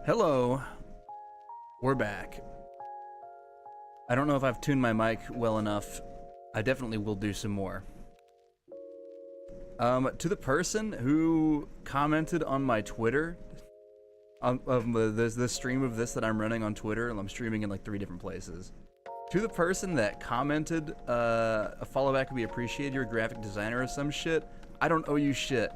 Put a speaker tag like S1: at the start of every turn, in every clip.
S1: Hello, we're back. I don't know if I've tuned my mic well enough. I definitely will do some more. To the person who commented on my Twitter, the stream of this that I'm running on Twitter, and I'm streaming in like 3 different places. To the person that commented, a follow back would be appreciated, you're a graphic designer or some shit, I don't owe you shit.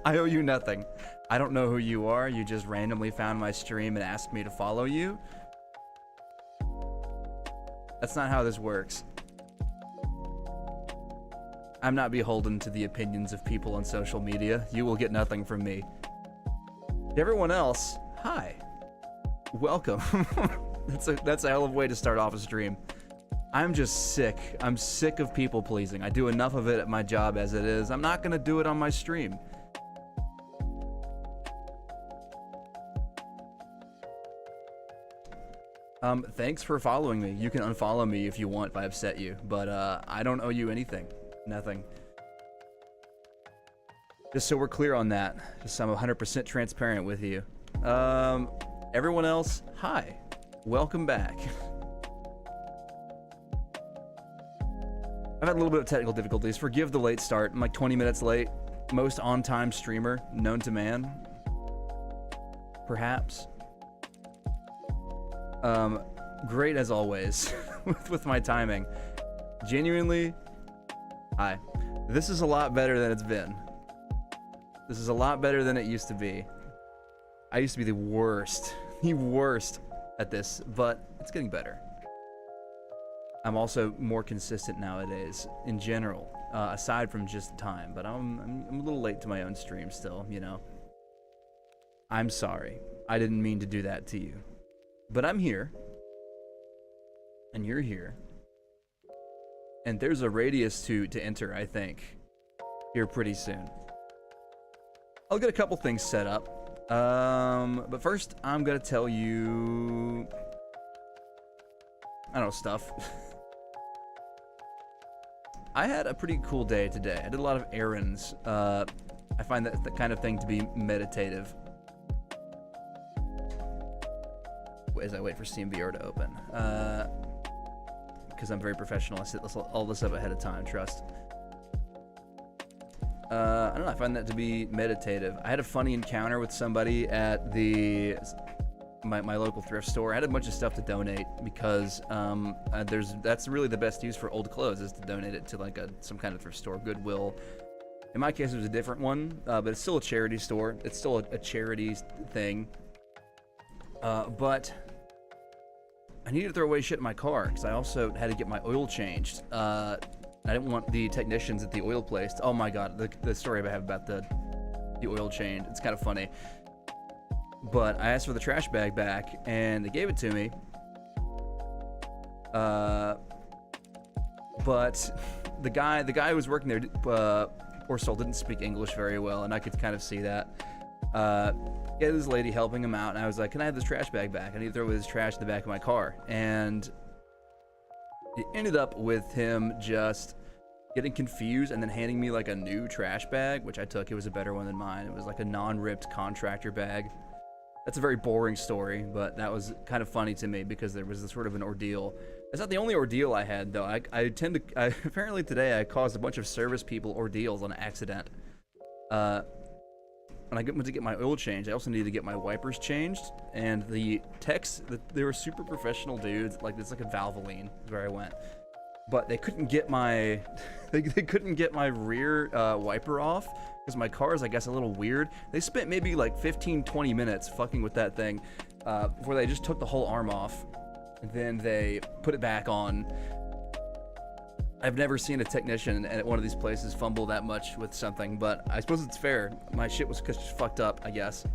S1: I owe you nothing. I don't know who you are, you just randomly found my stream and asked me to follow you. That's not how this works. I'm not beholden to the opinions of people on social media. You will get nothing from me. To everyone else, hi. Welcome. That's a hell of a way to start off a stream. I'm just sick. I'm sick of people pleasing. I do enough of it at my job as it is. I'm not gonna do it on my stream. Thanks for following me. You can unfollow me if you want if I upset you, but I don't owe you anything. Nothing. Just so we're clear on that. Just so I'm 100% transparent with you. Everyone else, hi. Welcome back. I've had a little bit of technical difficulties. Forgive the late start. I'm like 20 minutes late. Most on-time streamer known to man. Perhaps. Great as always with my timing. Genuinely, hi. This is a lot better than it's been. This is a lot better than it used to be. I used to be the worst at this, but it's getting better. I'm also more consistent nowadays in general, aside from just time, but I'm a little late to my own stream still, you know. I'm sorry. I didn't mean to do that to you. But I'm here. And you're here. And there's a radius to enter, I think, here pretty soon. I'll get a couple things set up. But first, I'm gonna tell you... I don't know, stuff. I had a pretty cool day today. I did a lot of errands. I find that the kind of thing to be meditative. As I wait for SteamVR to open. Because I'm very professional. I set all this up ahead of time, trust. I don't know, I find that to be meditative. I had a funny encounter with somebody at my local thrift store. I had a bunch of stuff to donate because that's really the best use for old clothes, is to donate it to like some kind of thrift store, Goodwill. In my case, it was a different one, but it's still a charity store. It's still a charity thing. But I needed to throw away shit in my car because I also had to get my oil changed. I didn't want the technicians at the oil place to, oh my god, the story I have about the oil change, it's kind of funny. But I asked for the trash bag back, and they gave it to me. But the guy who was working there, poor soul, didn't speak English very well, and I could kind of see that. He had this lady helping him out, and I was like, can I have this trash bag back? I need to throw away this trash in the back of my car. And it ended up with him just getting confused and then handing me like a new trash bag, which I took. It was a better one than mine. It was like a non-ripped contractor bag. That's a very boring story, but that was kind of funny to me because there was this sort of an ordeal. That's not the only ordeal I had, though. Apparently today I caused a bunch of service people ordeals on accident. When I went to get my oil changed, I also needed to get my wipers changed, and the techs, they were super professional dudes. Like, it's like a Valvoline is where I went, but they couldn't get my they couldn't get my rear wiper off because my car is, I guess, a little weird. They spent maybe like 15-20 minutes fucking with that thing before they just took the whole arm off, and then they put it back on. I've never seen a technician at one of these places fumble that much with something, but I suppose it's fair. My shit was just fucked up, I guess.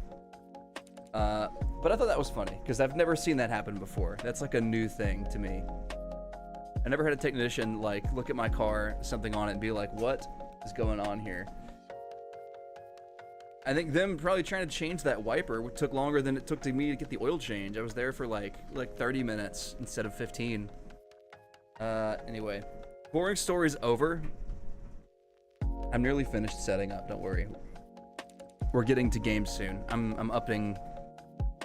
S1: But I thought that was funny, because I've never seen that happen before. That's like a new thing to me. I never had a technician, like, look at my car, something on it, and be like, what is going on here? I think them probably trying to change that wiper took longer than it took to me to get the oil change. I was there for like 30 minutes instead of 15. Anyway. Boring story's over. I'm nearly finished setting up, don't worry. We're getting to games soon. I'm upping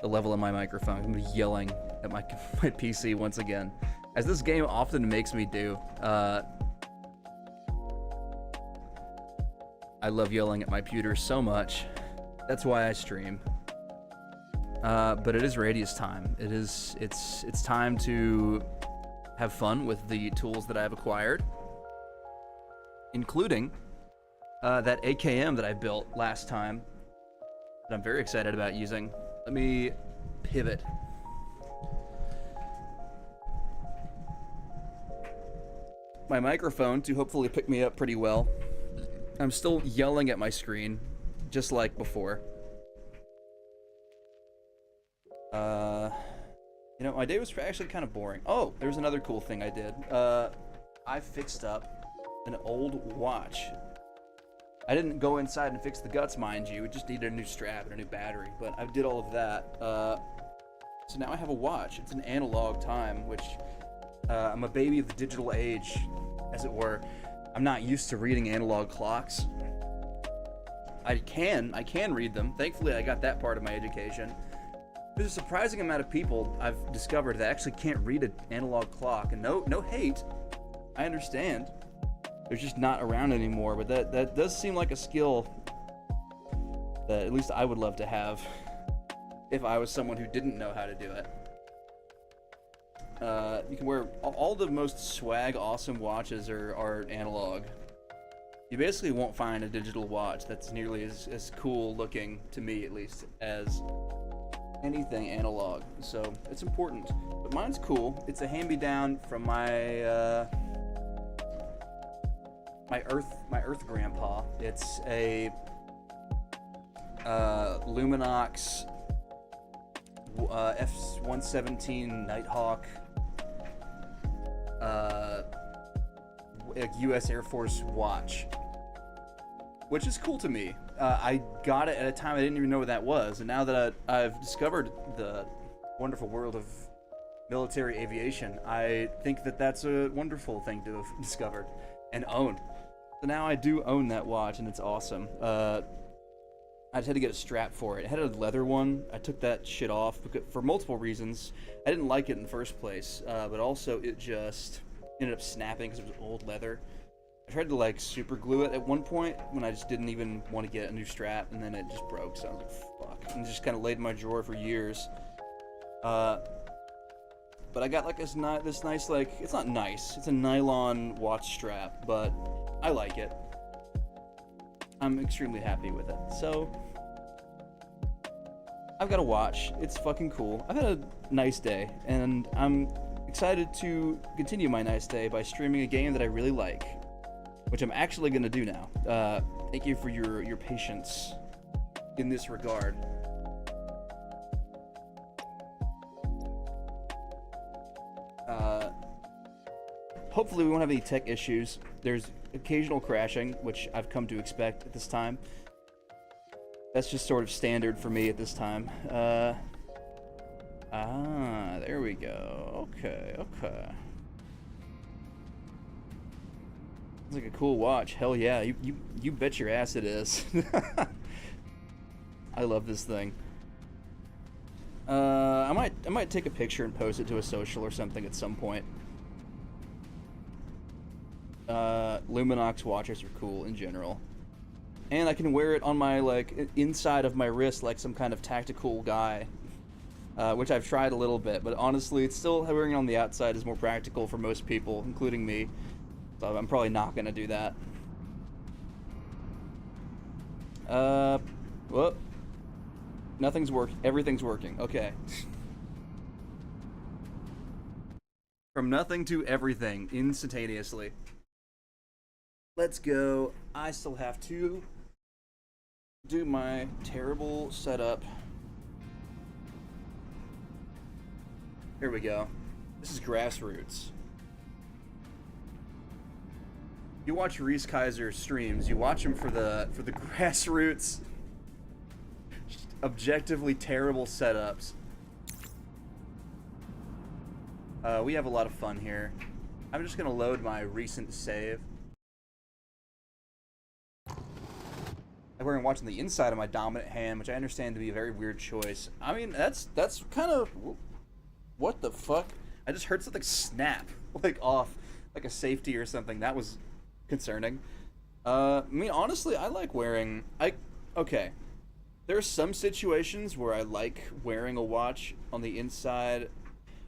S1: the level of my microphone. I'm gonna be yelling at my PC once again, as this game often makes me do. I love yelling at my computer so much. That's why I stream. But it is Radius time. It's time to have fun with the tools that I've acquired, including that AKM that I built last time that I'm very excited about using. Let me pivot. My microphone to hopefully pick me up pretty well. I'm still yelling at my screen, just like before. You know, my day was actually kind of boring. Oh, there's another cool thing I did. I fixed up an old watch. I didn't go inside and fix the guts, mind you. It just needed a new strap and a new battery, but I did all of that. So now I have a watch. It's an analog time, which I'm a baby of the digital age, as it were. I'm not used to reading analog clocks. I can read them. Thankfully, I got that part of my education. There's a surprising amount of people I've discovered that actually can't read an analog clock, and no hate. I understand. They're just not around anymore, but that does seem like a skill that at least I would love to have if I was someone who didn't know how to do it. You can wear all the most swag awesome watches are analog. You basically won't find a digital watch that's nearly as cool looking, to me at least, as anything analog, so it's important. But mine's cool. It's a hand-me-down from my my Earth grandpa. It's a Luminox F-117 Nighthawk, a U.S. Air Force watch, which is cool to me. I got it at a time I didn't even know what that was, and now that I've discovered the wonderful world of military aviation, I think that that's a wonderful thing to have discovered. and own. So now I do own that watch, and it's awesome. I just had to get a strap for it. It had a leather one. I took that shit off for multiple reasons. I didn't like it in the first place, but also it just ended up snapping because it was old leather. I tried to like super glue it at one point when I just didn't even want to get a new strap, and then it just broke. So I was like, fuck, and it just kind of laid in my drawer for years. But I got like this nice, like, it's not nice. It's a nylon watch strap, but I like it. I'm extremely happy with it. So, I've got a watch. It's fucking cool. I've had a nice day, and I'm excited to continue my nice day by streaming a game that I really like, which I'm actually gonna do now. Thank you for your patience in this regard. Hopefully we won't have any tech issues. There's occasional crashing, which I've come to expect at this time. That's just sort of standard for me at this time. There we go. Okay. It's like a cool watch. Hell yeah, you bet your ass it is. I love this thing. I might take a picture and post it to a social or something at some point. Luminox watches are cool in general. And I can wear it on my, like, inside of my wrist like some kind of tactical guy. Which I've tried a little bit, but honestly, it's still wearing it on the outside is more practical for most people, including me. So I'm probably not gonna do that. Whoop. Nothing's working. Everything's working. Okay. From nothing to everything instantaneously. Let's go. I still have to do my terrible setup. Here we go. This is grassroots. You watch Reese Kaiser streams, you watch him for the grassroots, objectively terrible setups. We have a lot of fun here. I'm just gonna load my recent save. Like we're watching the inside of my dominant hand, which I understand to be a very weird choice. I mean, that's kind of, what the fuck? I just heard something snap, like off, like a safety or something. That was concerning. I mean, honestly, I like wearing, okay. There are some situations where I like wearing a watch on the inside.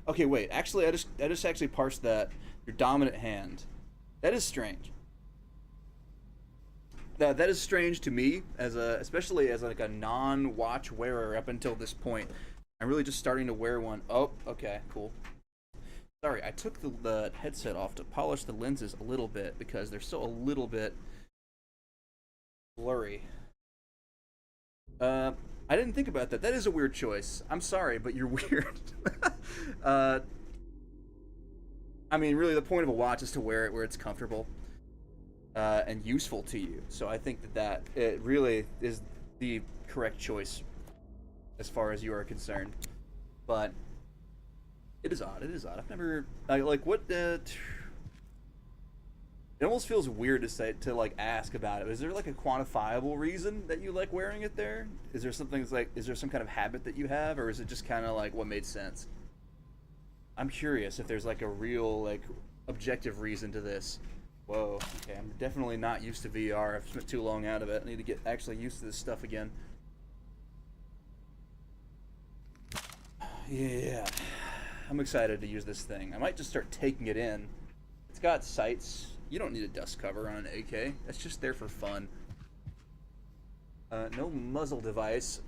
S1: Okay, wait, actually, I just actually parsed that. Your dominant hand. That is strange. That is strange to me, especially as like a non-watch wearer up until this point. I'm really just starting to wear one. Oh, okay, cool. Sorry, I took the headset off to polish the lenses a little bit because they're still a little bit blurry. I didn't think about that. That is a weird choice. I'm sorry, but you're weird. I mean, really, the point of a watch is to wear it where it's comfortable and useful to you. So I think that it really is the correct choice as far as you are concerned. But it is odd. It is odd. I've never like what. It almost feels weird to say like ask about it. Is there like a quantifiable reason that you like wearing it there? Is there something that's like? Is there some kind of habit that you have, or is it just kind of like what made sense? I'm curious if there's like a real like objective reason to this. Whoa. Okay, I'm definitely not used to VR. I've spent too long out of it. I need to get actually used to this stuff again. Yeah. I'm excited to use this thing. I might just start taking it in. It's got sights. You don't need a dust cover on an AK. That's just there for fun. No muzzle device.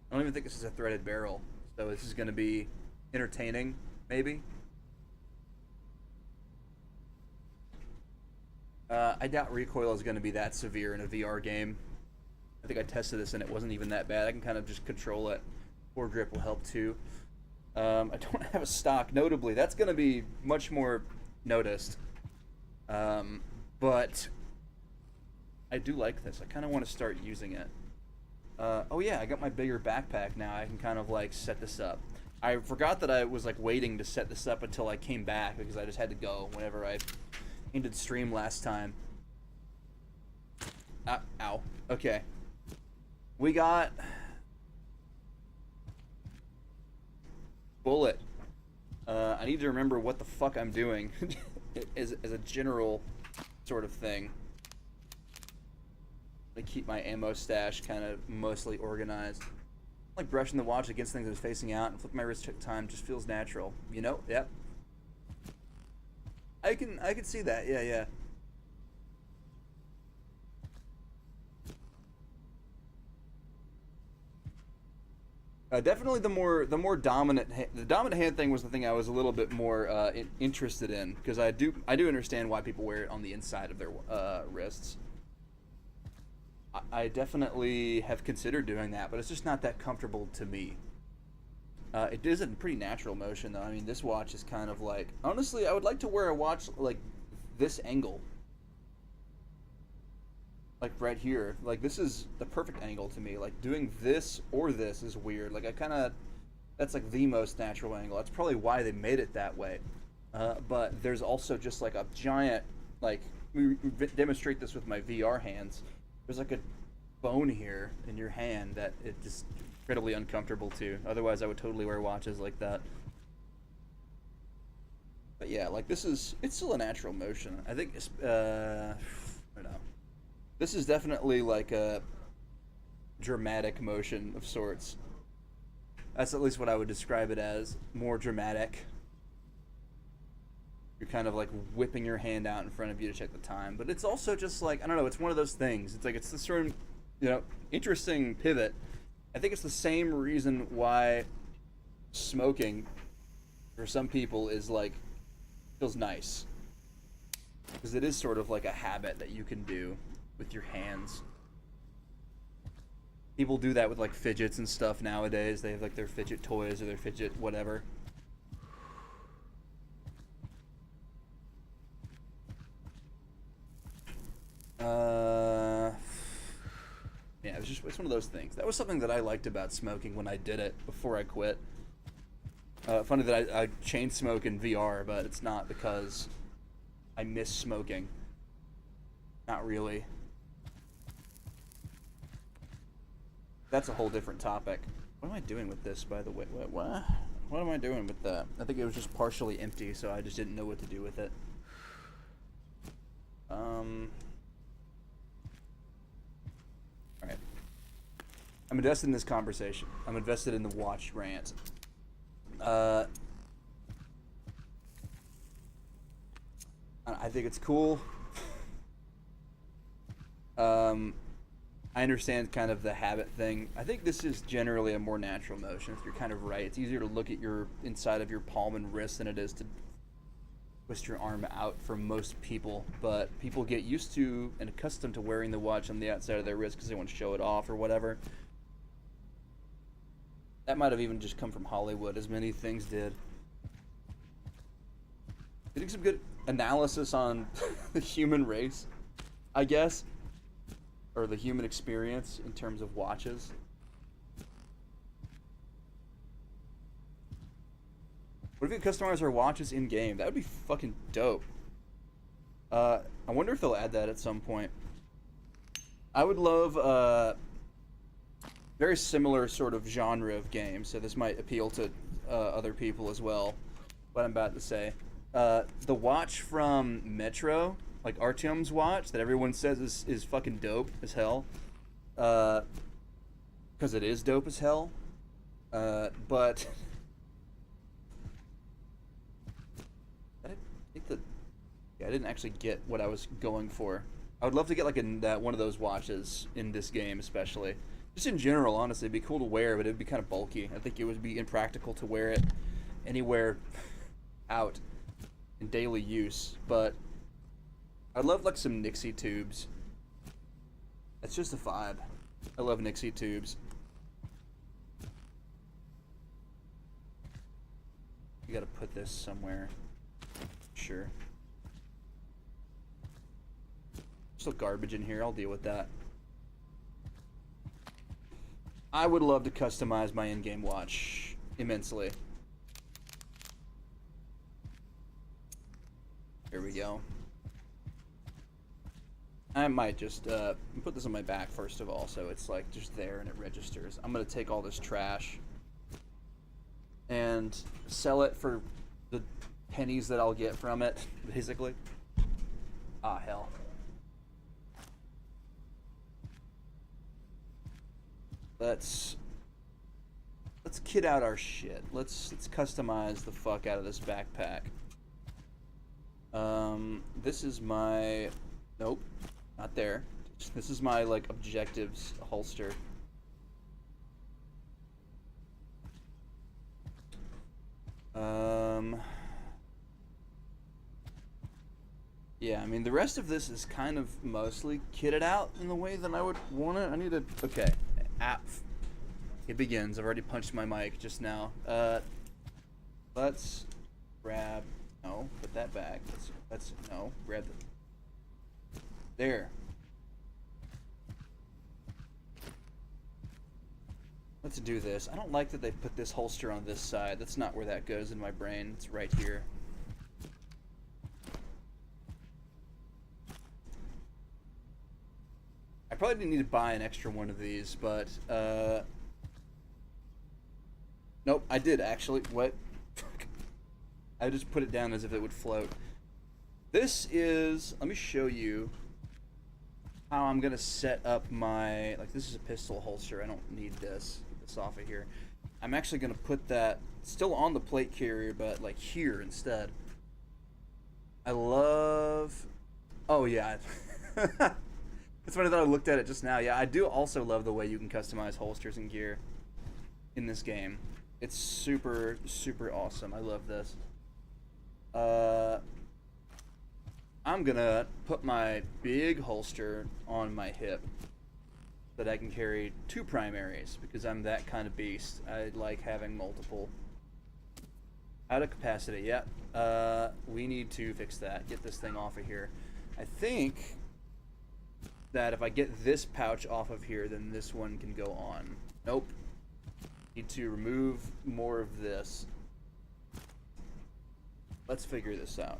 S1: I don't even think this is a threaded barrel. So this is going to be entertaining, maybe. I doubt recoil is going to be that severe in a VR game. I think I tested this and it wasn't even that bad. I can kind of just control it. Foregrip will help too. I don't have a stock, notably. That's going to be much more noticed. But I do like this. I kind of want to start using it. Oh yeah, I got my bigger backpack now. I can kind of like set this up. I forgot that I was like waiting to set this up until I came back because I just had to go whenever I ended stream last time. Ow. Okay. We got bullet. I need to remember what the fuck I'm doing as a general sort of thing. To keep my ammo stash kind of mostly organized. Like brushing the watch against things I was facing out and flip my wrist check time just feels natural. You know? Yep. I can see that. Yeah. Definitely the more dominant the dominant hand thing was the thing I was a little bit more interested in, because I do understand why people wear it on the inside of their wrists. I definitely have considered doing that, but it's just not that comfortable to me. It is a pretty natural motion, though. I mean, this watch is kind of like... Honestly, I would like to wear a watch like this angle. Like right here. Like, this is the perfect angle to me. Like, doing this or this is weird. Like, I kind of... That's like the most natural angle. That's probably why they made it that way. But there's also just like a giant... Like, we demonstrate this with my VR hands. There's like a bone here in your hand that it just... incredibly uncomfortable too. Otherwise, I would totally wear watches like that. But yeah, like it's still a natural motion. I think, I don't know. This is definitely like a dramatic motion of sorts. That's at least what I would describe it as. More dramatic. You're kind of like whipping your hand out in front of you to check the time. But it's also just like, I don't know, it's one of those things. It's like, it's this sort of, interesting pivot. I think it's the same reason why smoking for some people is like, feels nice. Because it is sort of like a habit that you can do with your hands. People do that with like fidgets and stuff nowadays. They have like their fidget toys or their fidget whatever. Yeah, it's one of those things. That was something that I liked about smoking when I did it before I quit. Funny that I chain smoke in VR, but it's not because I miss smoking. Not really. That's a whole different topic. What am I doing with this, by the way? What am I doing with that? I think it was just partially empty, so I just didn't know what to do with it. Alright. I'm invested in this conversation. I'm invested in the watch rant. I think it's cool. I understand kind of the habit thing. I think this is generally a more natural motion. If you're kind of right, it's easier to look at your inside of your palm and wrist than it is to twist your arm out for most people. But people get used to and accustomed to wearing the watch on the outside of their wrist because they want to show it off or whatever. That might have even just come from Hollywood, as many things did. Getting some good analysis on the human race, I guess. Or the human experience in terms of watches. What if we could customize our watches in-game? That would be fucking dope. I wonder if they'll add that at some point. I would love very similar sort of genre of game, so this might appeal to other people as well, what I'm about to say. The watch from Metro, like Artyom's watch, that everyone says is fucking dope as hell. Because it is dope as hell. But... I didn't actually get what I was going for. I would love to get like one of those watches in this game, especially. Just in general, honestly, it'd be cool to wear, but it'd be kind of bulky. I think it would be impractical to wear it anywhere out in daily use. But I'd love like some Nixie tubes. That's just a vibe. I love Nixie tubes. You gotta put this somewhere. Sure. Still garbage in here. I'll deal with that. I would love to customize my in-game watch immensely. Here we go. I might just put this on my back first of all, so it's like just there and it registers. I'm gonna take all this trash and sell it for the pennies that I'll get from it, basically. Ah, hell. Let's kit out our shit. Let's customize the fuck out of this backpack. This is my, nope, not there. This is my like objectives holster. Yeah, I mean the rest of this is kind of mostly kitted out in the way that I would want it. I need to, okay, app. It begins. I've already punched my mic just now. Let's grab, no, put that back. Let's no, grab the, there. Let's do this. I don't like that they put this holster on this side. That's not where that goes in my brain. It's right here. I probably didn't need to buy an extra one of these, but, nope, I did actually. What? I just put it down as if it would float. This is, let me show you how I'm gonna set up my, like this is a pistol holster. I don't need this. Get this off of here. I'm actually gonna put that still on the plate carrier, but like here instead. I love, oh yeah. It's funny that I looked at it just now. Yeah, I do also love the way you can customize holsters and gear in this game. It's super, super awesome. I love this. I'm gonna put my big holster on my hip so that I can carry 2 primaries because I'm that kind of beast. I like having multiple. Out of capacity, yeah. We need to fix that. Get this thing off of here. I think that if I get this pouch off of here, then this one can go on. Nope. Need to remove more of this. Let's figure this out.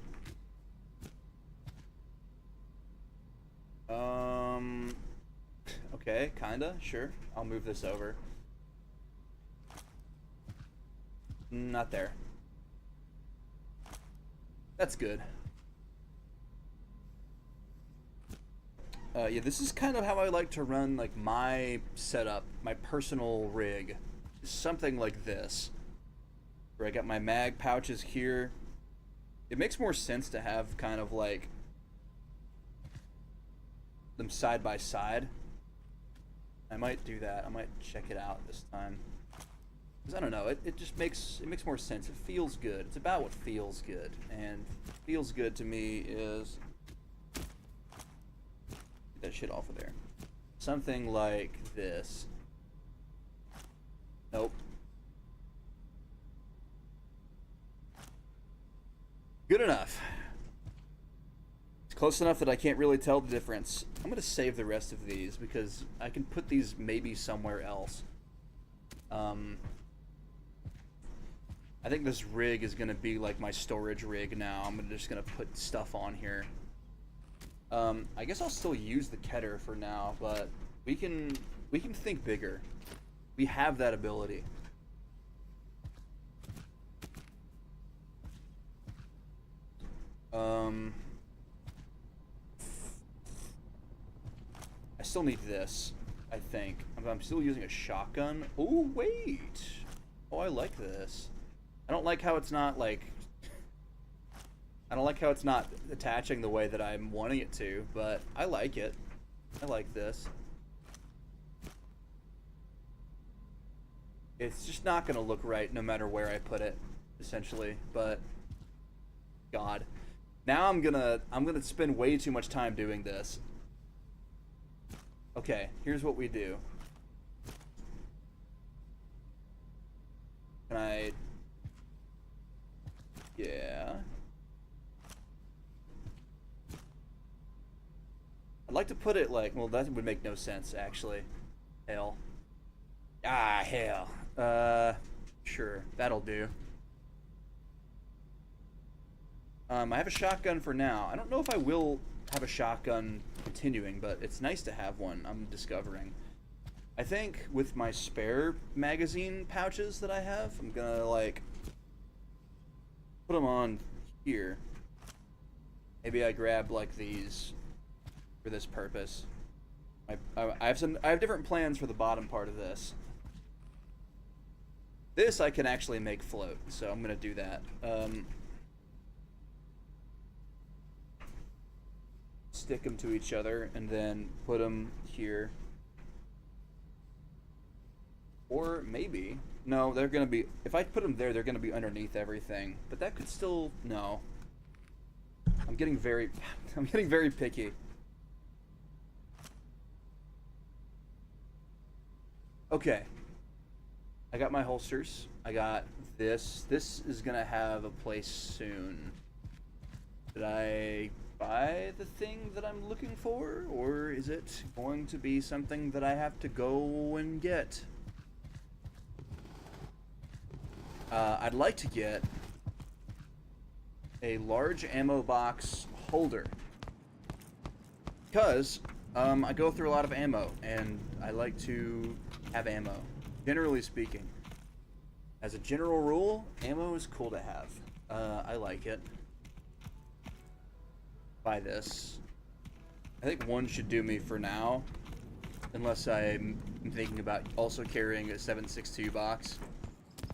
S1: Okay, kinda, sure. I'll move this over. Not there. That's good. Yeah, this is kind of how I like to run like my setup, my personal rig. Something like this. Where I got my mag pouches here. It makes more sense to have kind of like them side by side. I might do that. I might check it out this time. Because I don't know, it just makes more sense. It feels good. It's about what feels good. And feels good to me is get that shit off of there. Something like this. Nope. Good enough. It's close enough that I can't really tell the difference. I'm gonna save the rest of these because I can put these maybe somewhere else. I think this rig is gonna be like my storage rig now. I'm just gonna put stuff on here. I guess I'll still use the Keter for now, but we can think bigger. We have that ability. I still need this, I think. I'm still using a shotgun. Oh, wait. Oh, I like this. I don't like how it's not, like... I don't like how it's not attaching the way that I'm wanting it to, but I like it. I like this. It's just not going to look right no matter where I put it, essentially, but... God. Now I'm gonna spend way too much time doing this. Okay, here's what we do. Can I... Yeah. I'd like to put it like... Well, that would make no sense, actually. Hell. Ah, hell. Sure. That'll do. I have a shotgun for now. I don't know if I will have a shotgun continuing, but it's nice to have one, I'm discovering. I think with my spare magazine pouches that I have, I'm gonna, like, put them on here. Maybe I grab, like, these for this purpose. I have different plans for the bottom part of this. This I can actually make float, so I'm gonna do that. Stick them to each other and then put them here. Or maybe, no, they're gonna be, if I put them there, they're gonna be underneath everything. But that could still, no. I'm getting very picky. Okay. I got my holsters. I got this. This is gonna have a place soon. Did I buy the thing that I'm looking for? Or is it going to be something that I have to go and get? I'd like to get a large ammo box holder. Because I go through a lot of ammo, and I like to have ammo. Generally speaking. As a general rule, ammo is cool to have. I like it. Buy this. I think one should do me for now. Unless I'm thinking about also carrying a 7.62 box.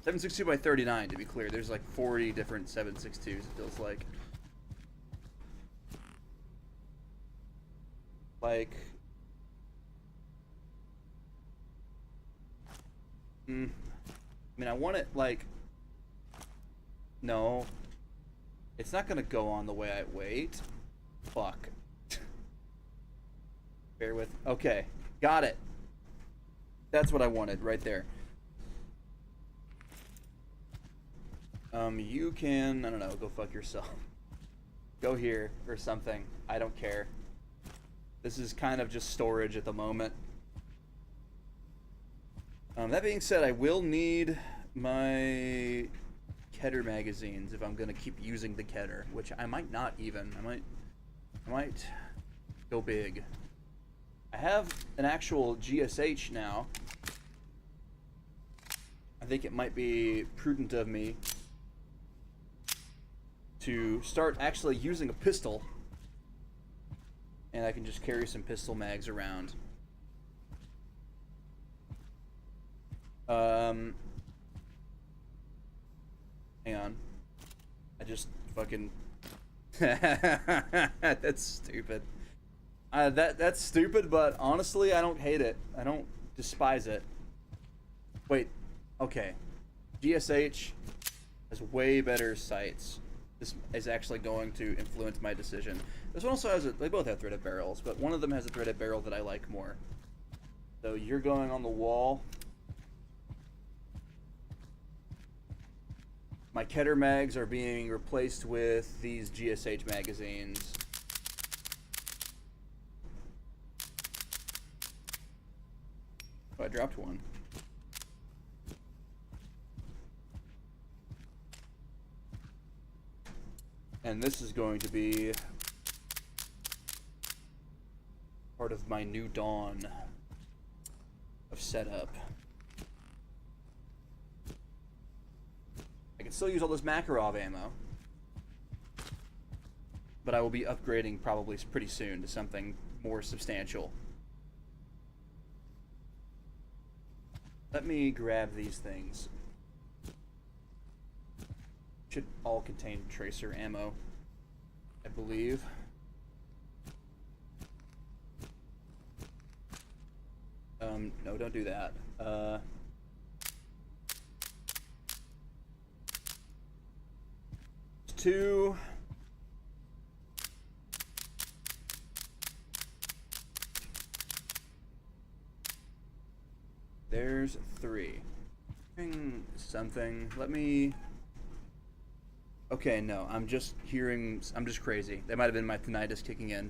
S1: 7.62 by 39, to be clear. There's like 40 different 7.62s, it feels like. Like... I mean, I want it, like... No. It's not gonna go on the way I wait. Fuck. Bear with... Okay. Got it. That's what I wanted, right there. You can... I don't know, go fuck yourself. Go here, or something. I don't care. This is kind of just storage at the moment. That being said, I will need my Keter magazines if I'm gonna keep using the Keter, which I might not even. I might go big. I have an actual GSH now. I think it might be prudent of me to start actually using a pistol, and I can just carry some pistol mags around. Hang on. I just fucking... That's stupid. That's stupid, but honestly, I don't hate it. I don't despise it. Wait. Okay. GSH has way better sights. This is actually going to influence my decision. This one also has they both have threaded barrels, but one of them has a threaded barrel that I like more. So you're going on the wall. My Keter mags are being replaced with these GSH magazines. Oh, I dropped one. And this is going to be part of my new dawn of setup. I can still use all this Makarov ammo, but I will be upgrading probably pretty soon to something more substantial. Let me grab these things. Should all contain tracer ammo, I believe. No, don't do that. Two. There's three. Something. Let me... Okay, no, I'm just crazy. That might have been my tinnitus kicking in.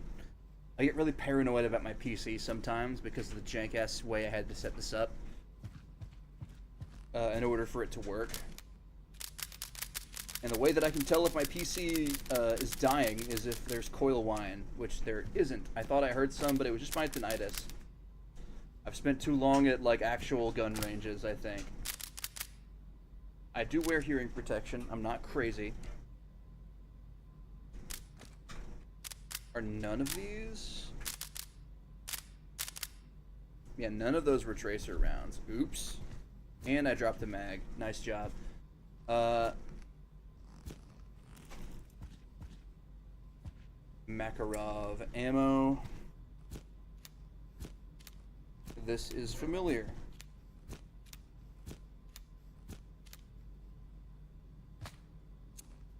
S1: I get really paranoid about my PC sometimes because of the jank-ass way I had to set this up in order for it to work. And the way that I can tell if my PC is dying is if there's coil whine, which there isn't. I thought I heard some, but it was just my tinnitus. I've spent too long at, like, actual gun ranges, I think. I do wear hearing protection. I'm not crazy. Are none of these? Yeah, none of those were tracer rounds. Oops. And I dropped the mag. Nice job. Makarov ammo. This is familiar.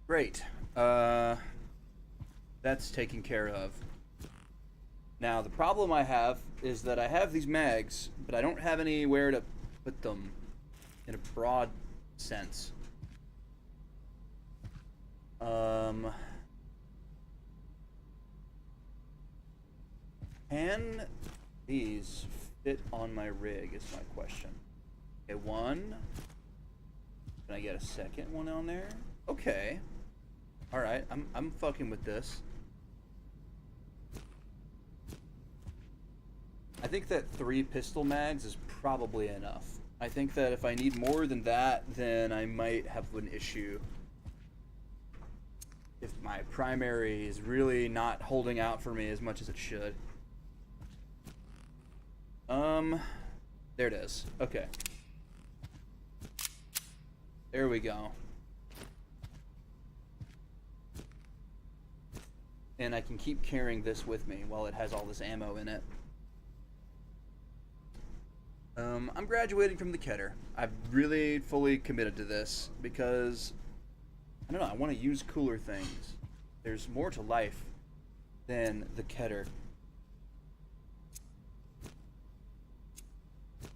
S1: Great. That's taken care of. Now, the problem I have is that I have these mags, but I don't have anywhere to put them in a broad sense. Can these fit on my rig is my question. Okay, one. Can I get a second one on there? Okay. Alright, I'm fucking with this. I think that 3 pistol mags is probably enough. I think that if I need more than that, then I might have an issue. If my primary is really not holding out for me as much as it should. There it is. Okay. There we go. And I can keep carrying this with me while it has all this ammo in it. I'm graduating from the Keter. I've really fully committed to this because, I don't know, I want to use cooler things. There's more to life than the Keter.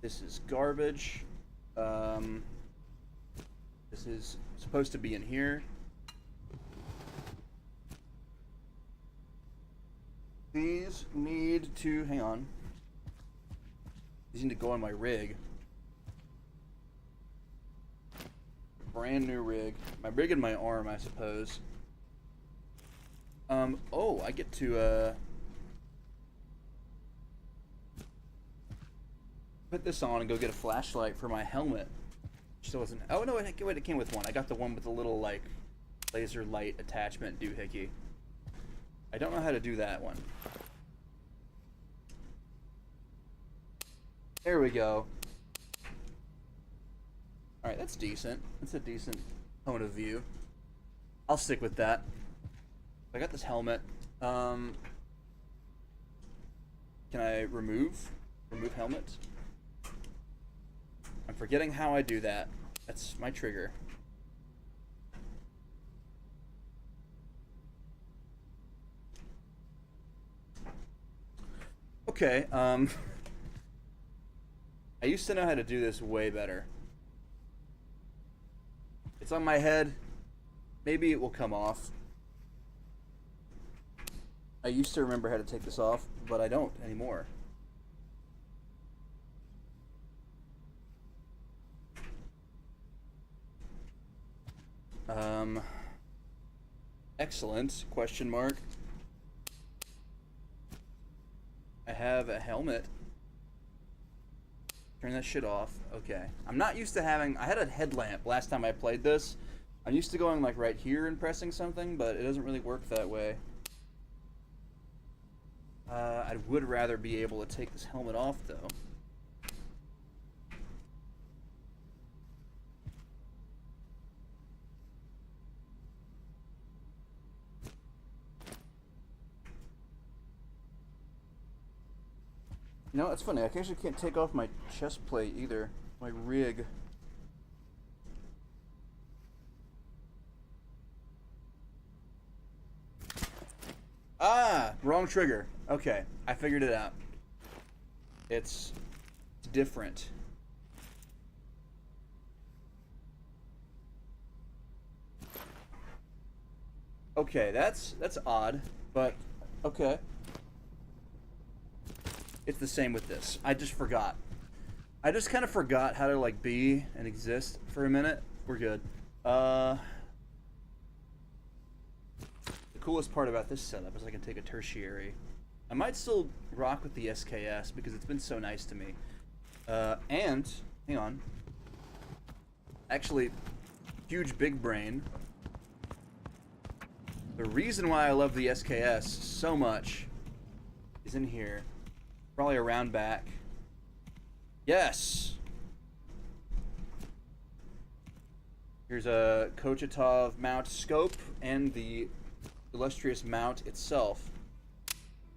S1: This is garbage. This is supposed to be in here. These need to, hang on. These need to go on my rig. Brand new rig. My rig and my arm, I suppose. Oh, I get to, put this on and go get a flashlight for my helmet. Which still wasn't, oh no, wait, it came with one. I got the one with the little, like, laser light attachment doohickey. I don't know how to do that one. There we go. Alright, that's decent. That's a decent point of view. I'll stick with that. I got this helmet. Can I remove helmet? I'm forgetting how I do that. That's my trigger. Okay, I used to know how to do this way better. It's on my head. Maybe it will come off. I used to remember how to take this off, but I don't anymore. Excellent, question mark. I have a helmet. Turn that shit off. Okay. I'm not used to having, I had a headlamp last time I played this. I'm used to going like right here and pressing something, but it doesn't really work that way. I would rather be able to take this helmet off though. You know, it's funny, I actually can't take off my chest plate either. My rig. Ah! Wrong trigger. Okay, I figured it out. It's different. Okay, that's odd, but okay. It's the same with this. I just forgot. I just kind of forgot how to like be and exist for a minute. We're good. coolest part about this setup is I can take a tertiary. I might still rock with the SKS because it's been so nice to me. And, hang on. Actually, huge big brain. The reason why I love the SKS so much is in here. Probably around back. Yes! Here's a Kochetov mount scope and the illustrious mount itself.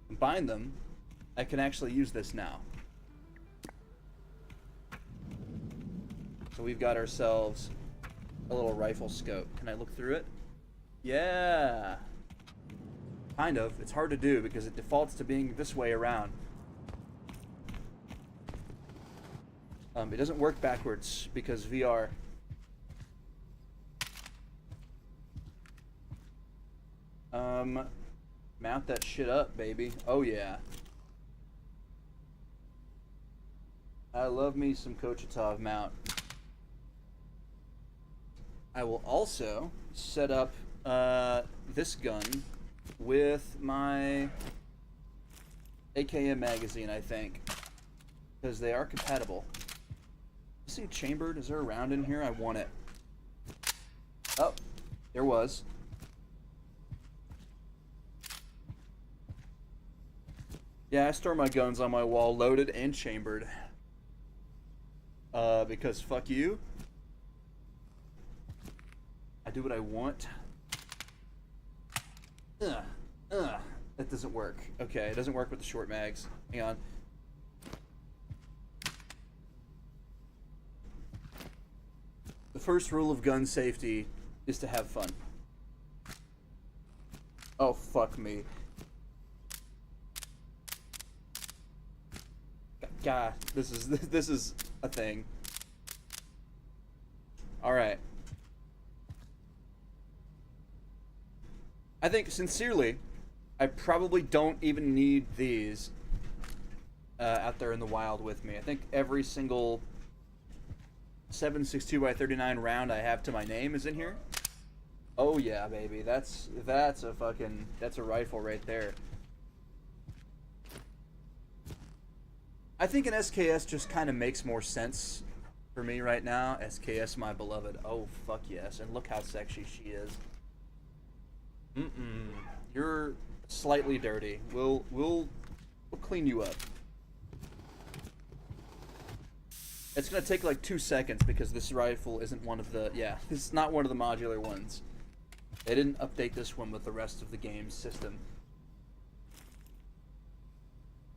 S1: Combine them, I can actually use this now. So we've got ourselves a little rifle scope. Can I look through it? Yeah! Kind of. It's hard to do because it defaults to being this way around. It doesn't work backwards because VR. Mount that shit up, baby. Oh yeah. I love me some Kochetov mount. I will also set up this gun with my AKM magazine, I think, because they are compatible. This thing chambered. Is there a round in here? I want it. Oh, there was. Yeah, I store my guns on my wall, loaded and chambered. Because fuck you. I do what I want. That doesn't work. Okay, it doesn't work with the short mags. Hang on. The first rule of gun safety is to have fun. Oh, fuck me. God, this is a thing. All right. I think sincerely, I probably don't even need these out there in the wild with me. I think every single 7.62x39 round I have to my name is in here. Oh yeah, baby. That's a rifle right there. I think an SKS just kind of makes more sense for me right now. SKS, my beloved. Oh, fuck yes. And look how sexy she is. You're slightly dirty. We'll clean you up. It's gonna take like 2 seconds because this rifle isn't one of the... Yeah, this is not one of the modular ones. They didn't update this one with the rest of the game's system.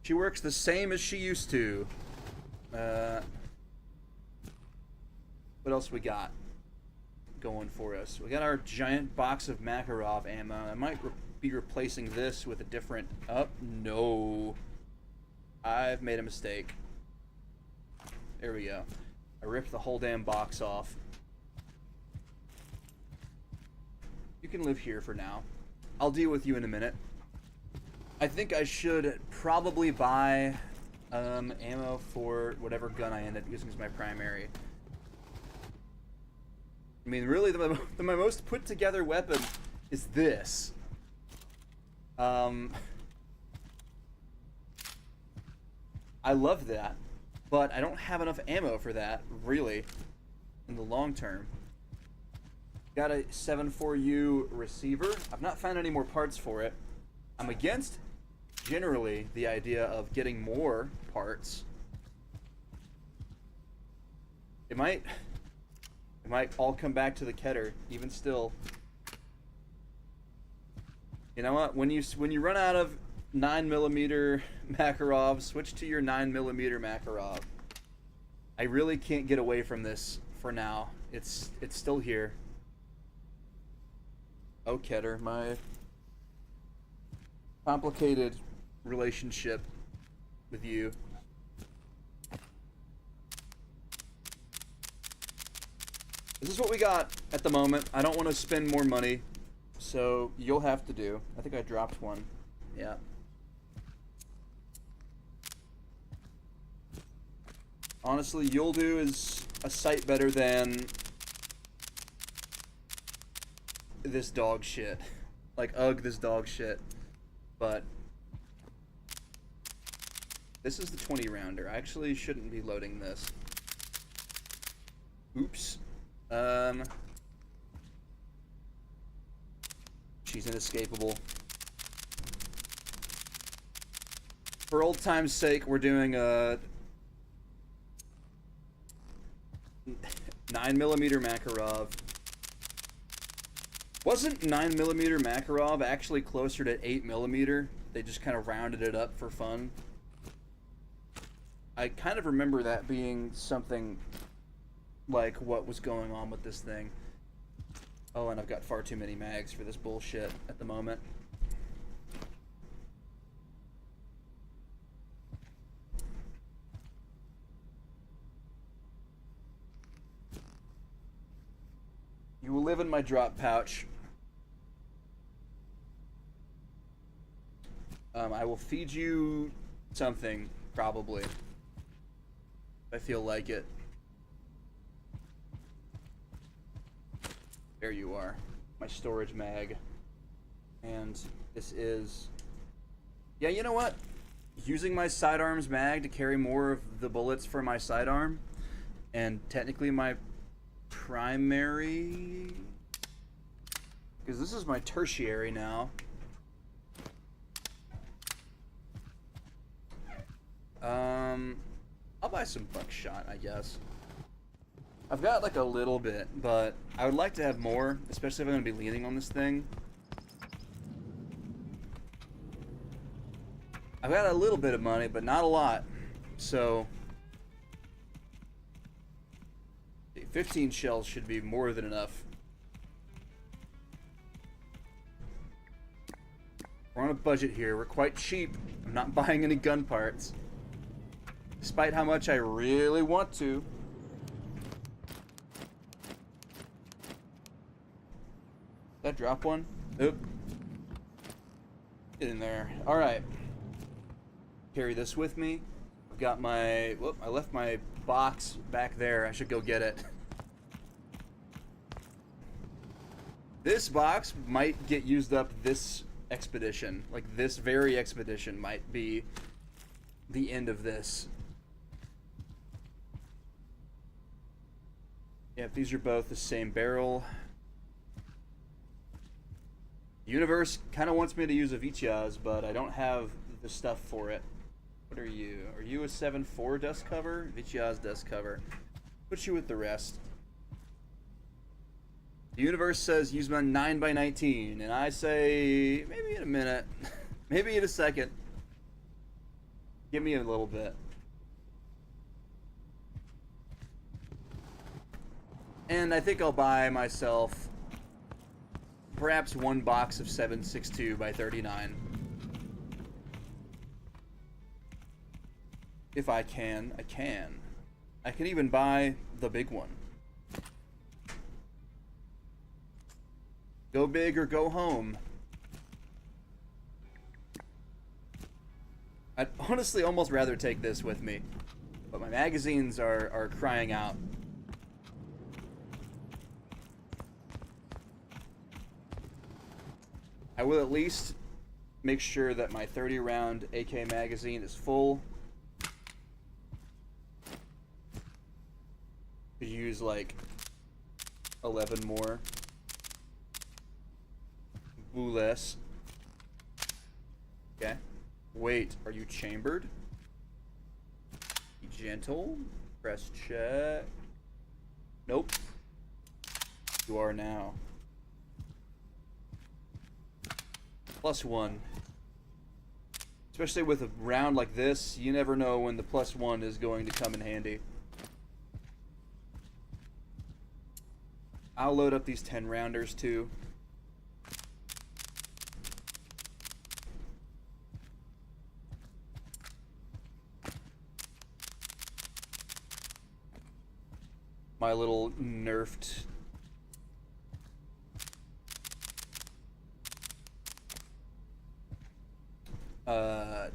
S1: She works the same as she used to. What else we got going for us? We got our giant box of Makarov ammo. I might be replacing this with a different... Oh, no. I've made a mistake. There we go. I ripped the whole damn box off. You can live here for now. I'll deal with you in a minute. I think I should probably buy ammo for whatever gun I end up using as my primary. I mean, really, my most put together weapon is this. I love that, but I don't have enough ammo for that, really, in the long term. Got a 7.4U receiver. I've not found any more parts for it. I'm against, generally, the idea of getting more parts. It might all come back to the Keter, even still. You know what? When you run out of 9mm Makarov, switch to your 9mm Makarov. I really can't get away from this for now. It's still here. Oh, Keter, my complicated relationship with you. This is what we got at the moment. I don't want to spend more money, so you'll have to do. I think I dropped one. Yeah. Honestly, you'll do is a sight better than this dog shit. Like, ugh, this dog shit. But this is the 20 rounder. I actually shouldn't be loading this. Oops. She's inescapable. For old time's sake, we're doing a 9mm Makarov. Wasn't 9mm Makarov actually closer to 8mm? They just kind of rounded it up for fun. I kind of remember that being something like what was going on with this thing. Oh, and I've got far too many mags for this bullshit at the moment. You will live in my drop pouch. I will feed you something, probably. If I feel like it. There you are. My storage mag. And this is... Yeah, you know what? Using my sidearms mag to carry more of the bullets for my sidearm, and technically my primary... Because this is my tertiary now. I'll buy some buckshot, I guess. I've got like a little bit, but I would like to have more, especially if I'm going to be leaning on this thing. I've got a little bit of money, but not a lot. So 15 shells should be more than enough. We're on a budget here. We're quite cheap. I'm not buying any gun parts, despite how much I really want to. Did I drop one? Oop. Get in there. Alright. Carry this with me. I've got my... Whoop, I left my box back there. I should go get it. This box might get used up this expedition. Like, this very expedition might be the end of this. Yeah, these are both the same barrel. The universe kind of wants me to use a Vityaz, but I don't have the stuff for it. What are you? Are you a 7.4 dust cover? Vityaz dust cover. Put you with the rest. The universe says use my 9x19, and I say maybe in a minute, maybe in a second. Give me a little bit. And I think I'll buy myself perhaps one box of 7.62 by 39. If I can, I can. I can even buy the big one. Go big or go home. I'd honestly almost rather take this with me, but my magazines are crying out. I will at least make sure that my 30 round AK magazine is full. Could use like 11 more. Ooh, less. Okay. Wait, are you chambered? Be gentle. Press check. Nope. You are now. +1. Especially with a round like this, you never know when the +1 is going to come in handy. I'll load up these 10 rounders too. My little nerfed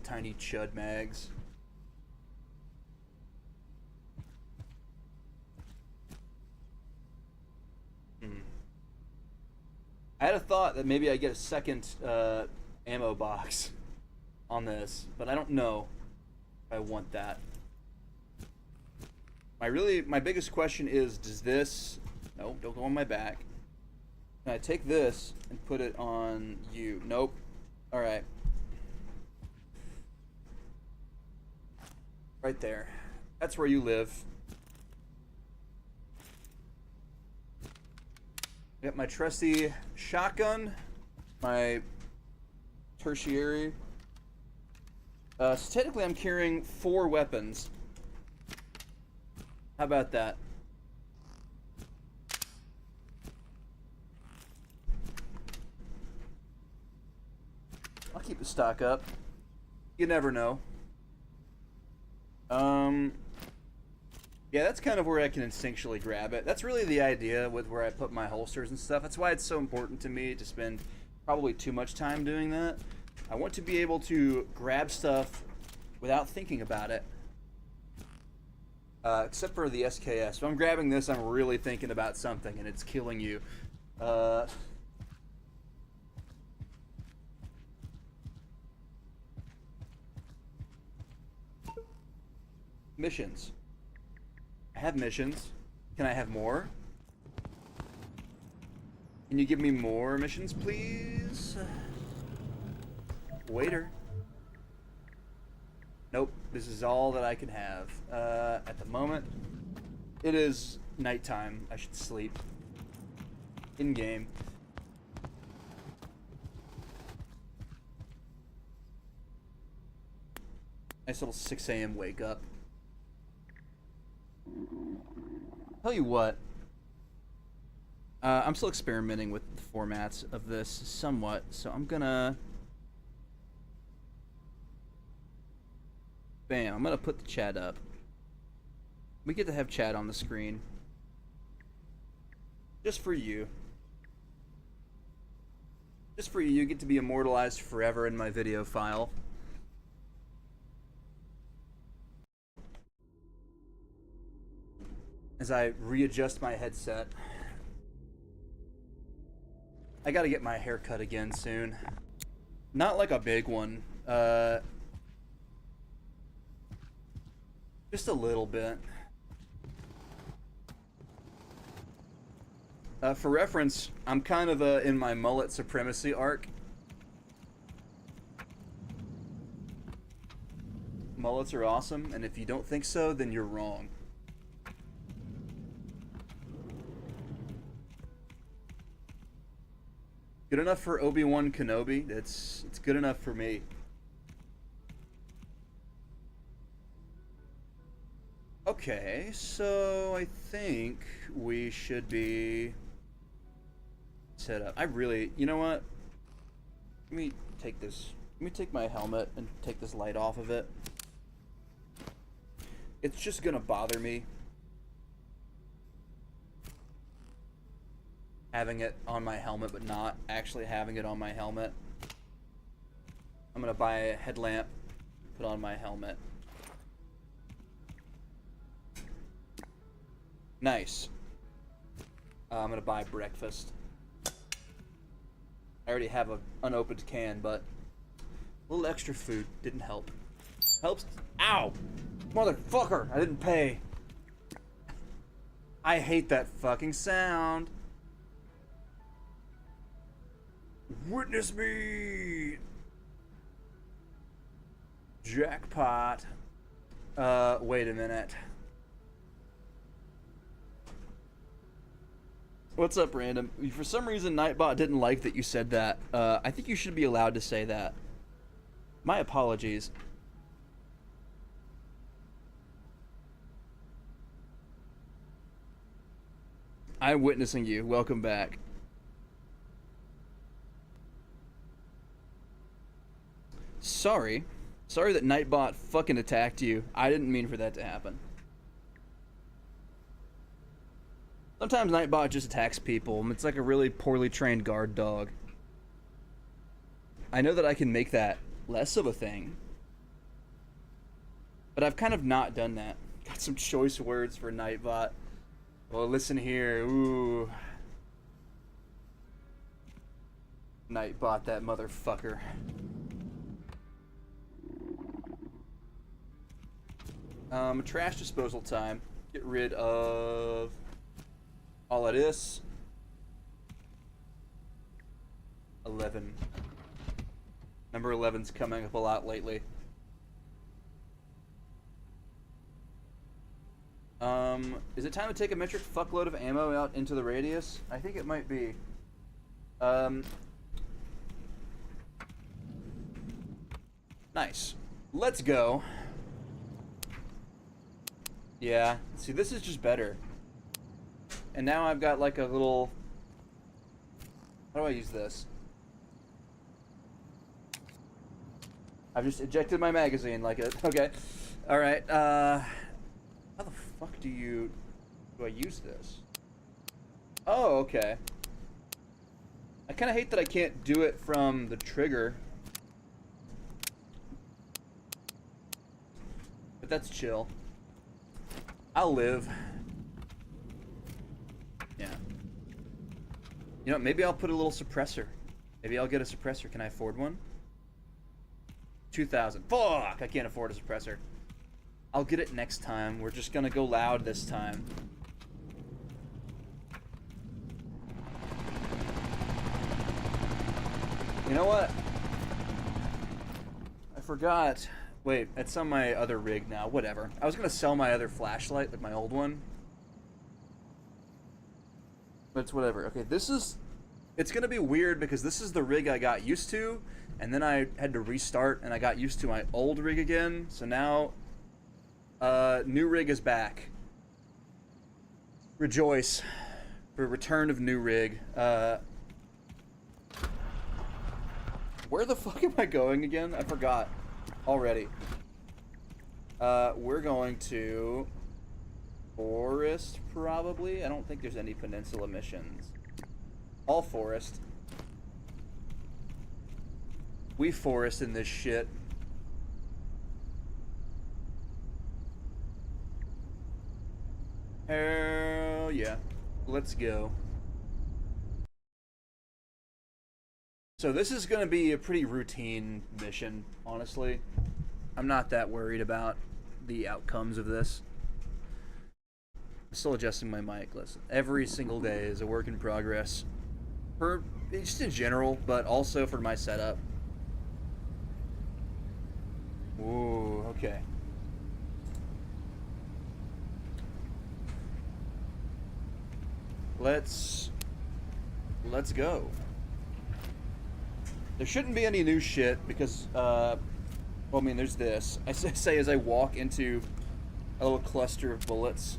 S1: tiny chud mags. I had a thought that maybe I get a second ammo box on this, but I don't know if I want that. My biggest question is, does this... No, don't go on my back. Can I take this and put it on you? Nope. Alright. Right there. That's where you live. Got my trusty shotgun, my tertiary. So technically I'm carrying 4 weapons. How about that? I'll keep the stock up. You never know. Yeah, that's kind of where I can instinctually grab it. That's really the idea with where I put my holsters and stuff. That's why it's so important to me to spend probably too much time doing that. I want to be able to grab stuff without thinking about it. Except for the SKS. If I'm grabbing this, I'm really thinking about something and it's killing you. Missions. I have missions. Can I have more? Can you give me more missions, please? Waiter. Nope, this is all that I can have. At the moment, it is nighttime. I should sleep. In-game. Nice little 6 a.m. wake up. Tell you what, I'm still experimenting with the formats of this somewhat, so I'm gonna... Bam, I'm gonna put the chat up. We get to have chat on the screen. Just for you. Just for you, you get to be immortalized forever in my video file. As I readjust my headset. I gotta get my hair cut again soon. Not like a big one. Just a little bit. For reference, I'm kind of in my mullet supremacy arc. Mullets are awesome, and if you don't think so, then you're wrong. Good enough for Obi-Wan Kenobi. It's good enough for me. Okay, so I think we should be set up. I really, you know what? Let me take this. Let me take my helmet and take this light off of it. It's just gonna bother me having it on my helmet, but not actually having it on my helmet. I'm gonna buy a headlamp, put on my helmet. Nice. I'm gonna buy breakfast. I already have an unopened can, but a little extra food didn't help. Helps. Ow! Motherfucker! I didn't pay. I hate that fucking sound. Witness me! Jackpot. Wait a minute. What's up, Random? For some reason, Nightbot didn't like that you said that. I think you should be allowed to say that. My apologies. I'm witnessing you. Welcome back. Sorry. Sorry that Nightbot fucking attacked you. I didn't mean for that to happen. Sometimes Nightbot just attacks people. It's like a really poorly trained guard dog. I know that I can make that less of a thing. But I've kind of not done that. Got some choice words for Nightbot. Well, listen here. Ooh. Nightbot that motherfucker. Trash disposal time. Get rid of all of this. 11. Number 11's coming up a lot lately. Is it time to take a metric fuckload of ammo out into the radius? I think it might be. Nice. Let's go. Yeah. See, this is just better. And now I've got like a little... How do I use this? I've just ejected my magazine like it. Okay. Alright, how the fuck do I use this? Oh, okay. I kind of hate that I can't do it from the trigger. But that's chill. I'll live. Yeah. You know, maybe I'll put a little suppressor. Maybe I'll get a suppressor. Can I afford one? 2,000. Fuck! I can't afford a suppressor. I'll get it next time. We're just gonna go loud this time. You know what? I forgot. Wait, it's on my other rig now. Whatever. I was gonna sell my other flashlight, like my old one. But it's whatever. Okay, this is... It's gonna be weird because this is the rig I got used to, and then I had to restart, and I got used to my old rig again. So now, new rig is back. Rejoice for return of new rig. Where the fuck am I going again? I forgot already. We're going to forest, probably. I don't think there's any peninsula missions. All forest. We forest in this shit. Hell yeah. Let's go. So this is going to be a pretty routine mission, honestly. I'm not that worried about the outcomes of this. I'm still adjusting my mic. Listen, every single day is a work in progress. For just in general, but also for my setup. Ooh, okay. Let's go. There shouldn't be any new shit because, well, I mean, there's this. I say as I walk into a little cluster of bullets.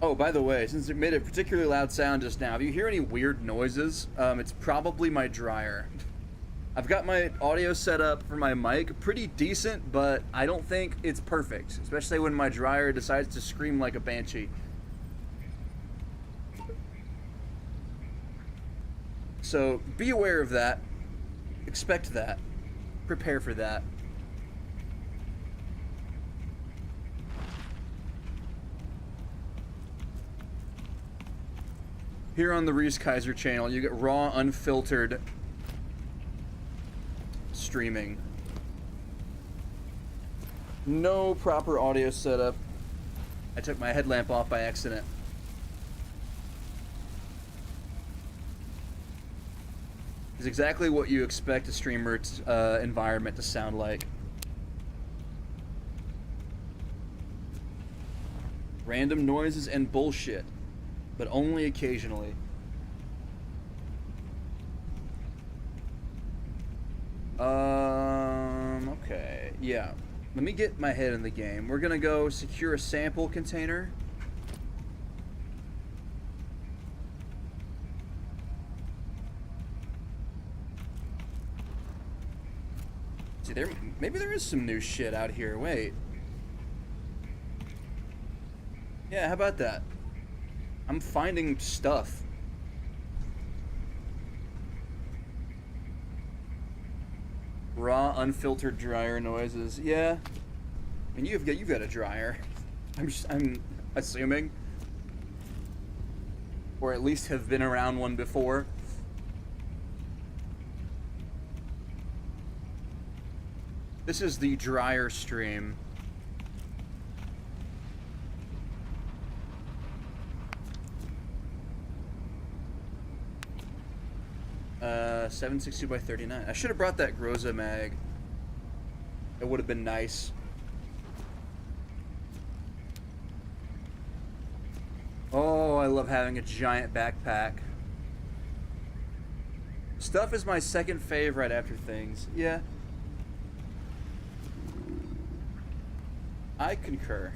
S1: Oh, by the way, since it made a particularly loud sound just now, if you hear any weird noises, it's probably my dryer. I've got my audio set up for my mic pretty decent, but I don't think it's perfect, especially when my dryer decides to scream like a banshee. So be aware of that. Expect that. Prepare for that. Here on the Reese Kaiser channel, you get raw, unfiltered streaming. No proper audio setup. I took my headlamp off by accident. It's exactly what you expect a streamer's environment to sound like. Random noises and bullshit, but only occasionally. Okay, yeah. Let me get my head in the game. We're gonna go secure a sample container. See, maybe there is some new shit out here. Wait. Yeah, how about that? I'm finding stuff. Raw, unfiltered dryer noises. Yeah. I mean, you've got a dryer. I'm assuming. Or at least have been around one before. This is the drier stream. 760 by 39. I should have brought that Groza mag. It would have been nice. Oh, I love having a giant backpack. Stuff is my second favorite after things. Yeah. I concur.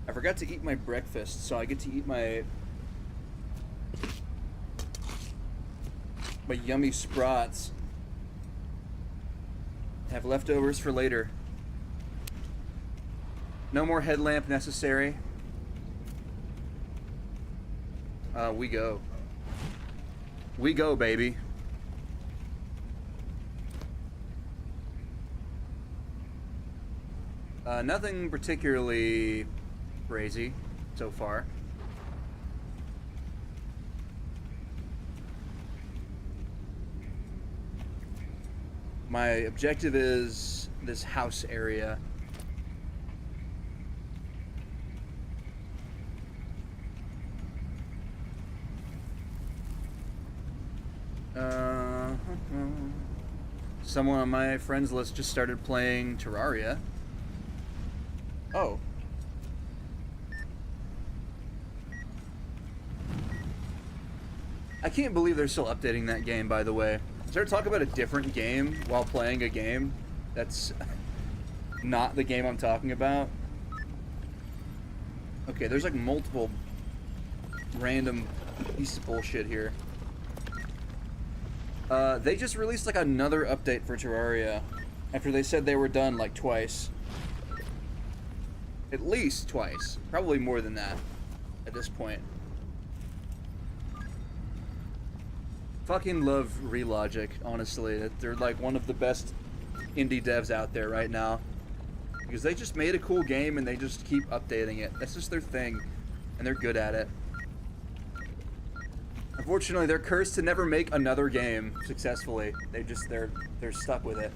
S1: I forgot to eat my breakfast, so I get to eat my yummy Sprots. Have leftovers for later. No more headlamp necessary. We go. We go, baby. Nothing particularly crazy so far. My objective is this house area. Someone on my friends list just started playing Terraria. Oh. I can't believe they're still updating that game, by the way. Is there talk about a different game while playing a game that's not the game I'm talking about? Okay, there's like multiple random pieces of bullshit here. They just released like another update for Terraria after they said they were done like twice. At least twice. Probably more than that at this point. Fucking love Relogic, honestly. They're like one of the best indie devs out there right now. Because they just made a cool game and they just keep updating it. That's just their thing. And they're good at it. Unfortunately, they're cursed to never make another game successfully. They're stuck with it.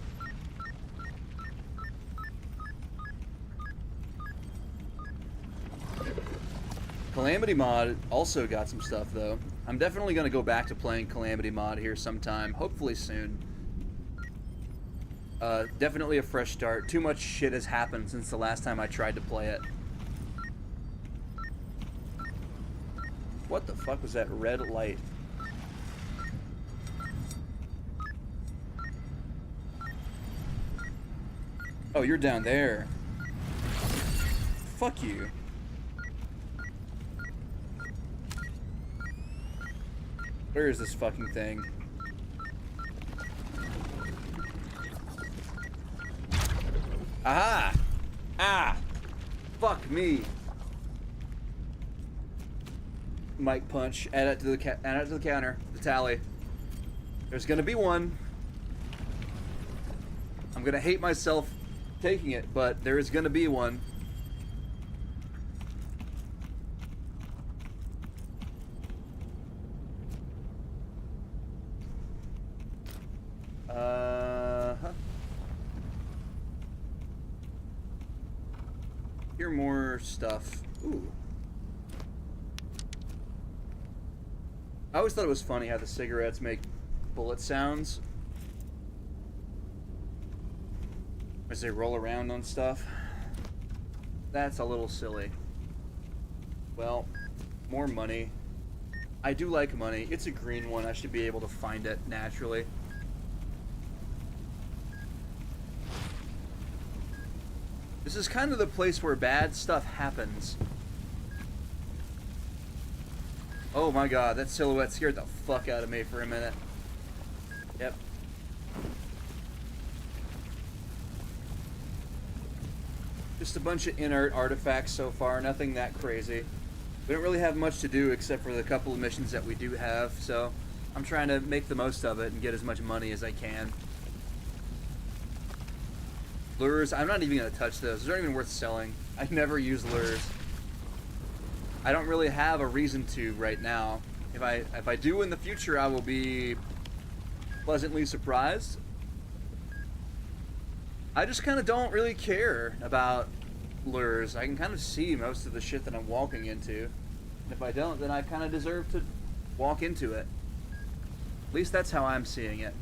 S1: Calamity Mod also got some stuff, though. I'm definitely going to go back to playing Calamity Mod here sometime, hopefully soon. Definitely a fresh start. Too much shit has happened since the last time I tried to play it. What the fuck was that red light? Oh, you're down there. Fuck you. Where is this fucking thing? Aha! Ah! Fuck me. Mic punch. Add it to the counter. The tally. There's gonna be one. I'm gonna hate myself taking it, but there is gonna be one. Hear more stuff. Ooh. I always thought it was funny how the cigarettes make bullet sounds as they roll around on stuff. That's a little silly. Well, more money. I do like money. It's a green one. I should be able to find it naturally. This is kind of the place where bad stuff happens. Oh my god, that silhouette scared the fuck out of me for a minute. Yep. Just a bunch of inert artifacts so far, nothing that crazy. We don't really have much to do except for the couple of missions that we do have, so I'm trying to make the most of it and get as much money as I can. Lures, I'm not even gonna touch those. Those aren't even worth selling. I never use lures. I don't really have a reason to right now. If I do in the future, I will be pleasantly surprised. I just kind of don't really care about lures. I can kind of see most of the shit that I'm walking into. And if I don't, then I kind of deserve to walk into it. At least that's how I'm seeing it.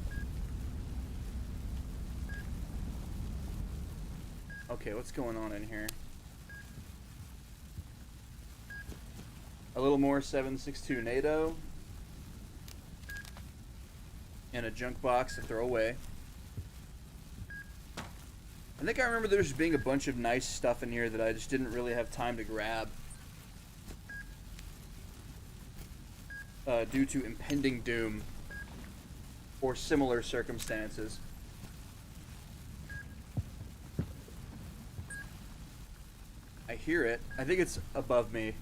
S1: Okay, what's going on in here? A little more 7.62 NATO. And a junk box to throw away. I think I remember there just being a bunch of nice stuff in here that I just didn't really have time to grab. Due to impending doom. Or similar circumstances. I hear it. I think it's above me.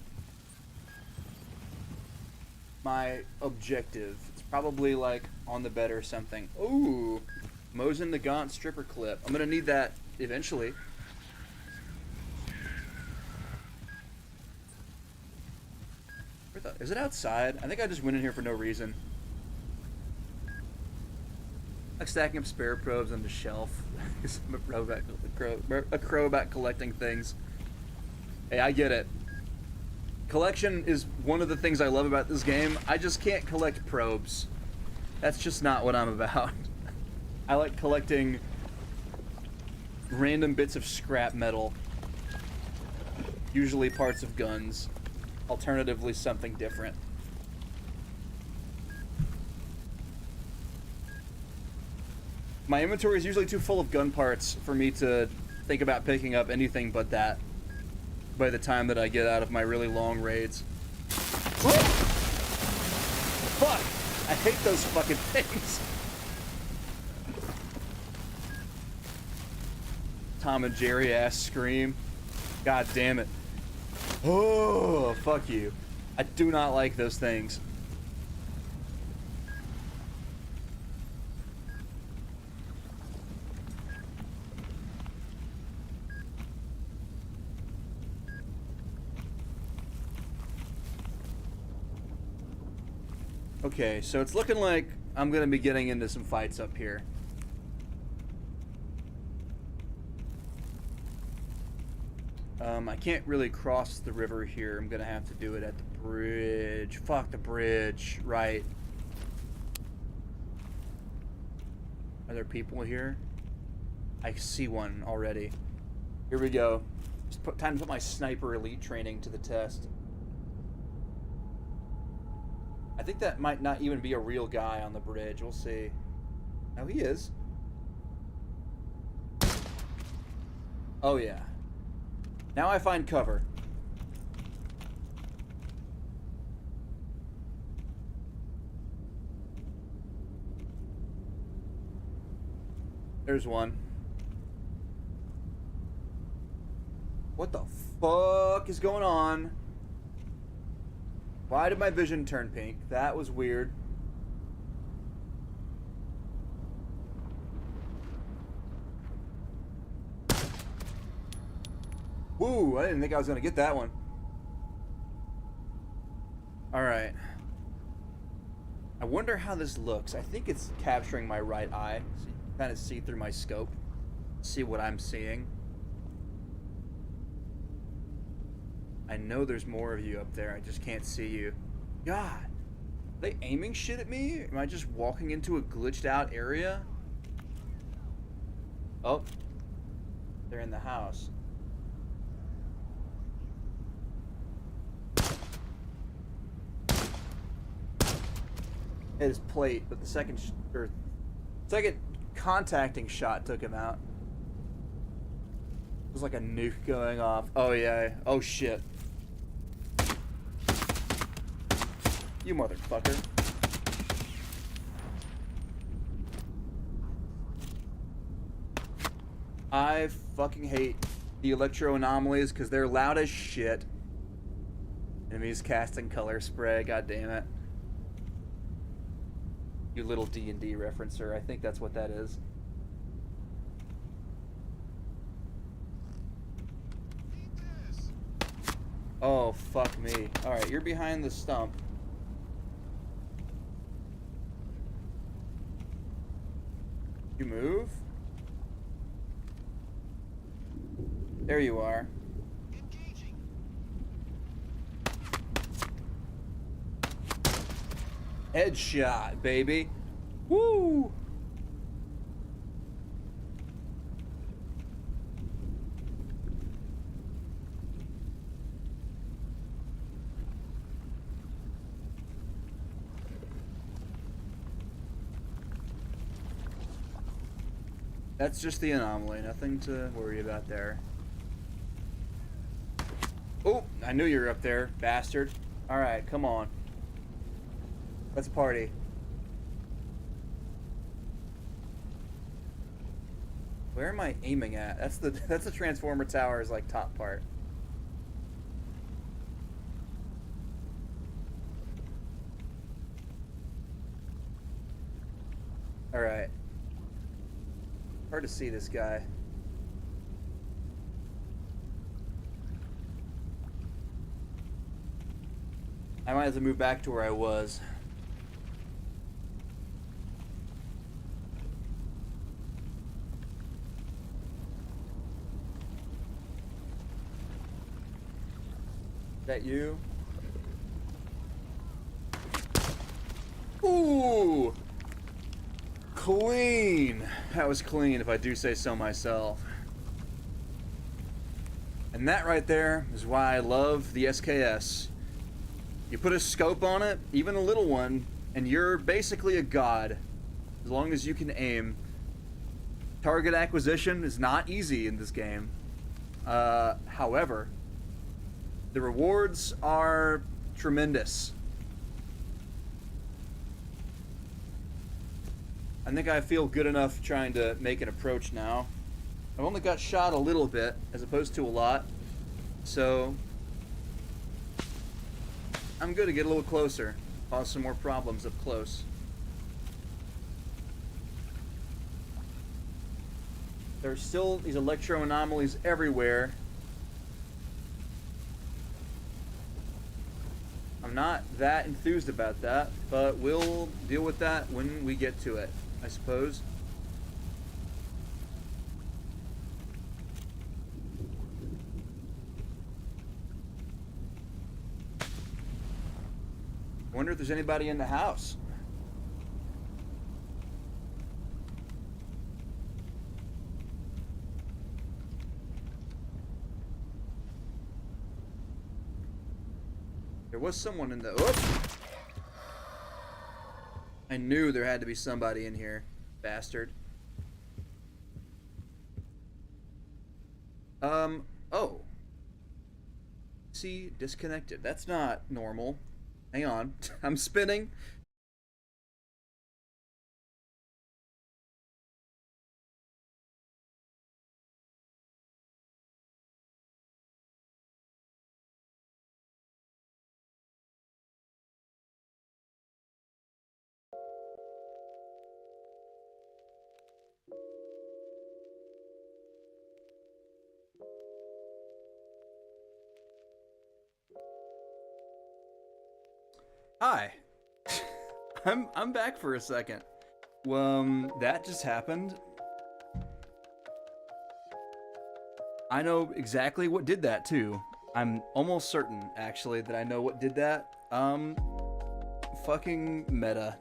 S1: My objective. It's probably like on the bed or something. Ooh. Mosin the Gaunt stripper clip. I'm gonna need that eventually. Is it outside? I think I just went in here for no reason. Like stacking up spare probes on the shelf. I'm a crow about collecting things. Hey, I get it. Collection is one of the things I love about this game. I just can't collect probes. That's just not what I'm about. I like collecting random bits of scrap metal. Usually parts of guns. Alternatively, something different. My inventory is usually too full of gun parts for me to think about picking up anything but that by the time that I get out of my really long raids. Whoa! Fuck! I hate those fucking things. Tom and Jerry ass scream. God damn it. Oh, fuck you. I do not like those things. Okay, so it's looking like I'm gonna be getting into some fights up here. I can't really cross the river here. I'm gonna have to do it at the bridge. Fuck the bridge. Right. Are there people here? I see one already. Here we go. Time to put my sniper elite training to the test. I think that might not even be a real guy on the bridge. We'll see. Oh, he is. Oh, yeah. Now I find cover. There's one. What the fuck is going on? Why did my vision turn pink? That was weird. Woo, I didn't think I was gonna get that one. Alright. I wonder how this looks. I think it's capturing my right eye. So you can kind of see through my scope. See what I'm seeing. I know there's more of you up there. I just can't see you. God. Are they aiming shit at me? Am I just walking into a glitched out area? Oh. They're in the house. Hit his plate, but the second contacting shot took him out. It was like a nuke going off. Oh yeah. Oh shit. You motherfucker. I fucking hate the electro anomalies because they're loud as shit. Enemies casting color spray. God damn it. You little D&D referencer. I think that's what that is. Oh, fuck me. Alright, you're behind the stump. You move? There you are. Headshot, baby. Woo! That's just the anomaly. Nothing to worry about there. Oh, I knew you were up there, bastard. Alright, come on. Let's party. Where am I aiming at? That's the transformer tower's like top part. Alright. Hard to see this guy. I might have to move back to where I was. Is that you? Ooh! Clean! That was clean, if I do say so myself. And that right there is why I love the SKS. You put a scope on it, even a little one, and you're basically a god. As long as you can aim. Target acquisition is not easy in this game. However, the rewards are tremendous. I think I feel good enough trying to make an approach now. I've only got shot a little bit, as opposed to a lot. So I'm good to get a little closer. Cause some more problems up close. There's still these electro anomalies everywhere. I'm not that enthused about that, but we'll deal with that when we get to it, I suppose. I wonder if there's anybody in the house. There was someone in the... Oh! I knew there had to be somebody in here. Bastard. Oh. See, disconnected. That's not normal. Hang on. I'm spinning. Hi. I'm back for a second. That just happened. I know exactly what did that too. I'm almost certain, actually, that I know what did that. Fucking Meta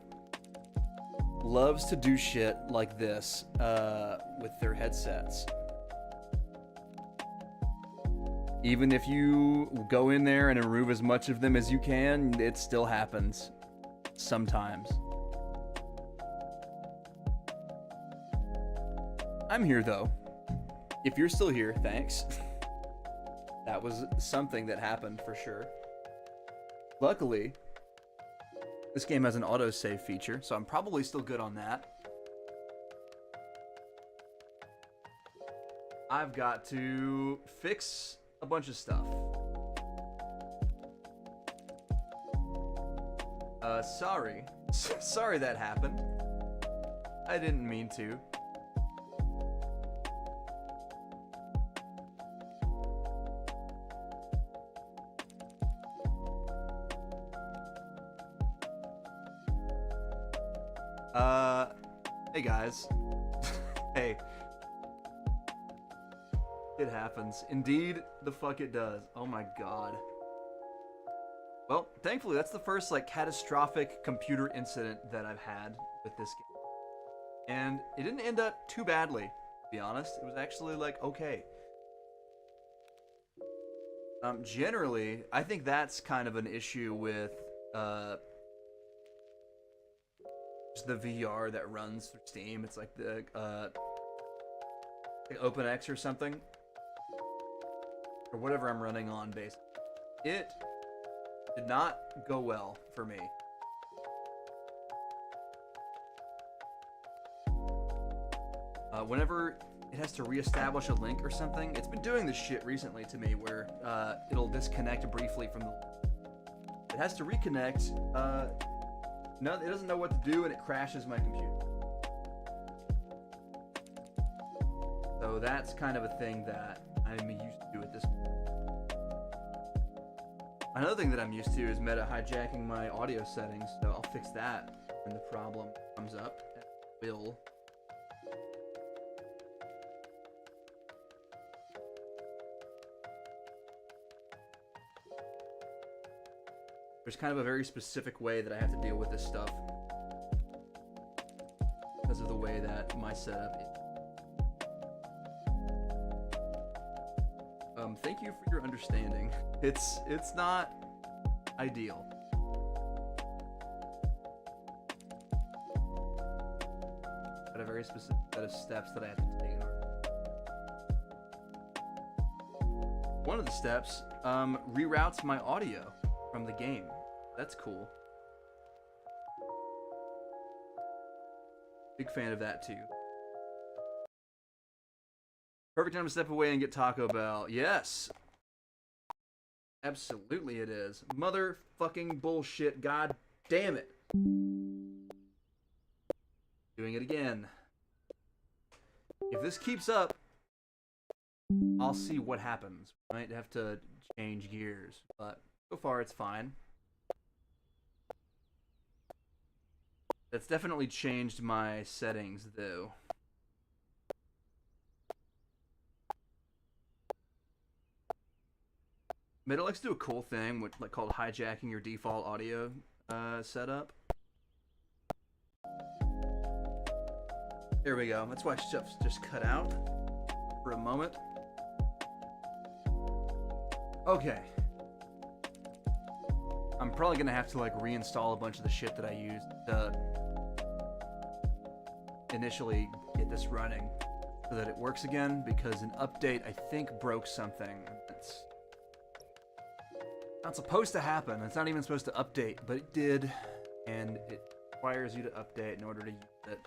S1: loves to do shit like this, with their headsets. Even if you go in there and remove as much of them as you can, it still happens. Sometimes. I'm here, though. If you're still here, thanks. That was something that happened, for sure. Luckily, this game has an autosave feature, so I'm probably still good on that. I've got to fix a bunch of stuff. Sorry. Sorry that happened. I didn't mean to. Hey guys. Hey. It happens. Indeed, the fuck it does. Oh my god. Well, thankfully, that's the first, like, catastrophic computer incident that I've had with this game. And it didn't end up too badly, to be honest. It was actually, like, okay. Generally, I think that's kind of an issue with, just the VR that runs through Steam. It's like the, like OpenX or something. Or whatever I'm running on, basically. It did not go well for me. Whenever it has to reestablish a link or something, it's been doing this shit recently to me where it'll disconnect briefly from the... It has to reconnect, no, it doesn't know what to do and it crashes my computer. So that's kind of a thing that I'm used to at this point. Another thing that I'm used to is meta hijacking my audio settings, so I'll fix that when the problem comes up. Will. There's kind of a very specific way that I have to deal with this stuff because of the way that my setup is. Thank you for your understanding. It's not ideal. Got a very specific set of steps that I have to take in order. One of the steps reroutes my audio from the game. That's cool. Big fan of that too. Perfect time to step away and get Taco Bell. Yes. Absolutely it is. Motherfucking bullshit. God damn it. Doing it again. If this keeps up, I'll see what happens. Might have to change gears, but so far it's fine. That's definitely changed my settings though. Meta likes to do a cool thing with, like, called hijacking your default audio setup. There we go. That's why stuff's just cut out for a moment. Okay. I'm probably gonna have to, like, reinstall a bunch of the shit that I used to initially get this running so that it works again, because an update, I think, broke something. It's not supposed to happen. It's not even supposed to update, but it did, and it requires you to update in order to use it.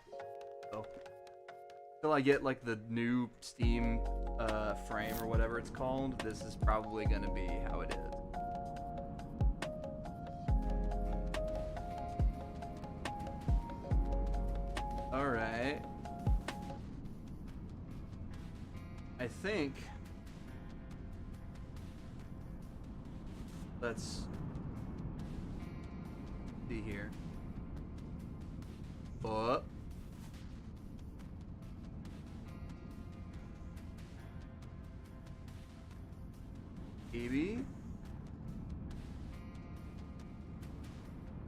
S1: So, until I get, like, the new Steam frame or whatever it's called, this is probably gonna be how it is. Alright. I think... Let's see here. Oh. Maybe.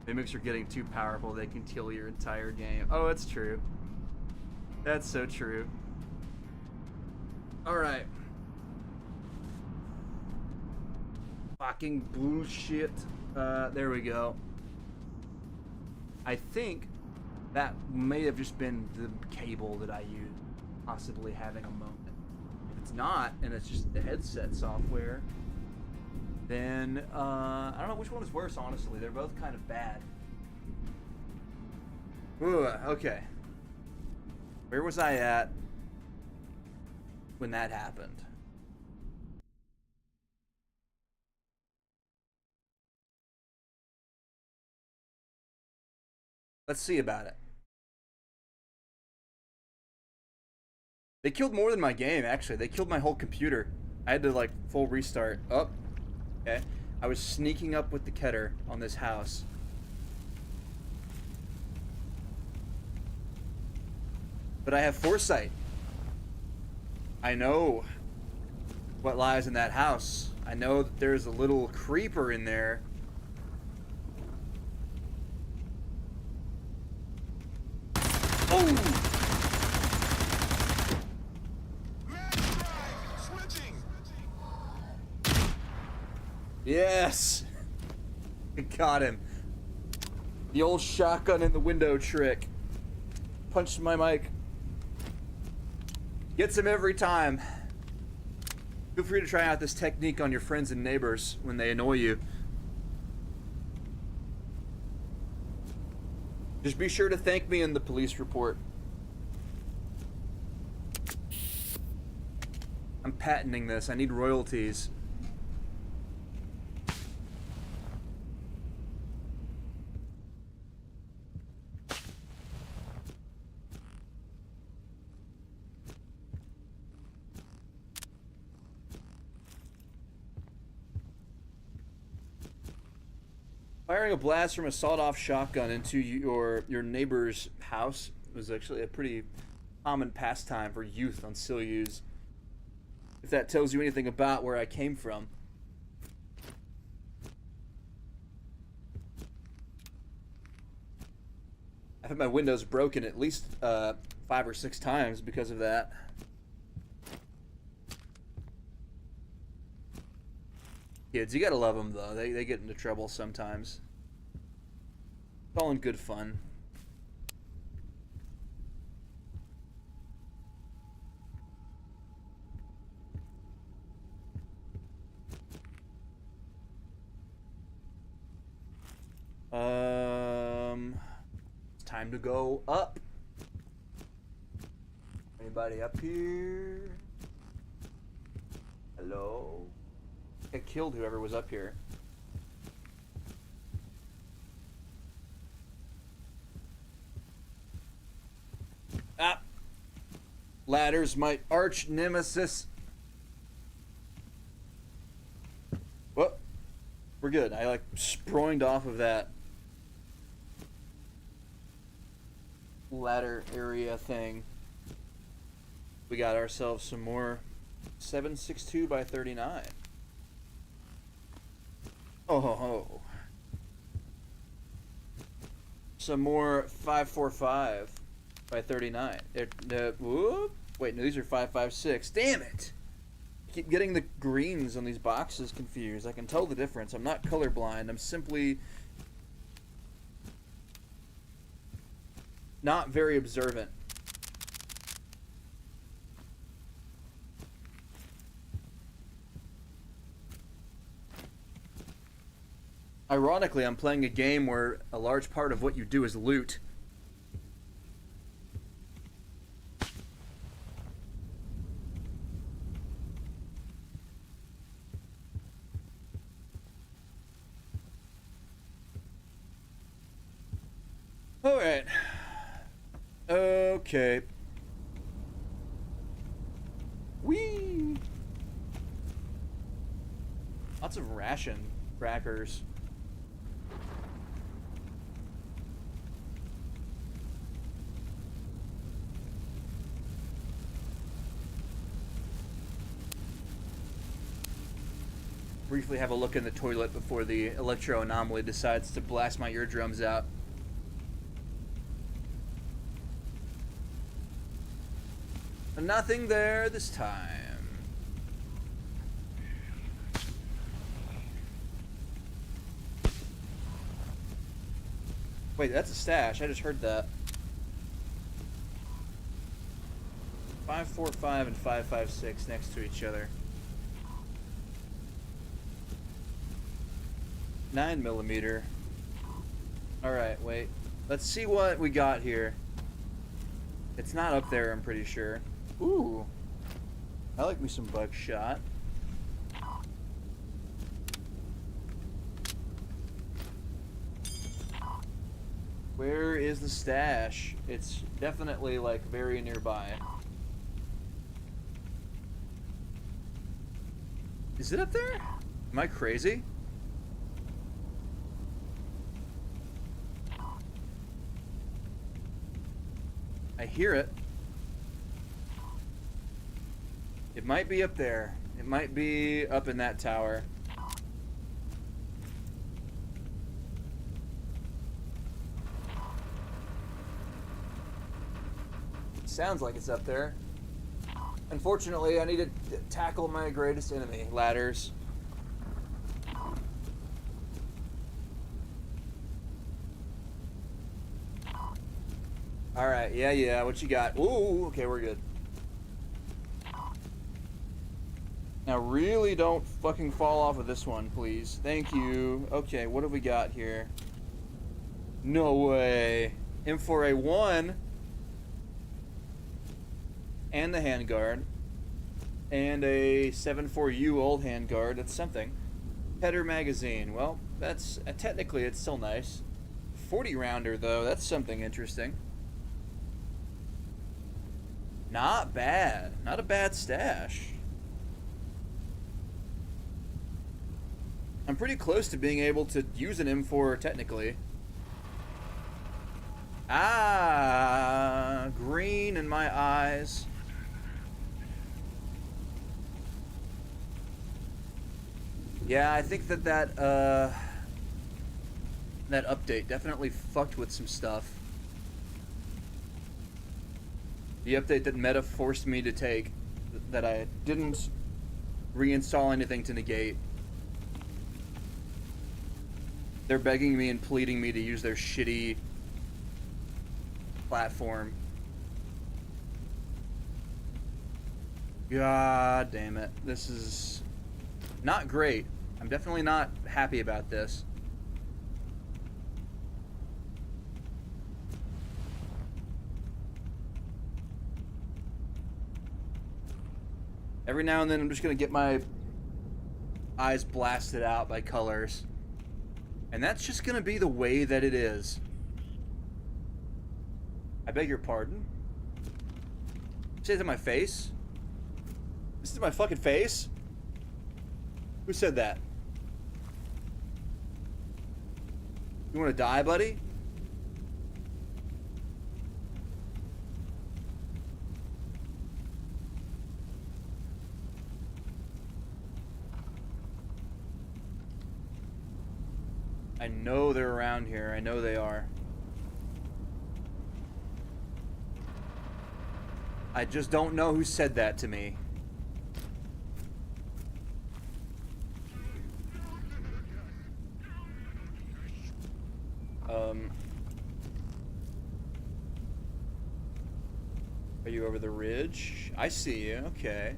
S1: Mimics are getting too powerful. They can kill your entire game. Oh, that's true. That's so true. All right. Fucking bullshit. There we go. I think that may have just been the cable that I used, possibly having a moment. If it's not, and it's just the headset software, then I don't know which one is worse, honestly. They're both kind of bad. Ooh, okay. Where was I at when that happened? Let's see about it. They killed more than my game, actually. They killed my whole computer. I had to, like, full restart. Oh, okay. I was sneaking up with the Keter on this house. But I have foresight. I know what lies in that house. I know that there's a little creeper in there. Oh! Yes! I got him. The old shotgun in the window trick. Punched my mic. Gets him every time. Feel free to try out this technique on your friends and neighbors when they annoy you. Just be sure to thank me in the police report. I'm patenting this. I need royalties. Firing a blast from a sawed-off shotgun into your neighbor's house was actually a pretty common pastime for youth on Silyus. If that tells you anything about where I came from. I've had my windows broken at least 5 or 6 times because of that. Kids, you gotta love them though. They get into trouble sometimes. It's all in good fun. It's time to go up. Anybody up here? Hello? I killed whoever was up here. Ah! Ladder's my arch nemesis. Whoop. We're good. I like sproinged off of that ladder area thing. We got ourselves some more 762 by 39. Oh ho ho. Some more 545 by 39. Whoop. Wait, no, these are 556. Damn it! I keep getting the greens on these boxes confused. I can tell the difference. I'm not colorblind. I'm simply not very observant. Ironically, I'm playing a game where a large part of what you do is loot. Alright. Okay. Whee! Lots of ration crackers. Briefly have a look in the toilet before the electro anomaly decides to blast my eardrums out. Nothing there this time. Wait, that's a stash. I just heard that. 545 and 556 next to each other. 9mm. Alright, wait. Let's see what we got here. It's not up there, I'm pretty sure. Ooh. I like me some buckshot. Where is the stash? It's definitely, like, very nearby. Is it up there? Am I crazy? I hear it. It might be up there. It might be up in that tower. It sounds like it's up there. Unfortunately, I need to tackle my greatest enemy, ladders. Alright, yeah, what you got? Ooh, okay, we're good. Now really don't fucking fall off of this one, please. Thank you. Okay, what have we got here? No way. M4A1. And the handguard. And a 7.4U old handguard. That's something. Header magazine. Well, that's... technically, it's still nice. 40 rounder, though. That's something interesting. Not bad. Not a bad stash. I'm pretty close to being able to use an M4 technically. Ah, green in my eyes. Yeah, I think that update definitely fucked with some stuff. The update that Meta forced me to take, that I didn't reinstall anything to negate. They're begging me and pleading me to use their shitty platform. God damn it. This is not great. I'm definitely not happy about this. Every now and then I'm just gonna get my eyes blasted out by colors. And that's just gonna be the way that it is. I beg your pardon? Say it to my face? This is my fucking face? Who said that? You wanna die, buddy? I know they're around here. I know they are. I just don't know who said that to me. Are you over the ridge? I see you. Okay.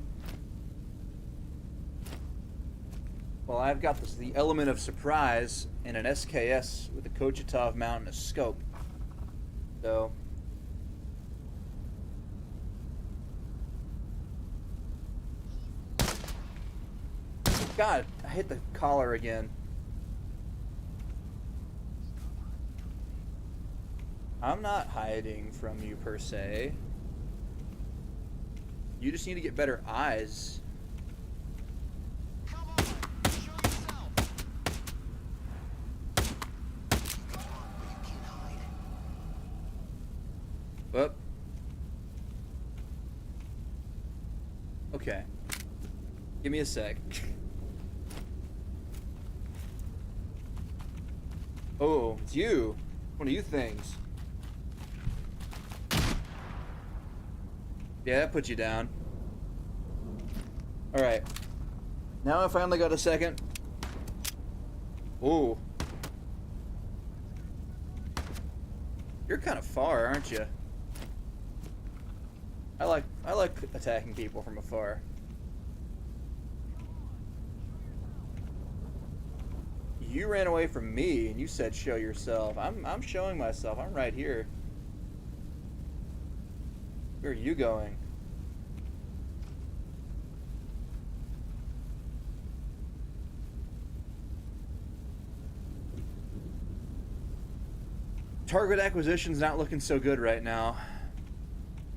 S1: Well, I've got the element of surprise and an SKS with a Kochitov mount and a scope. So... God, I hit the collar again. I'm not hiding from you, per se. You just need to get better eyes. Whoop. Okay. Give me a sec. Oh, it's you. One of you things. Yeah, that put you down. Alright. Now I finally got a second. Ooh. You're kind of far, aren't you? I like attacking people from afar. You ran away from me and you said show yourself. I'm showing myself. I'm right here. Where are you going? Target acquisition's not looking so good right now.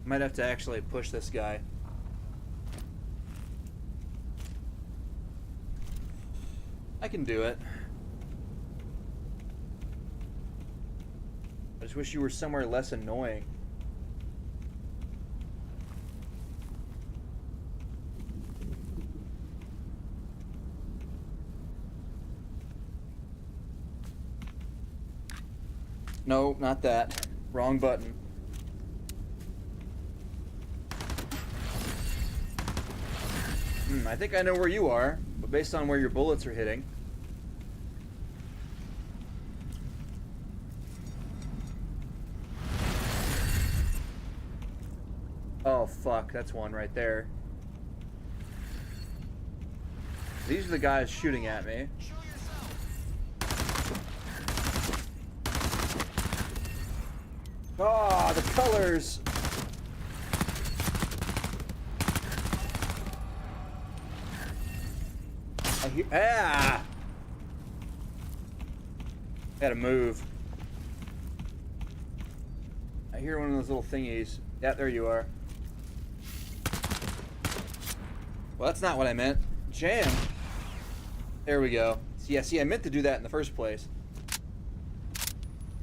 S1: Might have to actually push this guy. I can do it. I just wish you were somewhere less annoying. No, not that. Wrong button. I think I know where you are, but based on where your bullets are hitting. Oh, fuck. That's one right there. These are the guys shooting at me. Oh, the colors! Ah! Gotta move. I hear one of those little thingies. Yeah, there you are. Well, that's not what I meant. Jam. There we go. So, yeah, see, I meant to do that in the first place.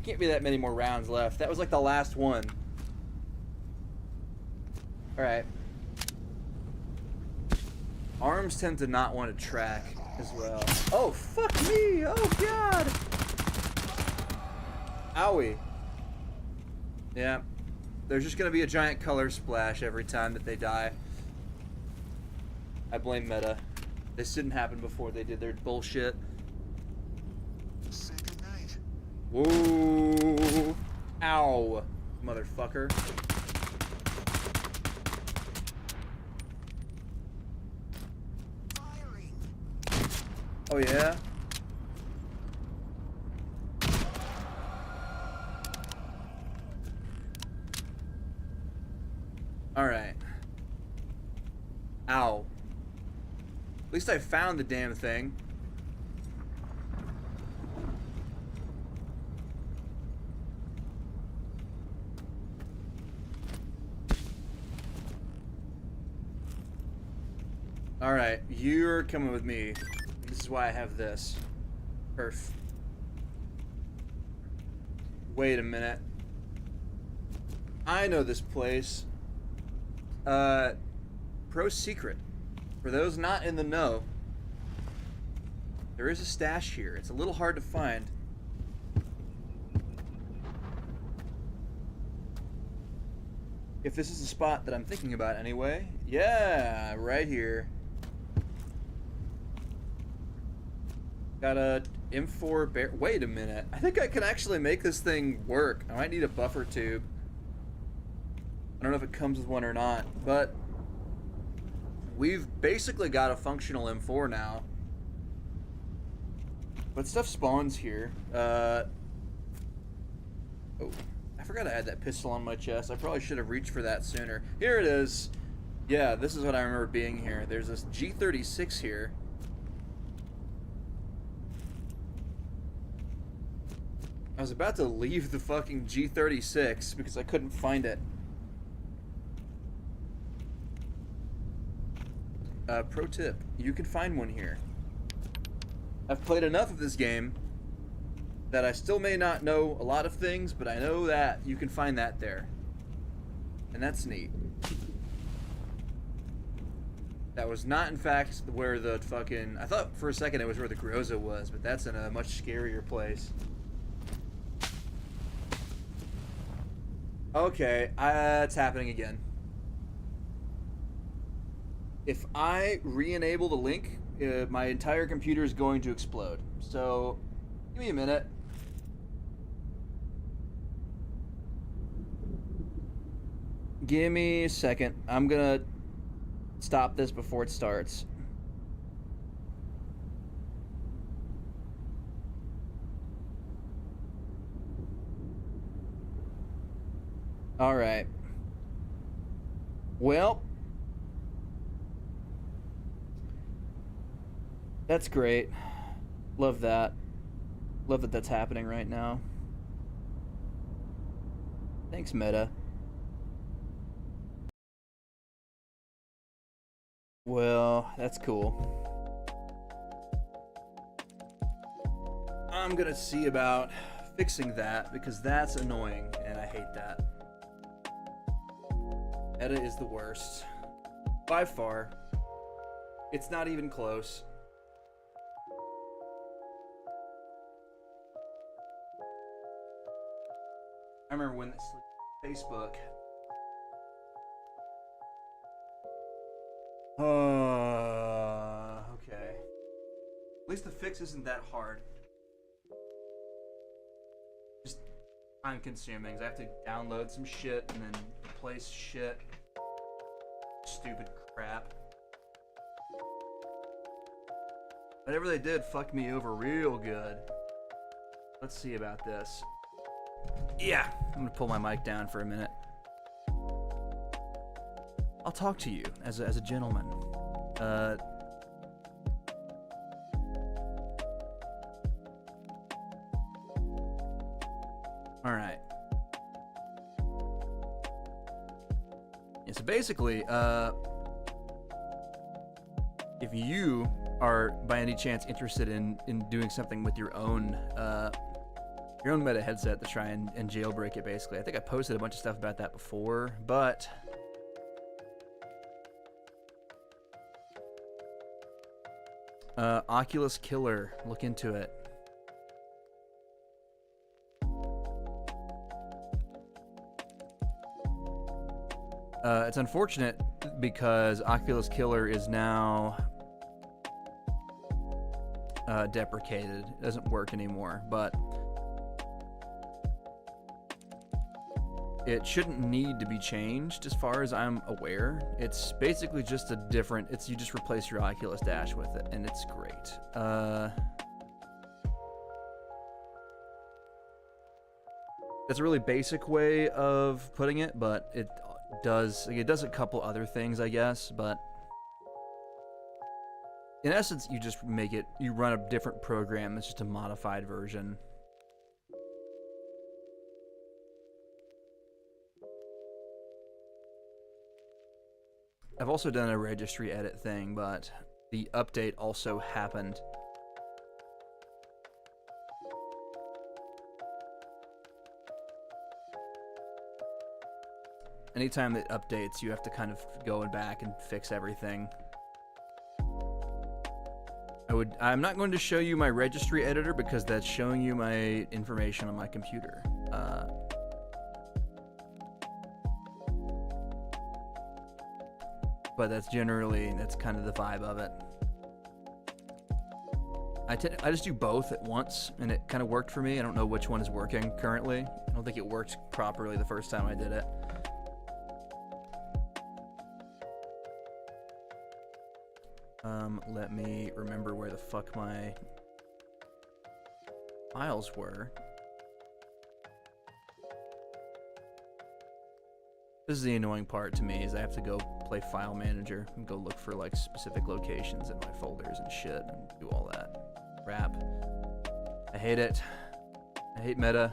S1: Can't be that many more rounds left. That was like the last one. Alright. Arms tend to not want to track as well. Oh, fuck me! Oh, God! Owie. Yeah. There's just gonna be a giant color splash every time that they die. I blame meta. This didn't happen before they did their bullshit.
S2: Say goodnight.
S1: Whoa! Ow! Motherfucker.
S2: Firing.
S1: Oh, yeah? Alright. Ow. At least I found the damn thing. Alright, you're coming with me. This is why I have this. Perf. Wait a minute. I know this place. Pro secret. For those not in the know, there is a stash here. It's a little hard to find. If this is the spot that I'm thinking about anyway. Yeah, right here. Got a M4 bear. Wait a minute. I think I can actually make this thing work. I might need a buffer tube. I don't know if it comes with one or not, but we've basically got a functional M4 now. But stuff spawns here. Oh, I forgot I had that pistol on my chest. I probably should have reached for that sooner. Here it is. Yeah, this is what I remember being here. There's this G36 here. I was about to leave the fucking G36 because I couldn't find it. Pro tip, you can find one here. I've played enough of this game that I still may not know a lot of things, but I know that you can find that there. And that's neat. That was not, in fact, where the fucking... I thought for a second it was where the Groza was, but that's in a much scarier place. Okay, it's happening again. If I re-enable the link, my entire computer is going to explode. So, give me a minute. Give me a second. I'm gonna stop this before it starts. Alright. Well, that's great. Love that. Love that that's happening right now. Thanks, Meta. Well, that's cool. I'm gonna see about fixing that because that's annoying and I hate that. Meta is the worst. By far. It's not even close. I remember when Facebook. Okay. At least the fix isn't that hard. Just time consuming. I have to download some shit and then replace shit. Stupid crap. Whatever they did fucked me over real good. Let's see about this. Yeah, I'm gonna pull my mic down for a minute. I'll talk to you as a gentleman. All right. Yeah, so basically, if you are by any chance interested in doing something with your own Meta headset to try and jailbreak it, basically. I think I posted a bunch of stuff about that before, but Oculus Killer, look into it. It's unfortunate because Oculus Killer is now deprecated. It doesn't work anymore, but it shouldn't need to be changed as far as I'm aware. It's basically just a different, you just replace your Oculus Dash with it, and it's great. That's a really basic way of putting it, but it does a couple other things, I guess, but in essence, you just you run a different program. It's just a modified version. I've also done a registry edit thing, but the update also happened. Anytime it updates, you have to kind of go back and fix everything. I'm not going to show you my registry editor because that's showing you my information on my computer. But that's kind of the vibe of it. I just do both at once, and it kind of worked for me. I don't know which one is working currently. I don't think it worked properly the first time I did it. Let me remember where the fuck my files were. This is the annoying part to me, is I have to go play File Manager and go look for like specific locations in my folders and shit and do all that crap. I hate it. I hate Meta.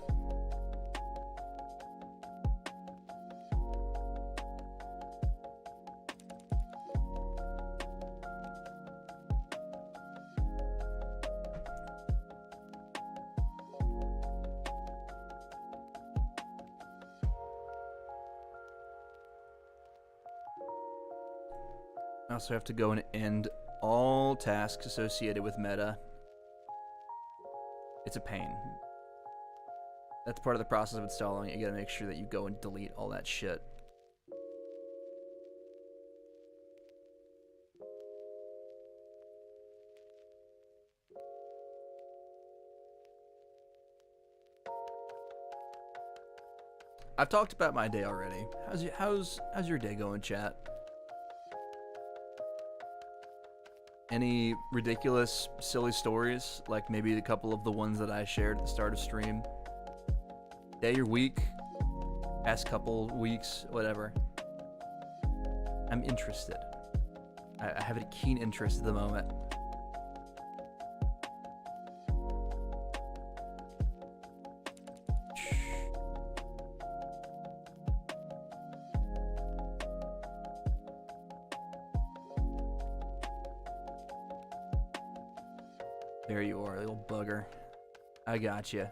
S1: I also have to go and end all tasks associated with Meta. It's a pain. That's part of the process of installing it. You gotta make sure that you go and delete all that shit. I've talked about my day already. How's your day going, chat? Any ridiculous, silly stories? Like maybe a couple of the ones that I shared at the start of stream? Day or week? Past couple weeks? Whatever. I'm interested. I have a keen interest at the moment. There you are, little bugger. I got you.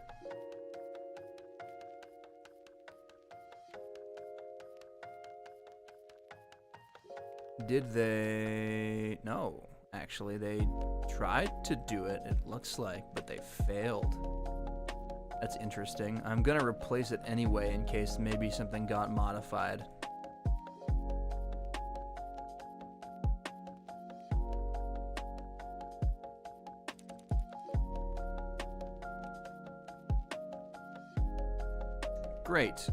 S1: Did they? No, actually, they tried to do it, it looks like, but they failed. That's interesting. I'm gonna replace it anyway in case maybe something got modified. Great.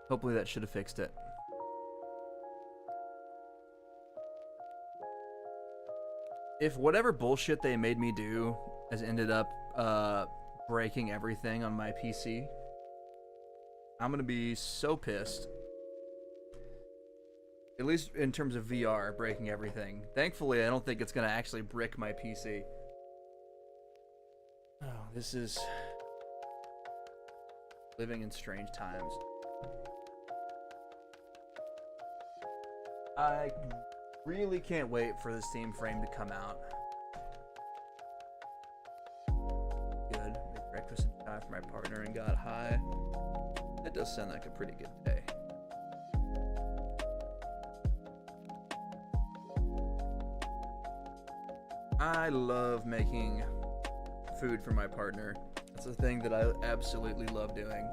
S1: Hopefully that should have fixed it. If whatever bullshit they made me do has ended up breaking everything on my PC, I'm gonna be so pissed. At least in terms of VR, breaking everything. Thankfully, I don't think it's gonna actually brick my PC. Oh, this is living in strange times. I really can't wait for the Steam frame to come out. Good. Made breakfast in time for my partner and got high. That does sound like a pretty good day. I love making food for my partner. That's a thing that I absolutely love doing.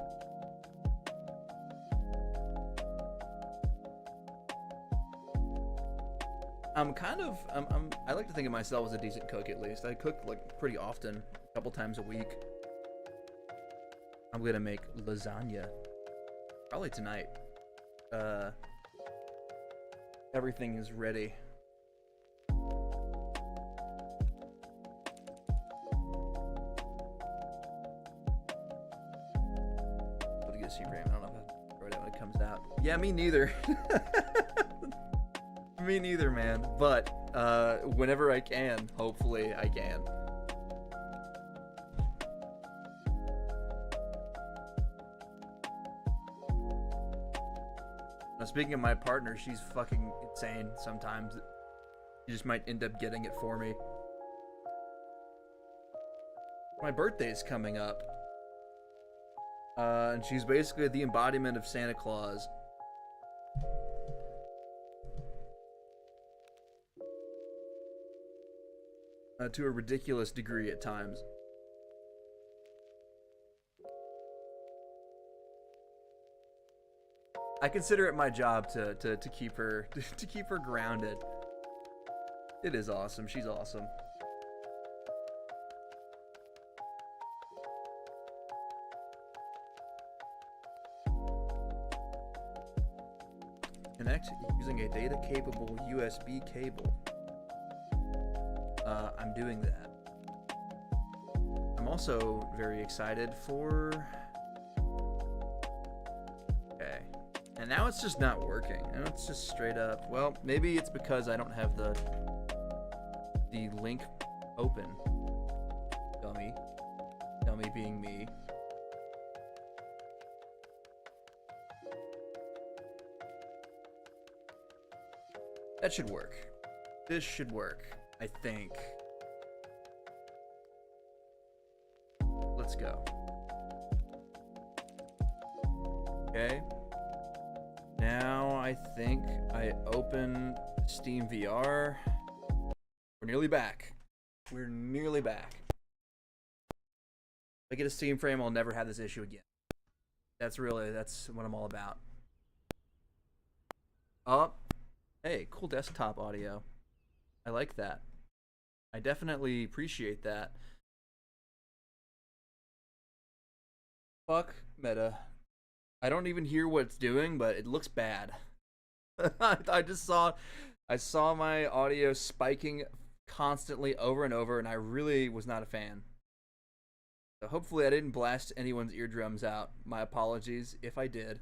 S1: I like to think of myself as a decent cook at least. I cook like pretty often, a couple times a week. I'm gonna make lasagna. Probably tonight. Everything is ready. I don't know if I write it when it comes out. Yeah, me neither. Me neither, man. But whenever I can, hopefully I can. Now, speaking of my partner, she's fucking insane sometimes. She just might end up getting it for me. My birthday's coming up. And she's basically the embodiment of Santa Claus. To a ridiculous degree at times. I consider it my job to keep her to keep her grounded. It is awesome. She's awesome. Connect using a data-capable USB cable. I'm doing that. I'm also very excited for... Okay. And now it's just not working. Now it's just straight up... Well, maybe it's because I don't have the link open. Dummy. Dummy being me. That should work. This should work, I think. Let's go. Okay. Now I think I open Steam VR. We're nearly back. We're nearly back. If I get a Steam frame, I'll never have this issue again. That's what I'm all about. Oh. Hey, cool desktop audio. I like that. I definitely appreciate that. Fuck Meta. I don't even hear what it's doing, but it looks bad. I saw my audio spiking constantly over and over, and I really was not a fan. So hopefully I didn't blast anyone's eardrums out. My apologies if I did.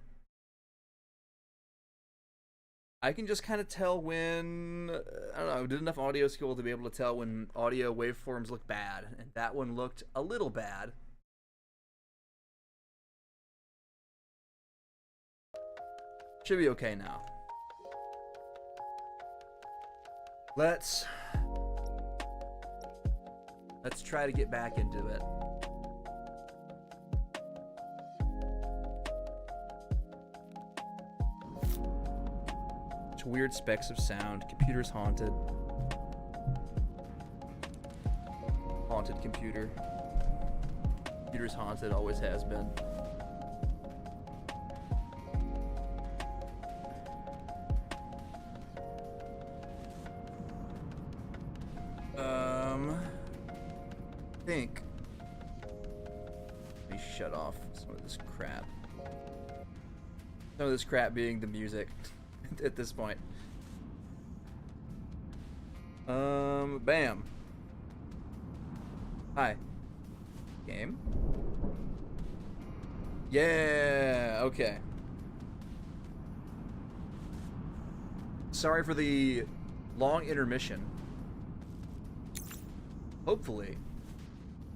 S1: I can just kind of tell when, I don't know, I did enough audio school to be able to tell when audio waveforms look bad, and that one looked a little bad. Should be okay now. Let's try to get back into it. Weird specks of sound. Computer's haunted. haunted computer. Computer's haunted, always has been. I think. Let me shut off some of this crap. Some of this crap being the music at this point. Bam. Hi. Game? Yeah, okay. Sorry for the long intermission. Hopefully,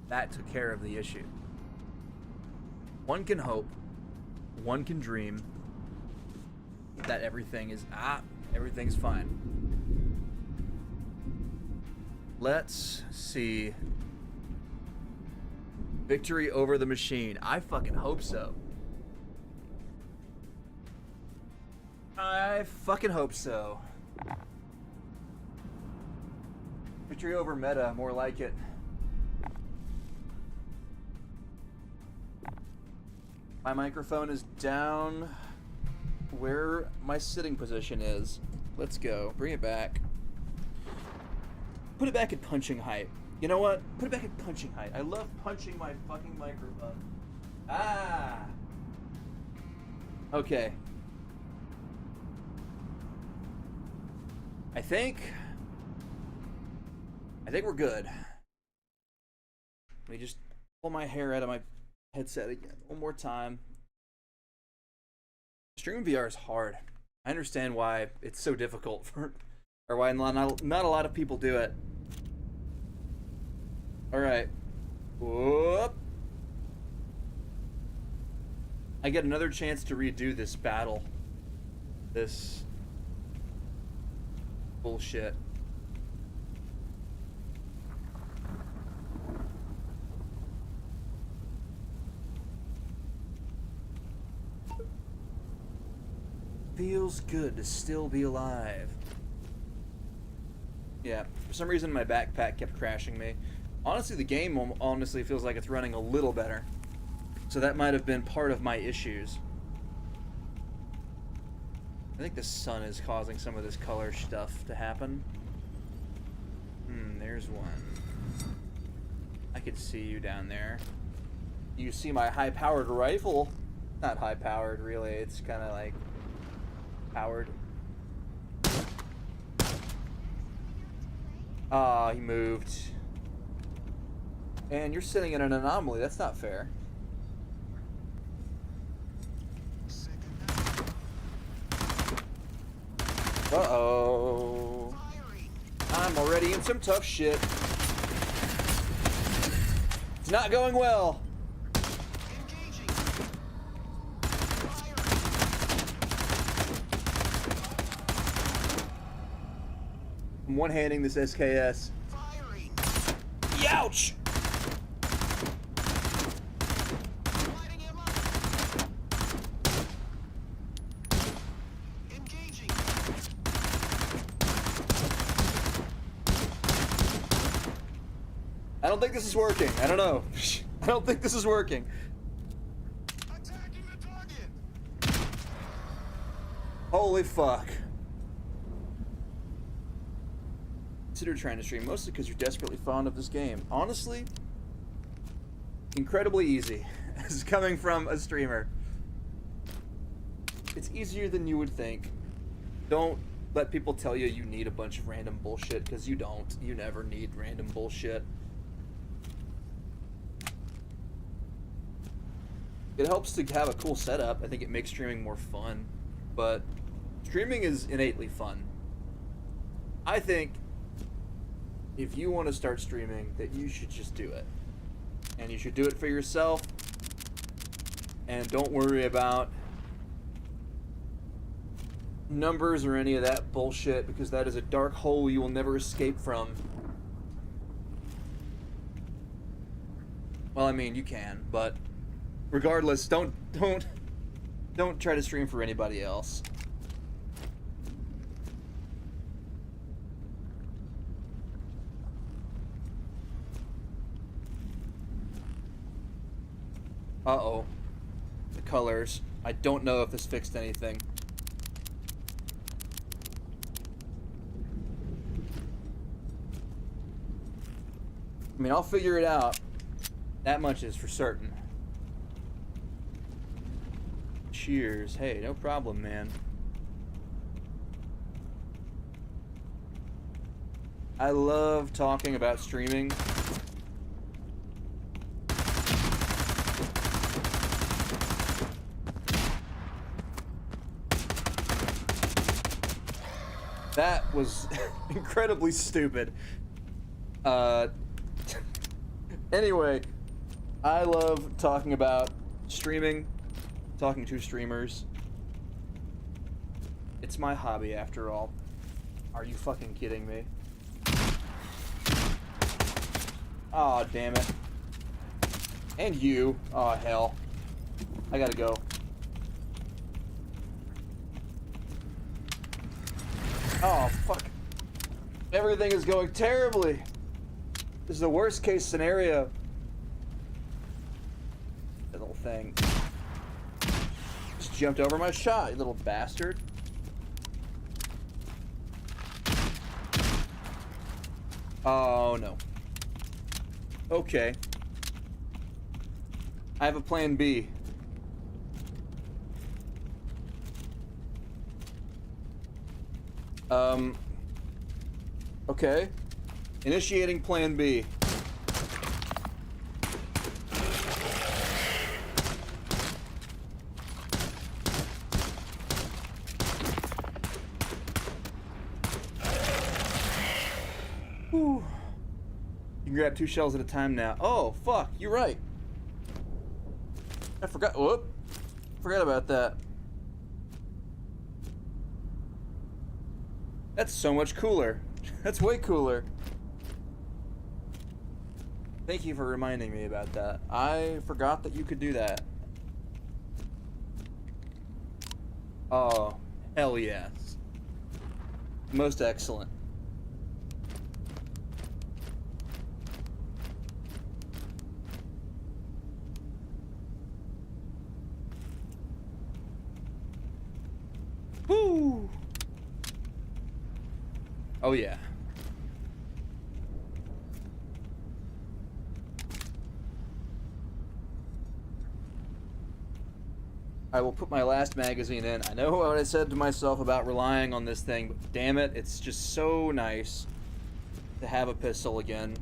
S1: that took care of the issue. One can hope, one can dream that everything's fine. Let's see. Victory over the machine. I fucking hope so. I fucking hope so. Victory over meta, more like it. My microphone is down where my sitting position is. Let's go. Bring it back. Put it back at punching height. You know what? Put it back at punching height. I love punching my fucking microphone. Ah! Okay. I think we're good. Let me just pull my hair out of my headset again one more time. Streaming VR is hard. I understand why it's so difficult for, or why not a lot of people do it. All right. Whoop. I get another chance to redo this battle. This bullshit. Feels good to still be alive. Yeah, for some reason my backpack kept crashing me. Honestly, the game honestly feels like it's running a little better. So that might have been part of my issues. I think the sun is causing some of this color stuff to happen. There's one. I could see you down there. You see my high-powered rifle? Not high-powered, really. It's kind of like powered. Ah, he moved. And you're sitting in an anomaly. That's not fair. Uh-oh. I'm already in some tough shit. It's not going well. I'm one-handing this SKS. Youch! I don't think this is working. I don't know. I don't think this is working.
S2: Attacking the target.
S1: Holy fuck. Consider trying to stream, mostly because you're desperately fond of this game. Honestly, incredibly easy. This is coming from a streamer. It's easier than you would think. Don't let people tell you you need a bunch of random bullshit, because you don't. You never need random bullshit. It helps to have a cool setup. I think it makes streaming more fun. But streaming is innately fun. I think if you want to start streaming, that you should just do it. And you should do it for yourself. And don't worry about numbers or any of that bullshit, because that is a dark hole you will never escape from. Well, I mean, you can, but regardless, don't try to stream for anybody else. Uh-oh. The colors. I don't know if this fixed anything. I mean, I'll figure it out. That much is for certain. Cheers. Hey, no problem, man. I love talking about streaming. That was incredibly stupid. Anyway, I love talking about streaming, talking to streamers. It's my hobby after all. Are you fucking kidding me? Aw, oh, damn it. And you. Aw, oh, hell. I gotta go. Oh, fuck. Everything is going terribly. This is the worst case scenario. That little thing. Just jumped over my shot, you little bastard. Oh, no. Okay. I have a plan B. Okay. Initiating plan B. Whew. You can grab 2 shells at a time now. Oh, fuck, you're right. I forgot. Whoop. Forgot about that. That's so much cooler. That's way cooler. Thank you for reminding me about that. I forgot that you could do that. Oh, hell yes. Most excellent. Woo! Oh yeah. I will put my last magazine in. I know what I said to myself about relying on this thing, but damn it, it's just so nice to have a pistol again.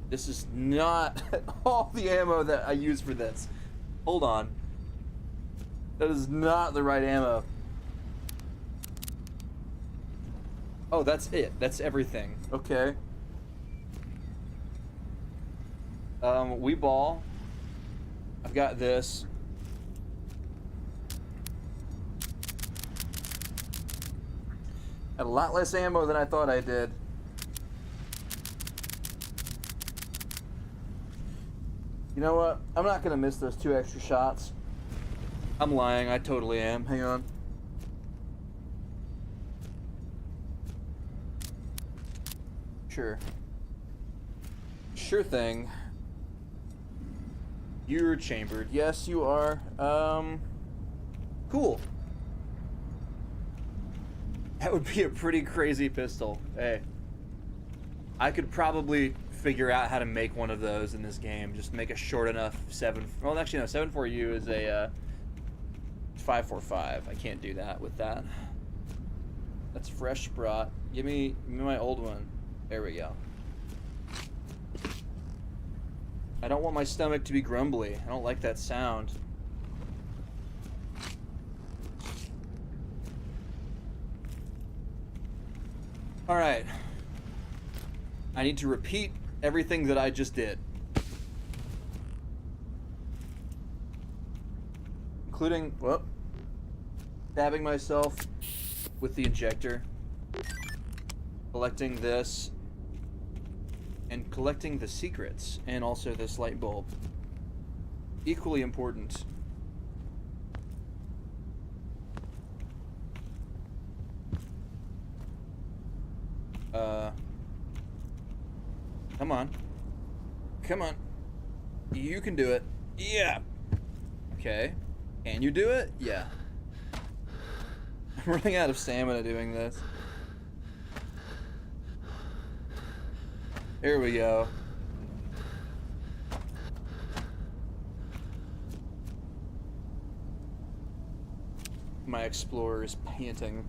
S1: This is not all the ammo that I use for this. Hold on. That is not the right ammo. Oh, that's it. That's everything. Okay. We ball. I've got this. Had a lot less ammo than I thought I did. You know what? I'm not gonna miss those 2 extra shots. I'm lying. I totally am. Hang on. Sure. Sure thing. You're chambered. Yes, you are. Cool. That would be a pretty crazy pistol. Hey. I could probably figure out how to make one of those in this game. Just make a short enough 7... Well, actually, no. 7.4U is a 5.45. I can't do that with that. That's fresh brought. Give me my old one. There we go. I don't want my stomach to be grumbly. I don't like that sound. Alright. I need to repeat everything that I just did. Including, whoop, stabbing myself with the injector. Collecting this. And collecting the secrets. And also this light bulb. Equally important. Come on. Come on. You can do it. Yeah. Okay. Can you do it? Yeah. I'm running out of stamina doing this. Here we go. My explorer is panting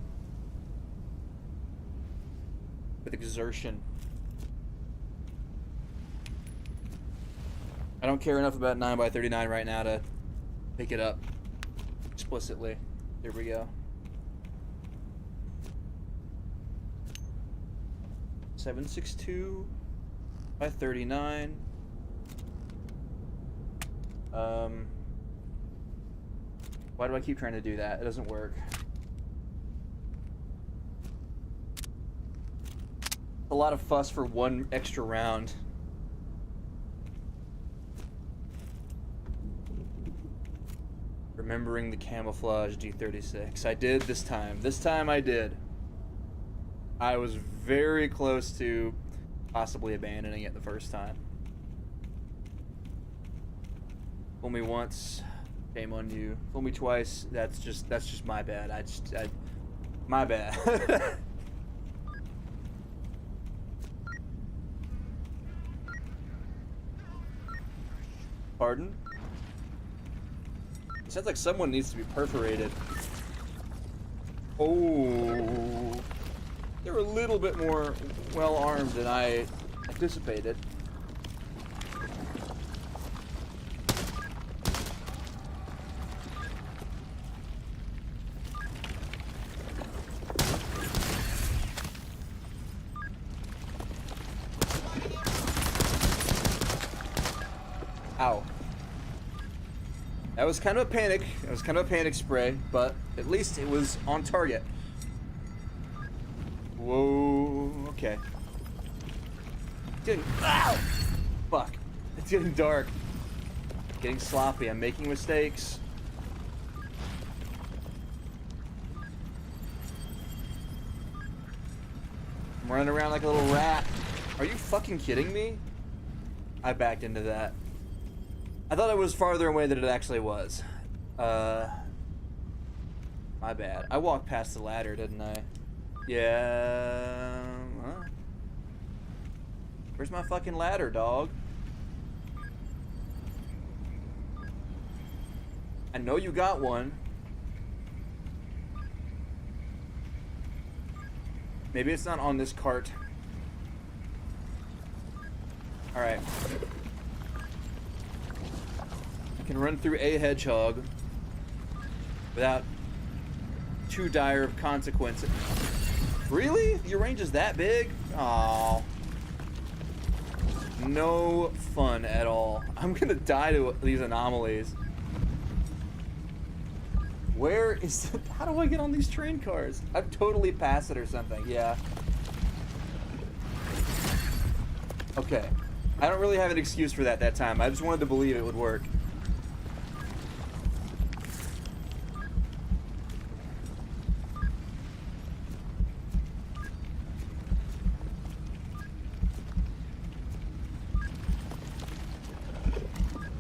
S1: with exertion. I don't care enough about 9x39 right now to pick it up explicitly. Here we go. 762 by 39. Why do I keep trying to do that? It doesn't work. A lot of fuss for one extra round. Remembering the camouflage D36. I did this time. This time I did. I was very close to possibly abandoning it the first time. Fool me once, shame on you. Fool me twice, that's just my bad. My bad. Pardon? It sounds like someone needs to be perforated. Oh, they're a little bit more well-armed than I anticipated. Ow. That was kind of a panic. It was kind of a panic spray, but at least it was on target. Whoa. Okay. Ow! Fuck. It's getting dark. Getting sloppy. I'm making mistakes. I'm running around like a little rat. Are you fucking kidding me? I backed into that. I thought it was farther away than it actually was. My bad. I walked past the ladder, didn't I? Yeah. Huh? Where's my fucking ladder, dog? I know you got one. Maybe it's not on this cart. Alright. Can run through a hedgehog without too dire of consequences. Really? Your range is that big? Aww. No fun at all. I'm gonna die to these anomalies. Where is the, how do I get on these train cars? I've totally passed it or something. Yeah. Okay. I don't really have an excuse for that time. I just wanted to believe it would work.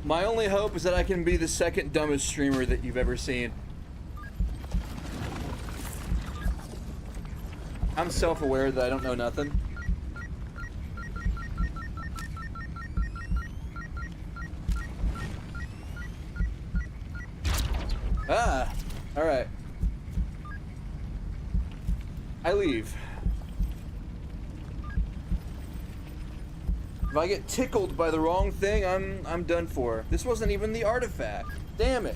S1: My only hope is that I can be the second dumbest streamer that you've ever seen. I'm self-aware that I don't know nothing. Ah, alright. I leave. If I get tickled by the wrong thing, I'm done for. This wasn't even the artifact. Damn it.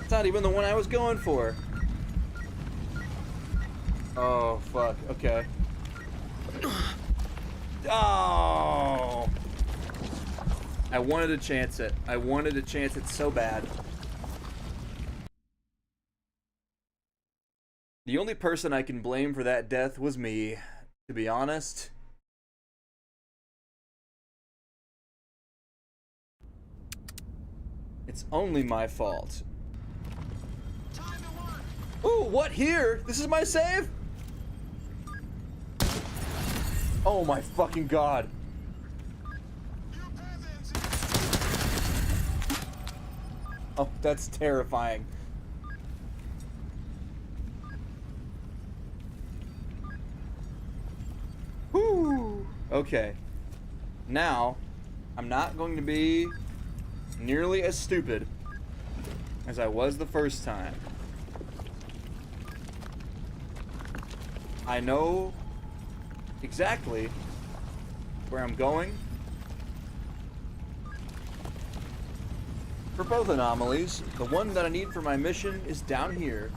S1: It's not even the one I was going for. Oh, fuck. Okay. Oh! I wanted to chance it. I wanted to chance it so bad. The only person I can blame for that death was me, to be honest. It's only my fault. Ooh, what here? This is my save? Oh my fucking god.
S2: You peasants!
S1: Oh, that's terrifying. Whew. Okay. Now, I'm not going to be nearly as stupid as I was the first time. I know exactly where I'm going for both anomalies. The one that I need for my mission is down here.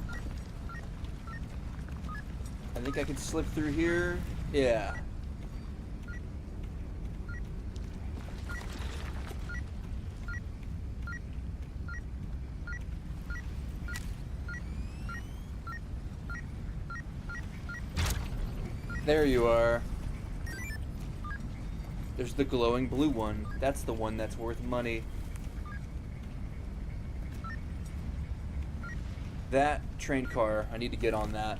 S1: I think I can slip through here. Yeah. There you are. There's the glowing blue one. That's the one that's worth money. That train car, I need to get on that.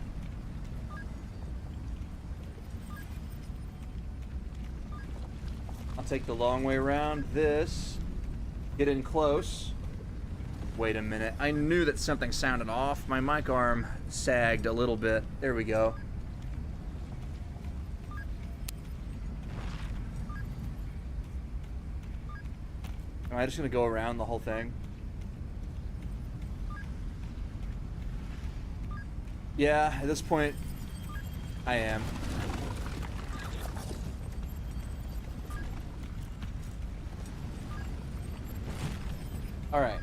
S1: I'll take the long way around this. Get in close. Wait a minute. I knew that something sounded off. My mic arm sagged a little bit. There we go. Am I just gonna go around the whole thing? Yeah, at this point, I am. Alright.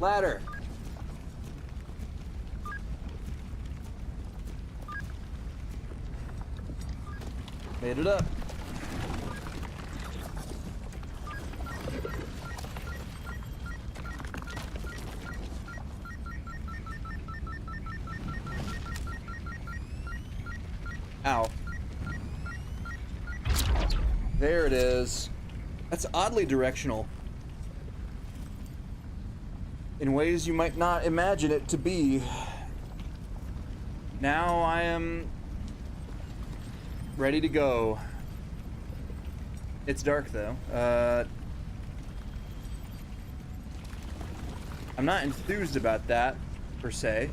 S1: Ladder. Made it up. Ow. There it is. That's oddly directional. In ways you might not imagine it to be. Now I am ready to go. It's dark though. I'm not enthused about that, per se.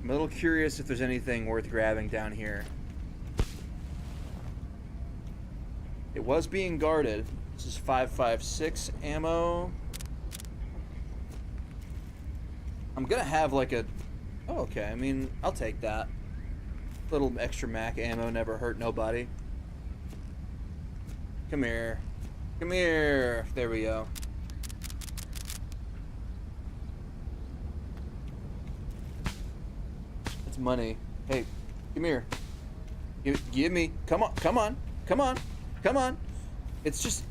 S1: I'm a little curious if there's anything worth grabbing down here. It was being guarded. This is 5.56 ammo. I'm gonna have like a... Oh, okay. I mean, I'll take that. Little extra Mac ammo never hurt nobody. Come here. Come here. There we go. That's money. Hey, come here. Give me. Come on. Come on. Come on. Come on. It's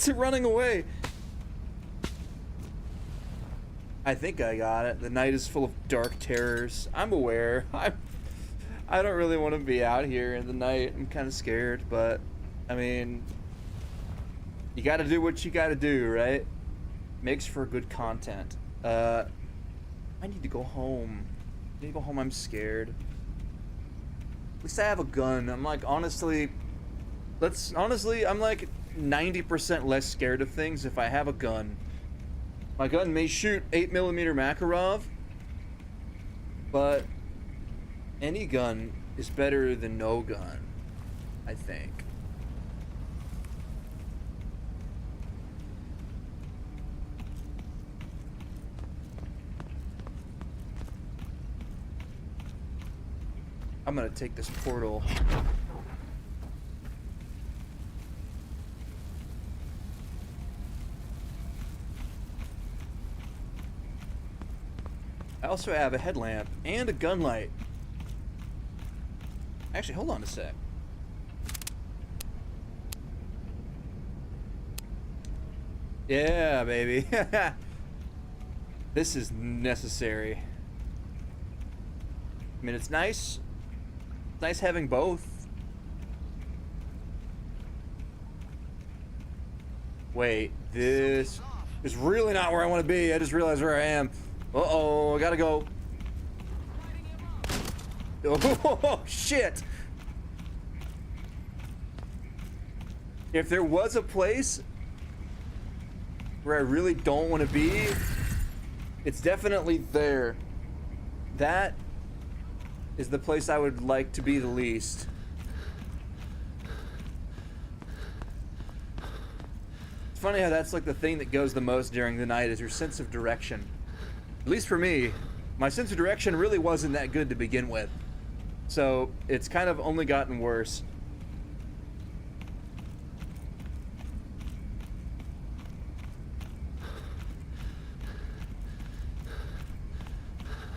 S1: running away. I think I got it. The night is full of dark terrors. I'm aware. I don't really want to be out here in the night. I'm kind of scared, but I mean, you got to do what you got to do, right? Makes for good content. I need to go home. I need to go home. I'm scared. At least I have a gun. I'm like, honestly, I'm like 90% less scared of things if I have a gun. My gun may shoot 8mm Makarov, but any gun is better than no gun, I think. I'm gonna take this portal. I also have a headlamp and a gun light. Actually, hold on a sec. Yeah, baby. This is necessary. I mean, it's nice. It's nice having both. Wait, this is really not where I want to be. I just realized where I am. Uh-oh, I gotta go. Oh, shit! If there was a place where I really don't want to be, it's definitely there. That is the place I would like to be the least. It's funny how that's like the thing that goes the most during the night is your sense of direction. At least for me, my sense of direction really wasn't that good to begin with. So it's kind of only gotten worse.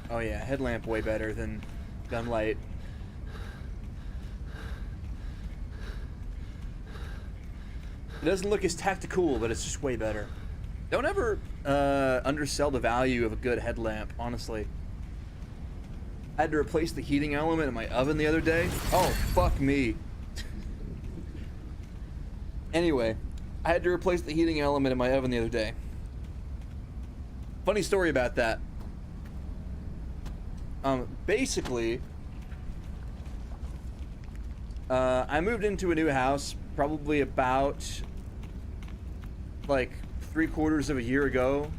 S1: Oh yeah, headlamp way better than gun light. It doesn't look as tactical, but it's just way better. Don't ever undersell the value of a good headlamp, honestly. I had to replace the heating element in my oven the other day. Oh, fuck me. Anyway, I had to replace the heating element in my oven the other day. Funny story about that. Basically, I moved into a new house probably about like 3/4 of a year ago.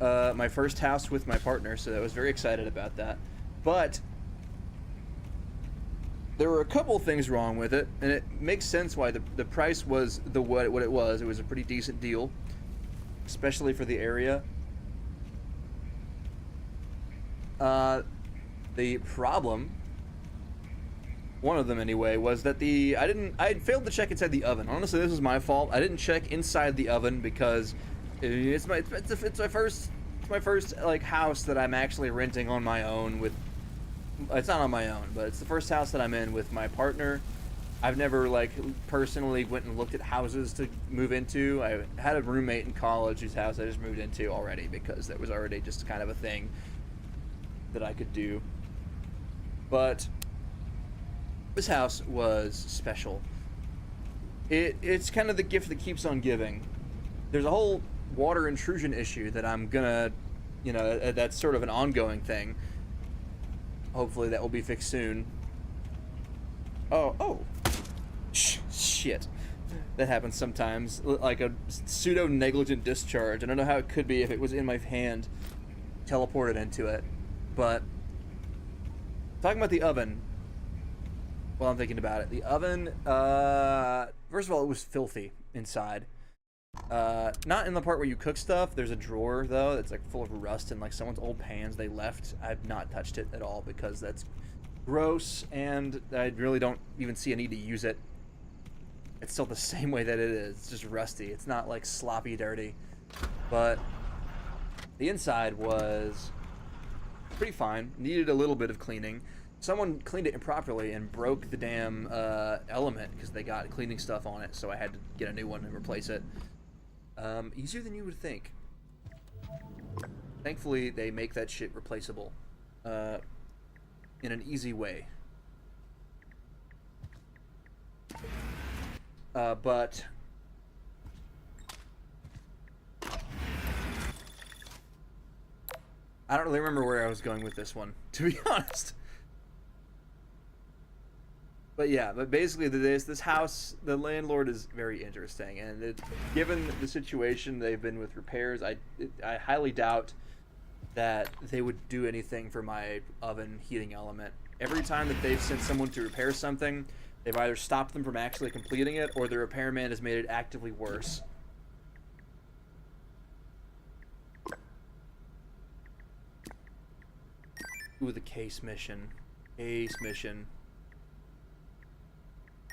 S1: My first house with my partner, so I was very excited about that. But there were a couple things wrong with it, and it makes sense why the price was what it was. It was a pretty decent deal, especially for the area. The problem, one of them anyway, was that I had failed to check inside the oven. Honestly, this is my fault. I didn't check inside the oven because it's my first like house that I'm actually renting on my own with. It's not on my own, but it's the first house that I'm in with my partner. I've never like personally went and looked at houses to move into. I had a roommate in college whose house I just moved into already because that was already just kind of a thing that I could do. But this house was special. It's kind of the gift that keeps on giving. There's a whole water intrusion issue that I'm gonna, that's sort of an ongoing thing. Hopefully that will be fixed soon. Oh. Shit. That happens sometimes. Like a pseudo-negligent discharge. I don't know how it could be if it was in my hand. Teleported into it. But talking about the oven, while I'm thinking about it, the oven, first of all, it was filthy inside. Not in the part where you cook stuff. There's a drawer though that's like full of rust and like someone's old pans they left. I've not touched it at all because that's gross, and I really don't even see a need to use it. It's still the same way that it is. It's just rusty. It's not like sloppy dirty, but the inside was pretty fine. Needed a little bit of cleaning. Someone cleaned it improperly and broke the damn element because they got cleaning stuff on it, so I had to get a new one and replace it. Easier than you would think. Thankfully, they make that shit replaceable in an easy way. But I don't really remember where I was going with this one, to be honest. But yeah, but basically this house, the landlord is very interesting, and given the situation they've been with repairs, I highly doubt that they would do anything for my oven heating element. Every time that they've sent someone to repair something, they've either stopped them from actually completing it, or the repairman has made it actively worse. Ooh, the case mission. Case mission.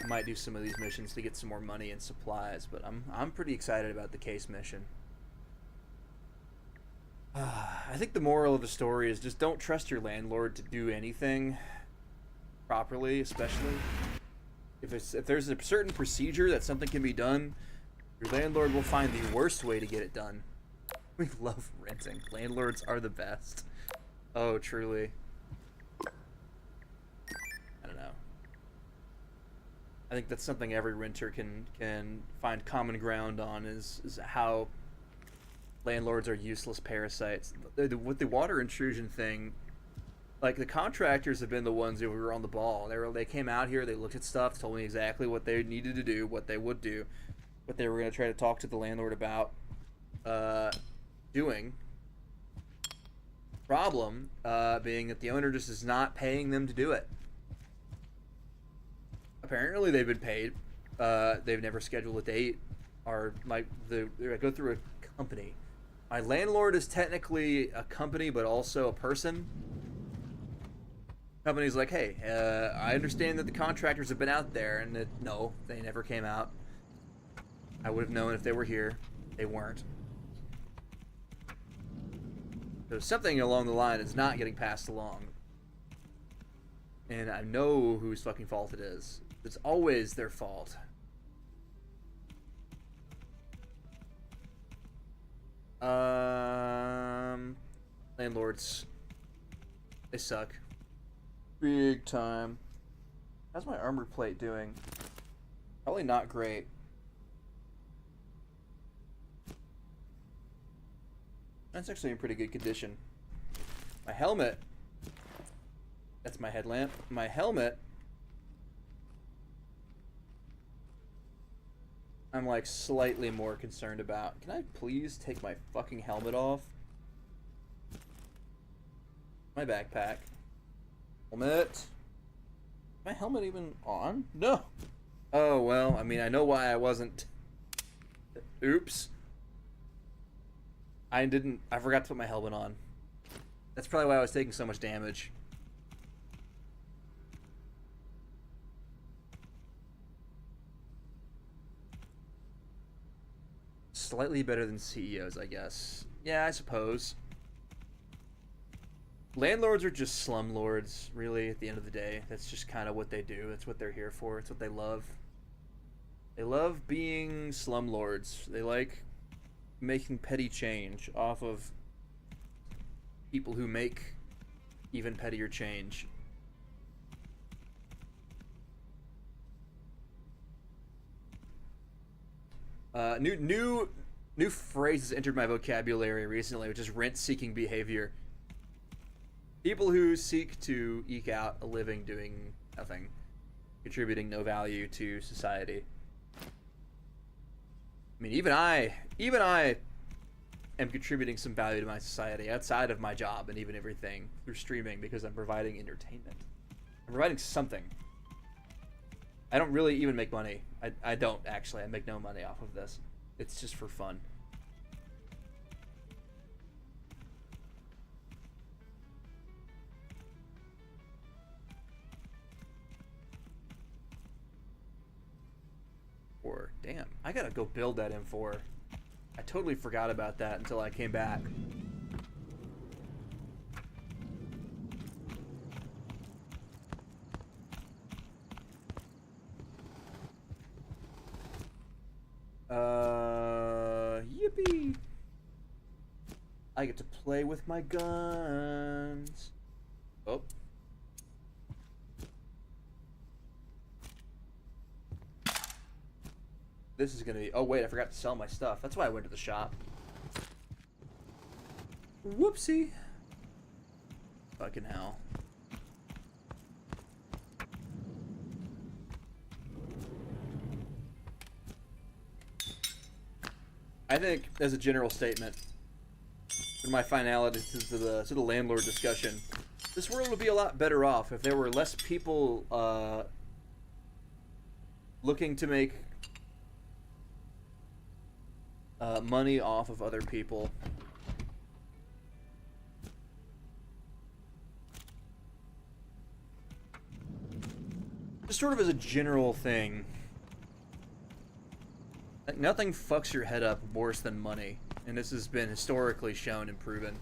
S1: I might do some of these missions to get some more money and supplies, but I'm pretty excited about the case mission. I think the moral of the story is just don't trust your landlord to do anything properly, especially if there's a certain procedure that something can be done, your landlord will find the worst way to get it done. We love renting. Landlords are the best. Oh, truly. I don't know. I think that's something every renter can find common ground on is how landlords are useless parasites. With the water intrusion thing, Like the contractors have been the ones who were on the ball. They came out here, they looked at stuff, told me exactly what they needed to do, what they would do, what they were going to try to talk to the landlord about doing. Problem being that the owner just is not paying them to do it. Apparently they've been paid. They've never scheduled a date. Or like I go through a company. My landlord is technically a company, but also a person. Company's like, hey, I understand that the contractors have been out there, and that no, they never came out. I would have known if they were here. They weren't. There's something along the line that's not getting passed along. And I know whose fucking fault it is. It's always their fault. Landlords. They suck. Big time. How's my armor plate doing? Probably not great. That's actually in pretty good condition. My helmet. That's my headlamp. My helmet. I'm like slightly more concerned about. Can I please take my fucking helmet off? My backpack. Helmet. My helmet even on? No. Oh, well, I mean, I know why I wasn't. Oops. I forgot to put my helmet on. That's probably why I was taking so much damage. Slightly better than CEOs, I guess. Yeah, I suppose. Landlords are just slumlords, really, at the end of the day. That's just kind of what they do. That's what they're here for. It's what they love. They love being slumlords. They like making petty change off of people who make even pettier change. New phrase has entered my vocabulary recently, which is rent-seeking behavior. People who seek to eke out a living doing nothing, contributing no value to society. I mean, even I am contributing some value to my society outside of my job and even everything through streaming because I'm providing entertainment. I'm providing something. I don't really even make money. I don't actually. I make no money off of this. It's just for fun. Or damn, I gotta go build that M4. I totally forgot about that until I came back. Yippee! I get to play with my guns. Oh. This is gonna be. Oh wait, I forgot to sell my stuff. That's why I went to the shop. Whoopsie. Fucking hell. I think, as a general statement, in my finality to the landlord discussion, this world would be a lot better off if there were less people looking to make money off of other people. Just sort of as a general thing. Like, nothing fucks your head up worse than money, and this has been historically shown and proven.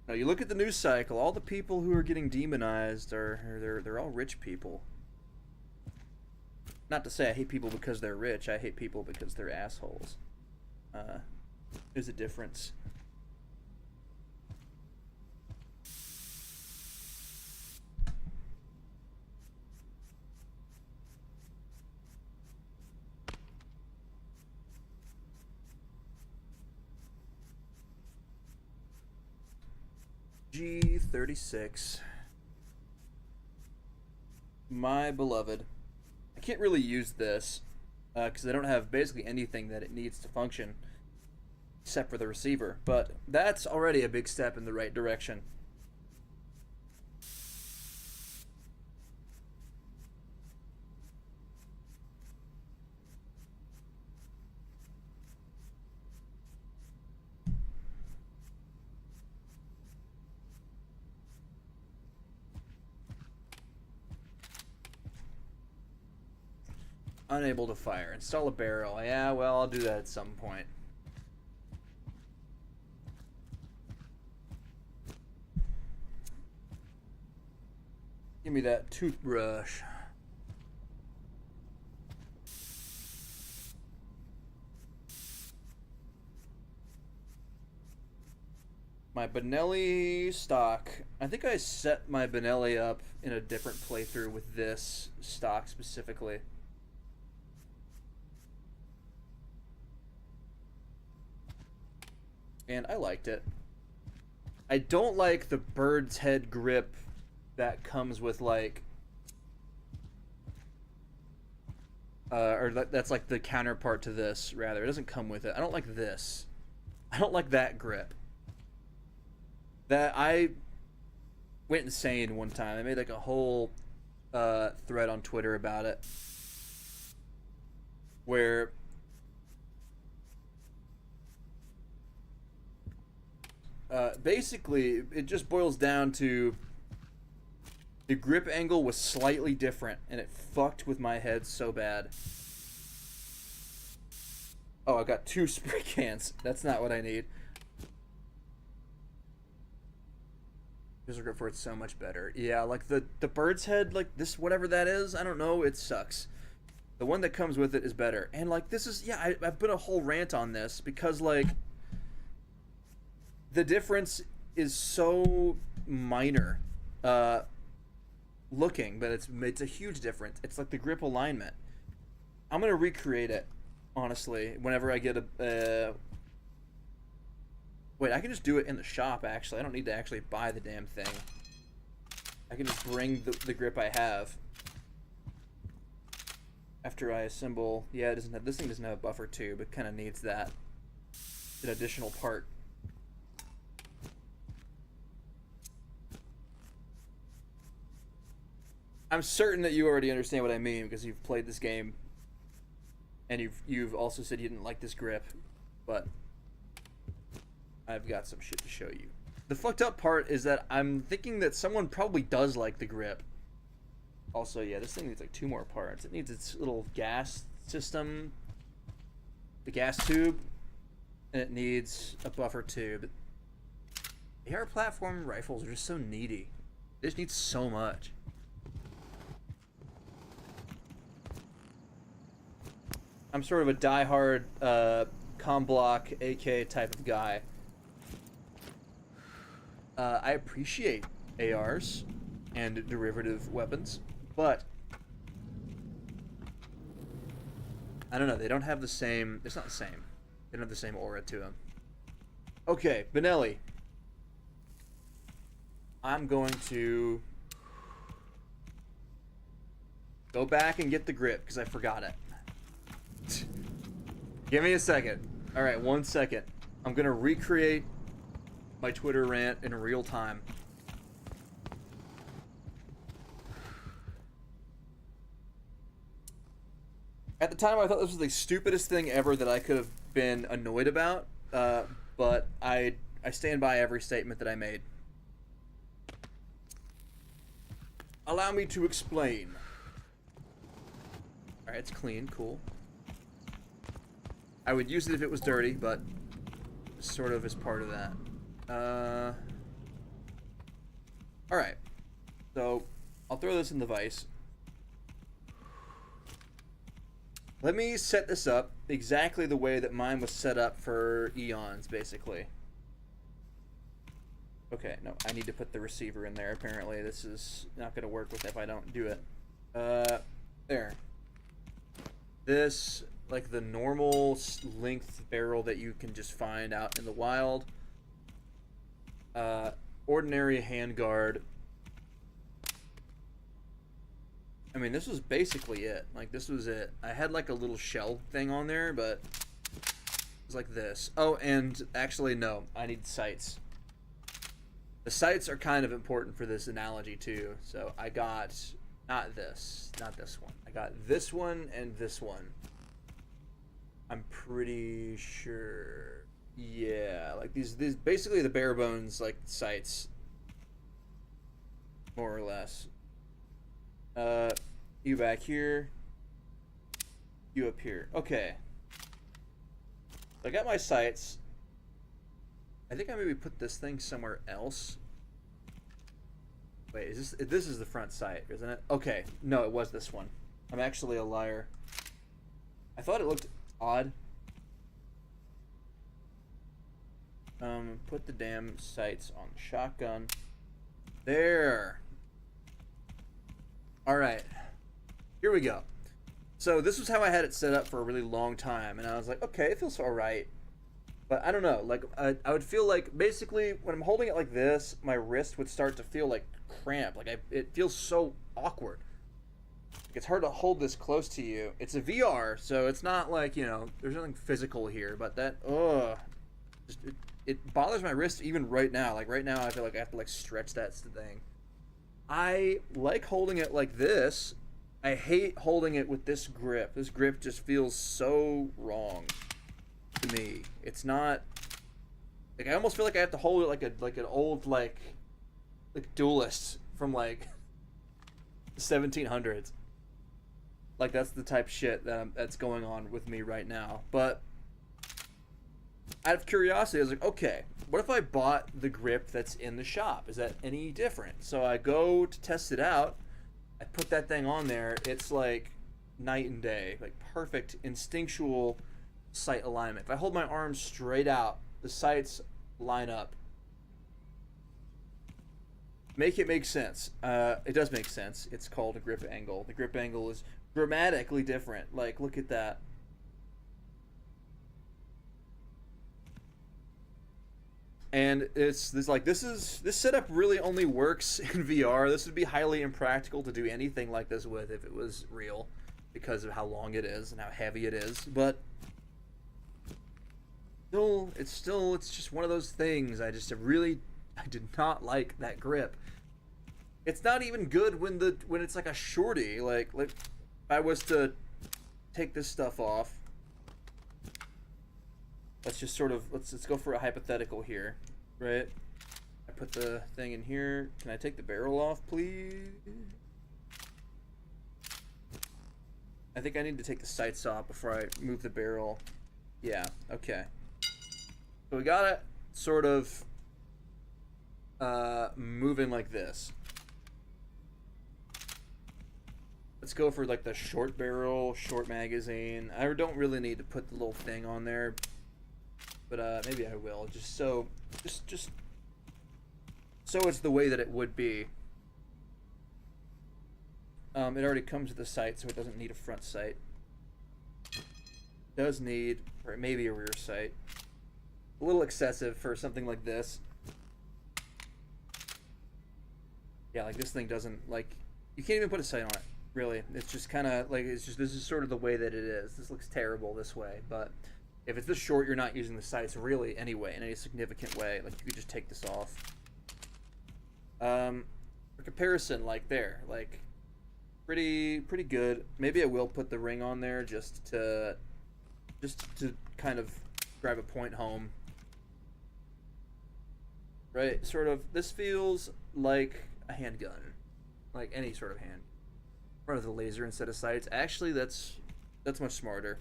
S1: Now you look at the news cycle, all the people who are getting demonized they're all rich people. Not to say I hate people because they're rich, I hate people because they're assholes. There's a difference. G36. My beloved. I can't really use this because I don't have basically anything that it needs to function except for the receiver. But that's already a big step in the right direction. Unable to fire. Install a barrel. Yeah, well, I'll do that at some point. Give me that toothbrush. My Benelli stock. I think I set my Benelli up in a different playthrough with this stock specifically. And I liked it. I don't like the bird's head grip that comes with like that's like the counterpart to this, rather. It doesn't come with it. I don't like this. I don't like that grip. That I went insane one time. I made like a whole thread on Twitter about it where basically it just boils down to the grip angle was slightly different and it fucked with my head so bad. Oh, I got 2 spray cans. That's not what I need. This grip for it's so much better. Yeah, like the bird's head, like this, whatever that is, I don't know, it sucks. The one that comes with it is better. And like this is, yeah, I've put a whole rant on this because like the difference is so minor looking, but it's a huge difference. It's like the grip alignment. I'm gonna recreate it, honestly, whenever I get a wait, I can just do it in the shop, actually. I don't need to actually buy the damn thing. I can just bring the grip I have after I assemble. Yeah, it doesn't have, this thing doesn't have a buffer tube. It kind of needs that, an additional part. I'm certain that you already understand what I mean because you've played this game and you've also said you didn't like this grip, but I've got some shit to show you. The fucked up part is that I'm thinking that someone probably does like the grip. Also, yeah, this thing needs like 2 more parts. It needs its little gas system, the gas tube, and it needs a buffer tube. AR platform rifles are just so needy. They just need so much. I'm sort of a die-hard com block AK type of guy. I appreciate ARs and derivative weapons, but I don't know, they don't have the same, it's not the same. They don't have the same aura to them. Okay, Benelli. I'm going to go back and get the grip because I forgot it. Give me a second. Alright, 1 second. I'm gonna recreate my Twitter rant in real time. At the time, I thought this was the stupidest thing ever that I could have been annoyed about, but I stand by every statement that I made. Allow me to explain. Alright, it's clean, cool. I would use it if it was dirty, but sort of as part of that. Alright. So, I'll throw this in the vise. Let me set this up exactly the way that mine was set up for eons, basically. Okay, no, I need to put the receiver in there, apparently. This is not going to work with if I don't do it. There. This, like the normal length barrel that you can just find out in the wild. ordinary handguard. I mean, this was basically it. Like, this was it. I had like a little shell thing on there, but it was like this. Oh, and actually, no, I need sights. The sights are kind of important for this analogy too. So I got not this one. I got this one and this one. I'm pretty sure. Yeah, like these basically the bare bones like sights, more or less. You back here. You up here. Okay. I got my sights. I think I maybe put this thing somewhere else. Wait, this is the front sight, isn't it? Okay. No, it was this one. I'm actually a liar. I thought it looked odd. Put the damn sights on the shotgun. There. Alright. Here we go. So this was how I had it set up for a really long time, and I was like, okay, it feels alright. But I don't know, like, I would feel like, basically, when I'm holding it like this, my wrist would start to feel like cramped. Like, it feels so awkward. It's hard to hold this close to you. It's a VR, so it's not like, you know, there's nothing physical here, but that, just, it bothers my wrist even right now. Like, right now, I feel like I have to, like, stretch that thing. I like holding it like this. I hate holding it with this grip. This grip just feels so wrong to me. It's not, like, I almost feel like I have to hold it like an old, like duelist from, like, the 1700s. Like, that's the type shit that's going on with me right now. But out of curiosity, I was like, okay, what if I bought the grip that's in the shop? Is that any different? So I go to test it out. I put that thing on there. It's like night and day, like perfect instinctual sight alignment. If I hold my arms straight out, the sights line up. Make it make sense. It does make sense. It's called a grip angle. The grip angle is dramatically different. Like, look at that. And this setup really only works in VR. This would be highly impractical to do anything like this with if it was real, because of how long it is and how heavy it is. But it's just one of those things. I did not like that grip. It's not even good when it's like a shorty. Like if I was to take this stuff off. Let's just sort of let's go for a hypothetical here, right? I put the thing in here. Can I take the barrel off, please? I think I need to take the sights off before I move the barrel. Yeah, okay. So we got it sort of moving like this. Let's go for like the short barrel, short magazine. I don't really need to put the little thing on there. But maybe I will, just so it's the way that it would be. It already comes with the sight, so it doesn't need a front sight. It does need, or maybe a rear sight. A little excessive for something like this. Yeah, like this thing doesn't, like, you can't even put a sight on it, really. It's just kind of, like, this is sort of the way that it is. This looks terrible this way, but if it's this short, you're not using the sights really anyway in any significant way. Like, you could just take this off. For comparison, like there, like pretty good. Maybe I will put the ring on there just to kind of drive a point home. Right? Sort of. This feels like a handgun, like any sort of hand. Run with a laser instead of sights. Actually, that's much smarter.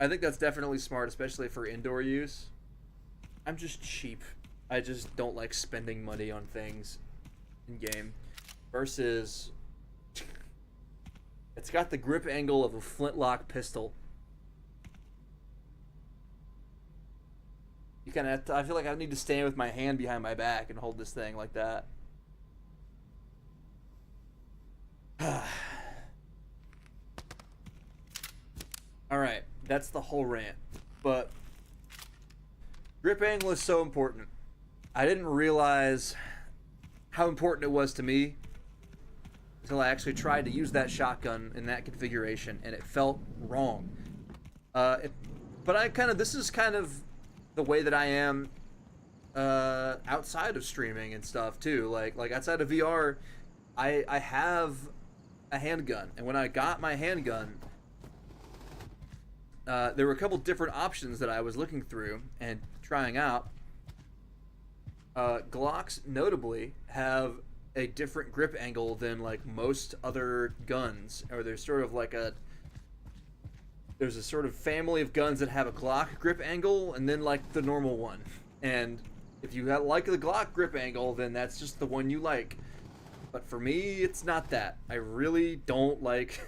S1: I think that's definitely smart, especially for indoor use. I'm just cheap. I just don't like spending money on things in game. Versus, it's got the grip angle of a flintlock pistol. You kind of have to, I feel like I need to stand with my hand behind my back and hold this thing like that. Alright, that's the whole rant. But grip angle is so important. I didn't realize how important it was to me until I actually tried to use that shotgun in that configuration, and it felt wrong. But this is kind of the way that I am outside of streaming and stuff too. Like outside of VR, I have a handgun, and when I got my handgun, there were a couple different options that I was looking through and trying out. Glocks notably have a different grip angle than like most other guns, or there's sort of like there's a sort of family of guns that have a Glock grip angle and then like the normal one. And if you like the Glock grip angle, then that's just the one you like. But for me, it's not that. I really don't like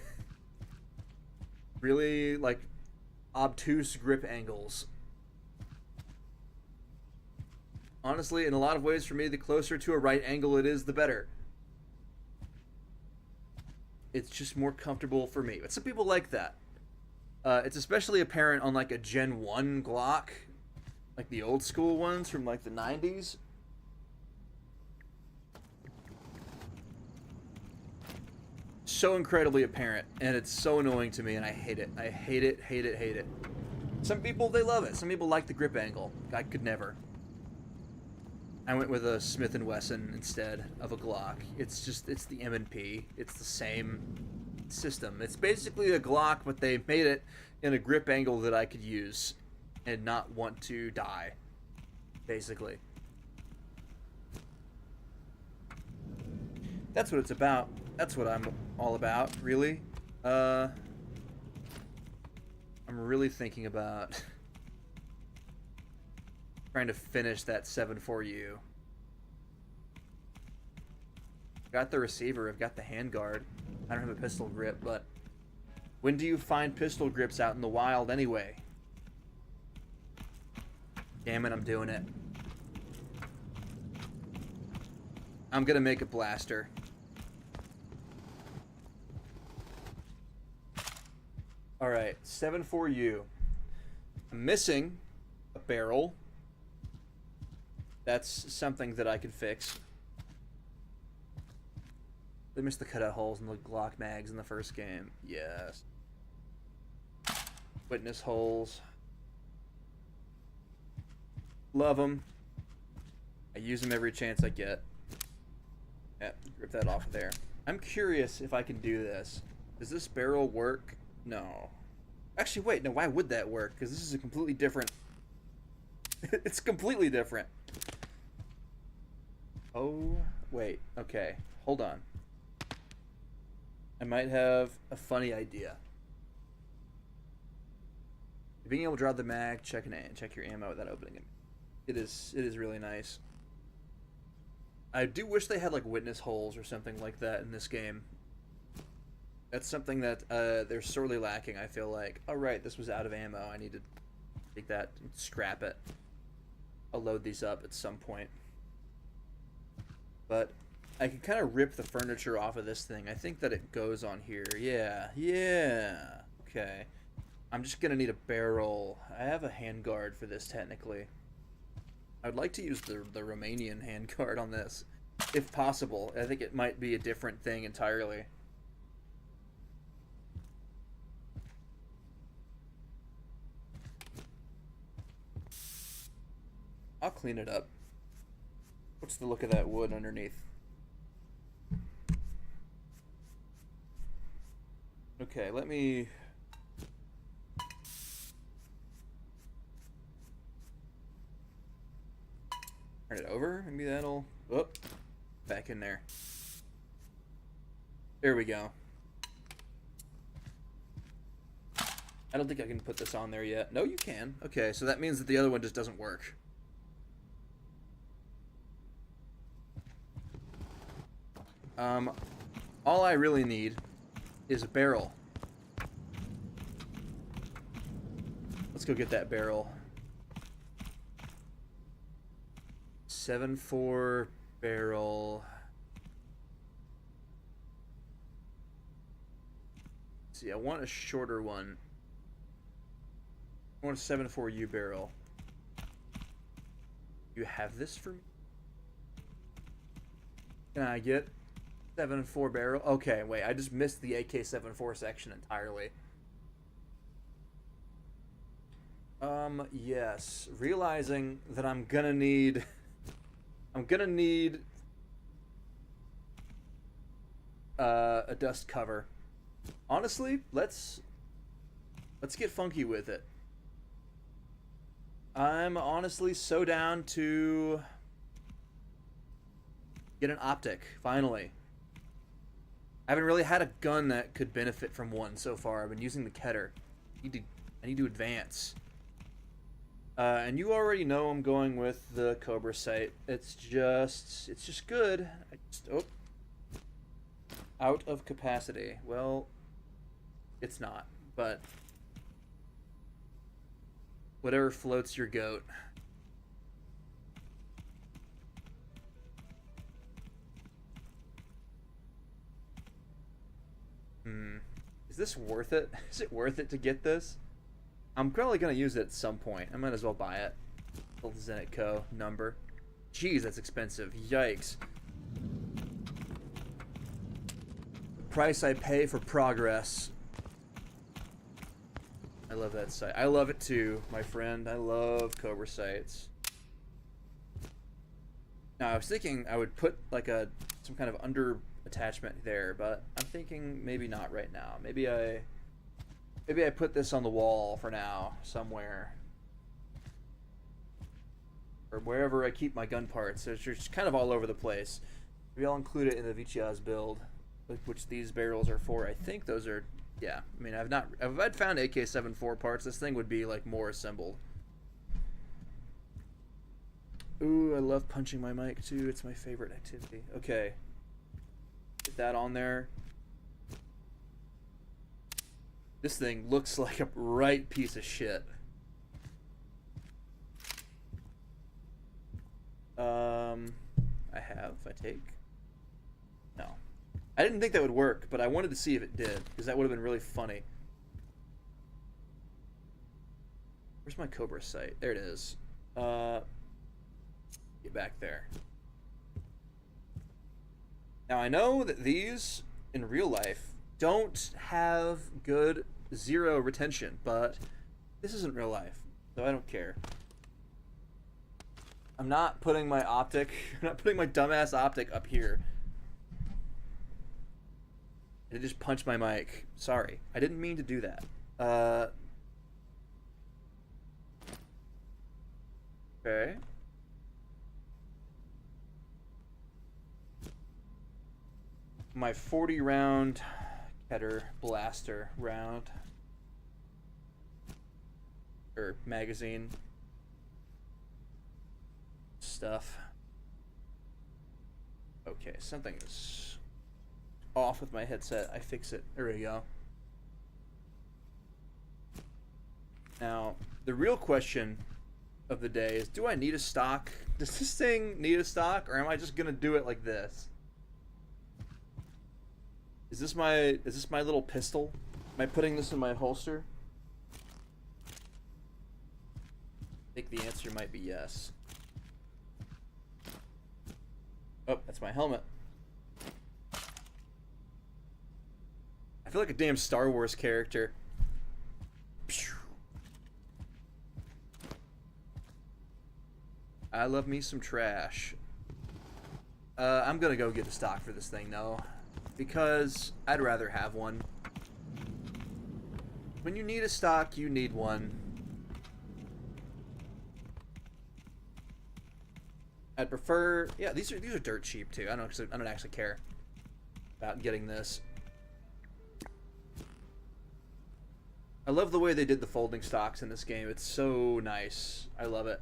S1: really like obtuse grip angles. Honestly, in a lot of ways for me, the closer to a right angle it is, the better. It's just more comfortable for me. But some people like that. It's especially apparent on like a Gen 1 Glock, like the old school ones from like the 90s. So incredibly apparent, and it's so annoying to me, and I hate it. I hate it, hate it, hate it. Some people, they love it. Some people like the grip angle. I could never. I went with a Smith & Wesson instead of a Glock. It's the M&P. It's the same system. It's basically a Glock, but they made it in a grip angle that I could use and not want to die, basically. That's what it's about. That's what I'm all about, really. I'm really thinking about trying to finish that 7.4U. Got the receiver, I've got the handguard. I don't have a pistol grip, but when do you find pistol grips out in the wild anyway? Damn it, I'm doing it. I'm gonna make a blaster. Alright, 7.4U. I'm missing a barrel. That's something that I could fix. They missed the cutout holes in the Glock mags in the first game. Yes. Witness holes. Love them. I use them every chance I get. Yeah, rip that off of there. I'm curious if I can do this. Does this barrel work? No. Actually, wait. No, why would that work? Because this is a completely different... It's completely different. Oh, wait. Okay. Hold on. I might have a funny idea. Being able to draw the mag, check your ammo without opening it. It is really nice. I do wish they had like witness holes or something like that in this game. That's something that they're sorely lacking, I feel like. Oh right, this was out of ammo. I need to take that and scrap it. I'll load these up at some point. But I can kind of rip the furniture off of this thing. I think that it goes on here. Yeah. Okay. I'm just gonna need a barrel. I have a handguard for this technically. I'd like to use the Romanian handguard on this, if possible. I think it might be a different thing entirely. I'll clean it up. What's the look of that wood underneath? Okay, let me... turn it over. Maybe that'll... oh, back in there. There we go. I don't think I can put this on there yet. No, you can. Okay, so that means that the other one just doesn't work. All I really need is a barrel. Let's go get that barrel. 7.4 barrel. Let's see, I want a shorter one. I want a 7.4U barrel. You have this for me? Can I get 7.4 barrel? Okay, wait, I just missed the AK-74 section entirely. Yes. Realizing that I'm gonna need a dust cover. Honestly, let's get funky with it. I'm honestly so down to get an optic, finally. I haven't really had a gun that could benefit from one so far. I've been using the Keter. I need to advance. And you already know I'm going with the Cobra sight. It's just good. Oh, out of capacity. Well, it's not, but whatever floats your goat. Is this worth it? Is it worth it to get this? I'm probably gonna use it at some point. I might as well buy it. Little Zenit Co. number. Jeez, that's expensive. Yikes. The price I pay for progress. I love that sight. I love it too, my friend. I love Cobra sights. Now, I was thinking I would put like some kind of under attachment there, but I'm thinking maybe not right now. Maybe I put this on the wall for now, somewhere. Or wherever I keep my gun parts. It's just kind of all over the place. Maybe I'll include it in the Viciaz build, which these barrels are for. I think those are, yeah. I mean, if I'd found AK-74 parts, this thing would be like more assembled. Ooh, I love punching my mic too. It's my favorite activity. Okay. Get that on there. This thing looks like a right piece of shit. I take? No. I didn't think that would work, but I wanted to see if it did, because that would have been really funny. Where's my Cobra sight? There it is. Get back there. Now I know that these, in real life, don't have good zero retention, but this isn't real life, so I don't care. I'm not putting my optic, I'm not putting my dumbass optic up here. I just punched my mic. Sorry, I didn't mean to do that. Okay. My 40 round Keter blaster round. Or magazine. Stuff. Okay, something is off with my headset. I fix it. There we go. Now, the real question of the day is, do I need a stock? Does this thing need a stock, or am I just gonna do it like this? Is this my little pistol? Am I putting this in my holster? I think the answer might be yes. Oh, that's my helmet. I feel like a damn Star Wars character. I love me some trash. I'm gonna go get a stock for this thing, though, because I'd rather have one. When you need a stock, you need one. I'd prefer, yeah, these are dirt cheap too. I don't actually care about getting this. I love the way they did the folding stocks in this game. It's so nice. I love it.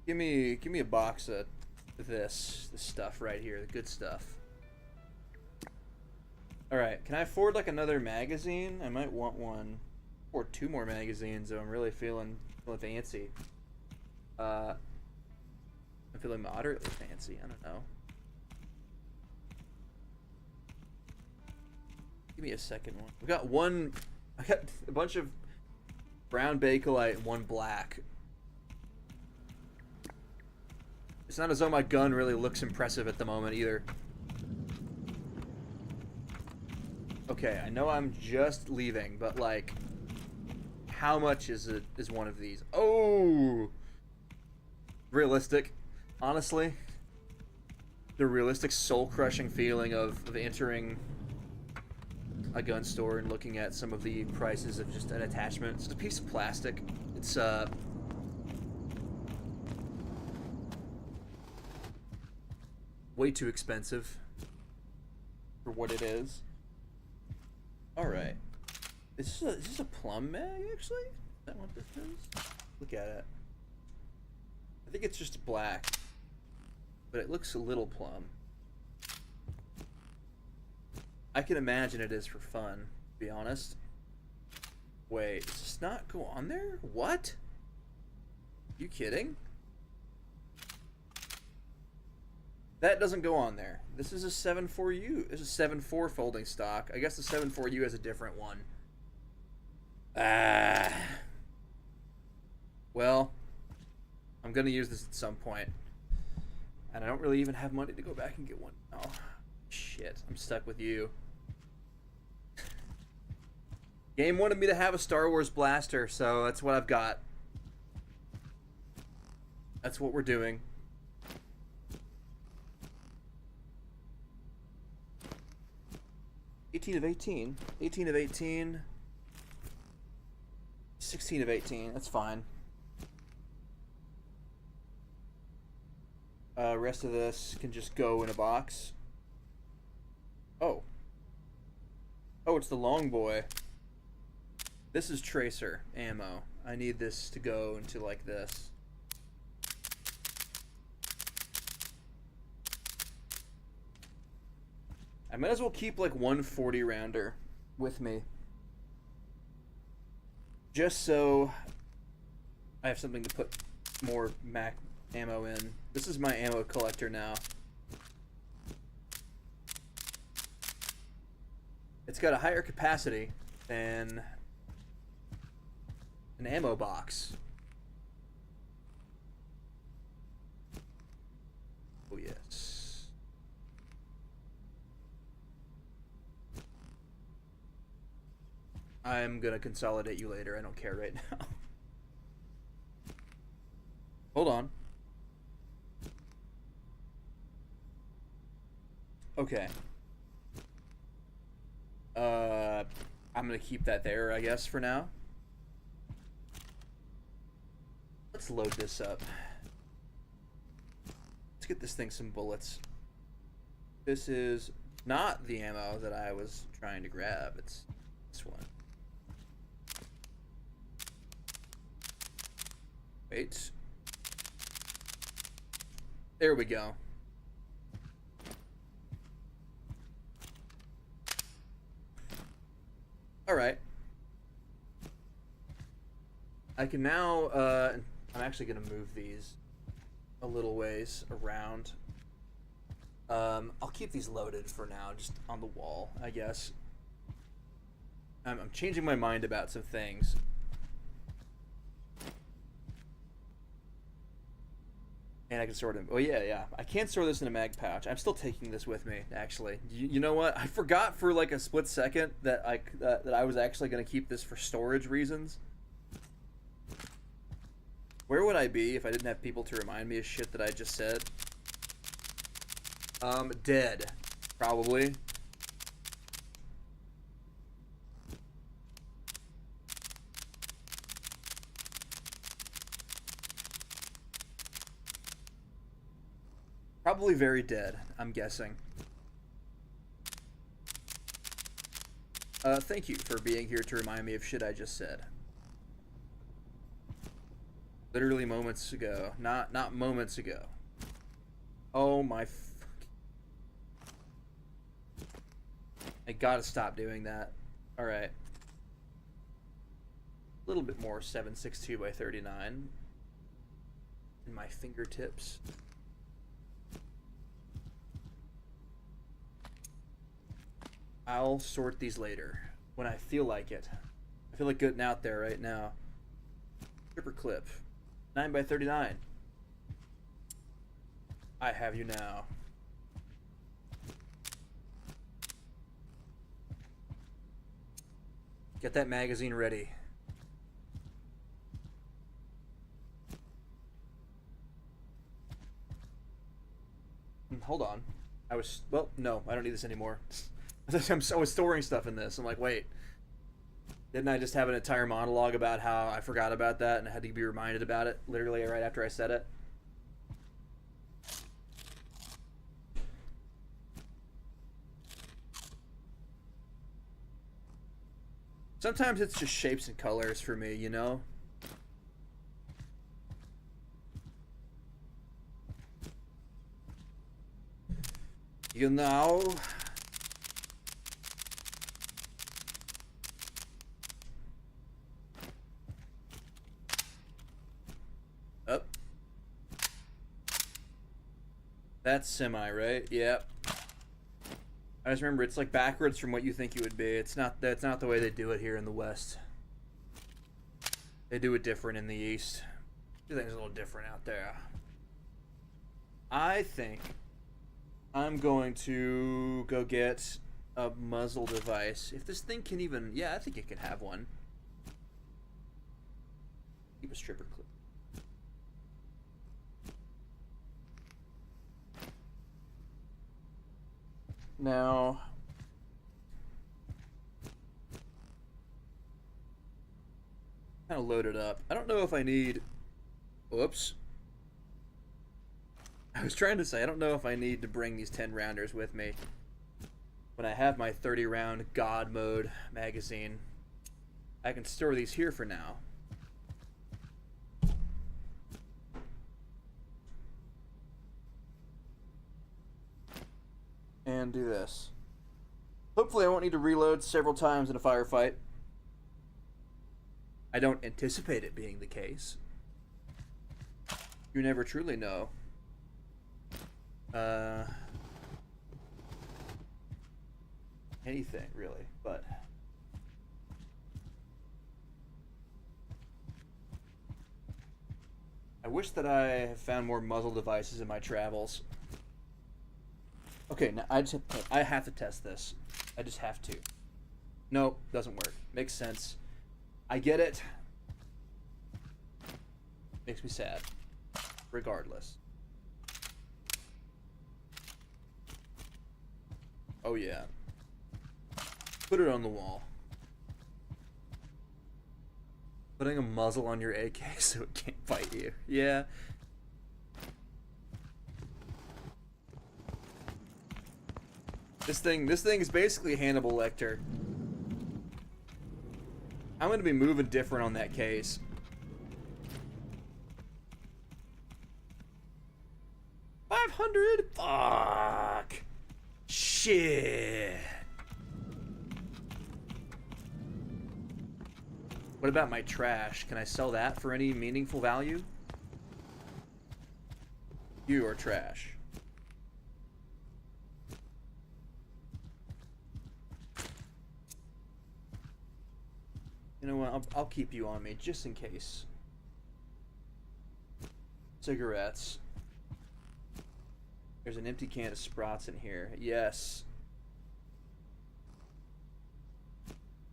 S1: Give me a box of this stuff right here, the good stuff. Alright, can I afford like another magazine? I might want one. Or 2 more magazines, so I'm really feeling fancy. I'm feeling moderately fancy, I don't know. Give me a second one. I got a bunch of Brown Bakelite and 1 black. It's not as though my gun really looks impressive at the moment either. Okay, I know I'm just leaving, but like, how much is one of these? Oh, realistic. Honestly, the realistic, soul-crushing feeling of entering a gun store and looking at some of the prices of just an attachment. It's just a piece of plastic. It's way too expensive for what it is. All right, is this a plum mag actually? Is that what this is? Look at it. I think it's just black, but it looks a little plum. I can imagine it is for fun, to be honest. Wait, does this not go on there? What? You kidding? That doesn't go on there. This is a 7.4U. This is 7.4 folding stock. I guess the 7.4U has a different one. Well, I'm gonna use this at some point. And I don't really even have money to go back and get one. Oh, shit. I'm stuck with you. Game wanted me to have a Star Wars blaster, so that's what I've got. That's what we're doing. (18 of 18). 18 of 18. 16 of 18. That's fine. Rest of this can just go in a box. Oh. Oh, it's the long boy. This is tracer ammo. I need this to go into like this. I might as well keep like 140 rounder with me. Just so I have something to put more Mac ammo in. This is my ammo collector now. It's got a higher capacity than an ammo box. Oh yes. I'm gonna consolidate you later. I don't care right now. Hold on. Okay. I'm gonna keep that there, I guess, for now. Let's load this up. Let's get this thing some bullets. This is not the ammo that I was trying to grab. It's this one. Wait. There we go. Alright. I can now, I'm actually going to move these a little ways around. I'll keep these loaded for now, just on the wall, I guess. I'm changing my mind about some things. And I can store them. Oh yeah. I can't store this in a mag pouch. I'm still taking this with me, actually. You know what? I forgot for like a split second that I was actually going to keep this for storage reasons. Where would I be if I didn't have people to remind me of shit that I just said? Dead. Probably. Probably very dead, I'm guessing. Thank you for being here to remind me of shit I just said. Literally moments ago. Not moments ago. Oh my I gotta stop doing that. Alright. A little bit more 7.62 by 39 in my fingertips. I'll sort these later when I feel like it. I feel like getting out there right now. Stripper clip. 9x39. I have you now. Get that magazine ready. Hold on. Well, no, I don't need this anymore. I was storing stuff in this. I'm like, wait. Didn't I just have an entire monologue about how I forgot about that and I had to be reminded about it literally right after I said it? Sometimes it's just shapes and colors for me, you know? You know? Up. That's semi, right? Yep. I just remember it's like backwards from what you think it would be. That's not the way they do it here in the West. They do it different in the East. Everything's a little different out there. I think I'm going to go get a muzzle device. If this thing can even... Yeah, I think it can have one. Keep a stripper clip. Now... kind of load it up. I don't know if I need... Whoops. I was trying to say, I don't know if I need to bring these 10 rounders with me when I have my 30 round God mode magazine. I can store these here for now. And do this. Hopefully I won't need to reload several times in a firefight. I don't anticipate it being the case. You never truly know. Anything really, but I wish that I have found more muzzle devices in my travels. Okay, now I have to test this. I just have to. Nope, doesn't work. Makes sense. I get it. Makes me sad. Regardless. Oh yeah. Put it on the wall. Putting a muzzle on your AK so it can't fight you. Yeah. This thing is basically Hannibal Lecter. I'm gonna be moving different on that case. $500? Fuck. Shit. What about my trash? Can I sell that for any meaningful value? You are trash. You know what? I'll keep you on me just in case. Cigarettes. There's an empty can of Sprots in here. Yes.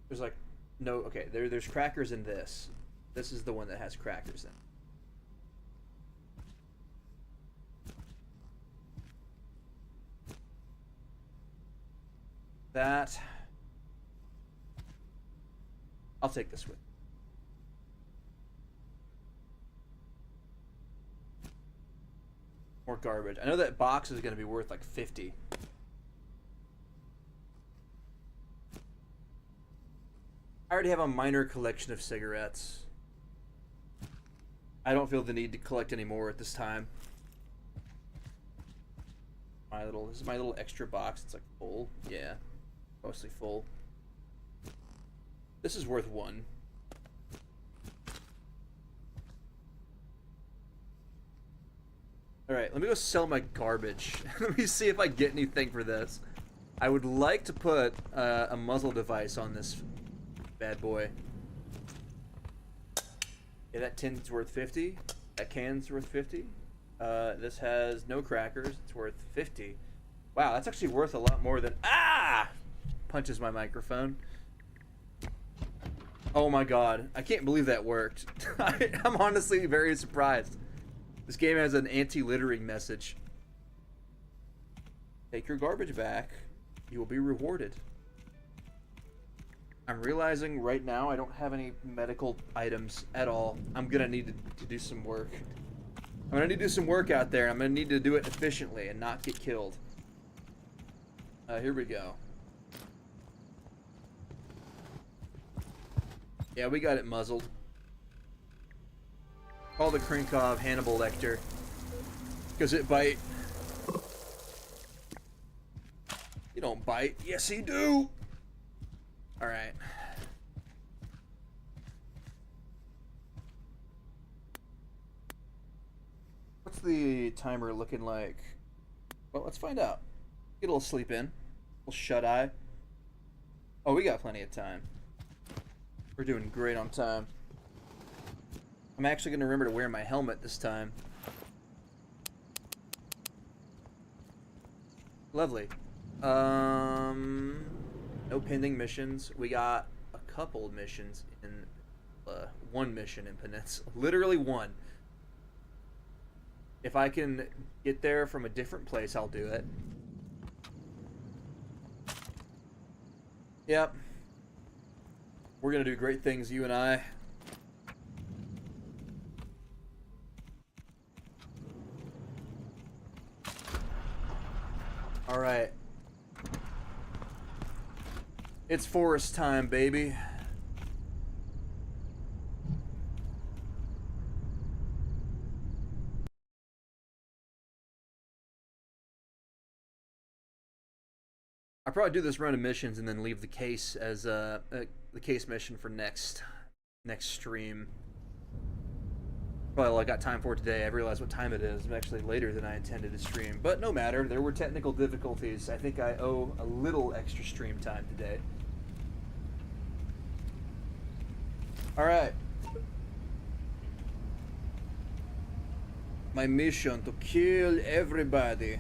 S1: There's like no. Okay, there's crackers in this. This is the one that has crackers in. That. I'll take this with. More garbage. I know that box is going to be worth like 50. I already have a minor collection of cigarettes. I don't feel the need to collect any more at this time. This is my little extra box. It's like full. Yeah. Mostly full. This is worth 1. Alright, let me go sell my garbage. Let me see if I get anything for this. I would like to put a muzzle device on this bad boy. Yeah, that tin's worth 50. That can's worth 50. This has no crackers. It's worth 50. Wow, that's actually worth a lot more than... Ah! Punches my microphone. Oh my god. I can't believe that worked. I'm honestly very surprised. This game has an anti-littering message. Take your garbage back. You will be rewarded. I'm realizing right now I don't have any medical items at all. I'm gonna need to do some work. I'm gonna need to do some work out there. I'm gonna need to do it efficiently and not get killed. Here we go. Yeah, we got it muzzled. Call the Krinkov Hannibal Lecter. Because it bite. You don't bite. Yes, you do! Alright. What's the timer looking like? Well, let's find out. Get a little sleep in. A little shut-eye. Oh, we got plenty of time. We're doing great on time. I'm actually going to remember to wear my helmet this time. Lovely. No pending missions. We got a couple missions in... one mission in Peninsula. Literally one. If I can get there from a different place, I'll do it. Yep. We're gonna do great things, you and I. Alright. It's forest time, baby. I'll probably do this run of missions and then leave the case as the case mission for next stream. Probably all I got time for today. I realized what time it is. I'm actually later than I intended to stream, but no matter. There were technical difficulties. I think I owe a little extra stream time today. All right. My mission to kill everybody.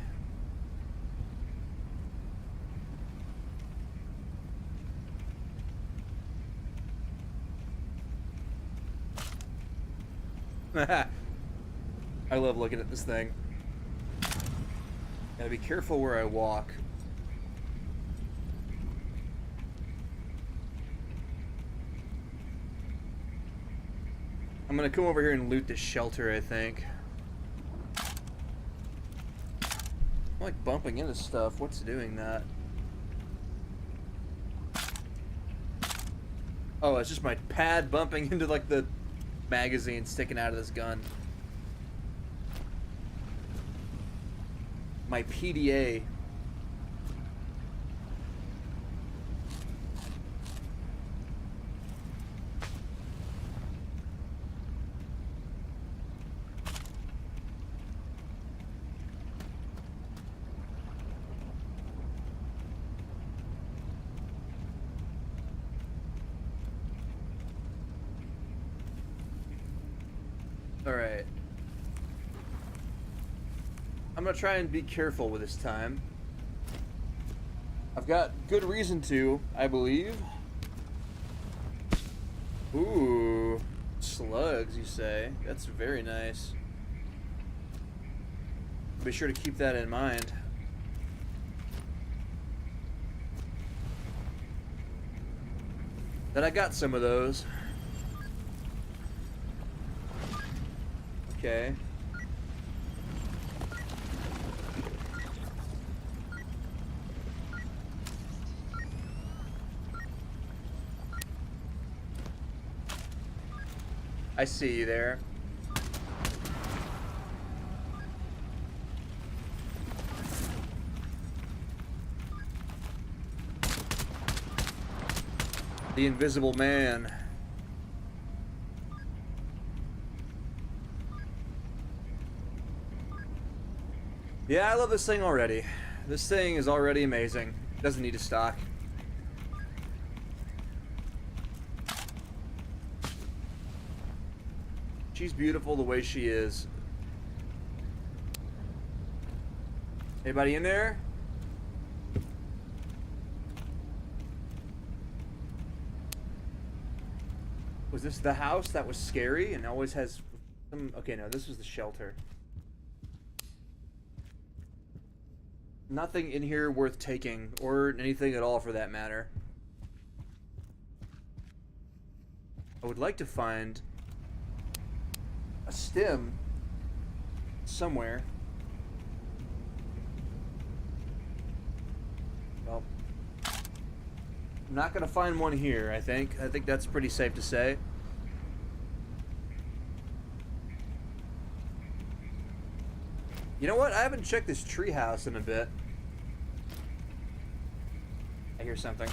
S1: I love looking at this thing. Gotta be careful where I walk. I'm gonna come over here and loot this shelter, I think. I'm like bumping into stuff. What's doing that? Oh, it's just my pad bumping into like the magazine sticking out of this gun. My PDA. Alright. I'm gonna try and be careful with this time. I've got good reason to, I believe. Ooh. Slugs, you say? That's very nice. Be sure to keep that in mind. Then I got some of those. Okay. I see you there. The Invisible Man. Yeah, I love this thing already. This thing is already amazing. Doesn't need a stock. She's beautiful the way she is. Anybody in there? Was this the house that was scary and always has some... Okay, no, this was the shelter. Nothing in here worth taking, or anything at all for that matter. I would like to find a stim somewhere. Well, I'm not gonna find one here, I think. I think that's pretty safe to say. You know what? I haven't checked this treehouse in a bit. I hear something.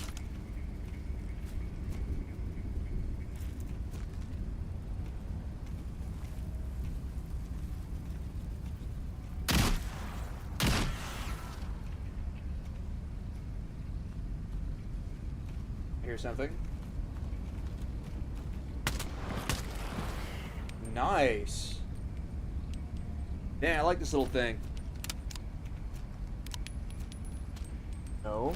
S1: I hear something. Nice. Yeah, I like this little thing. No.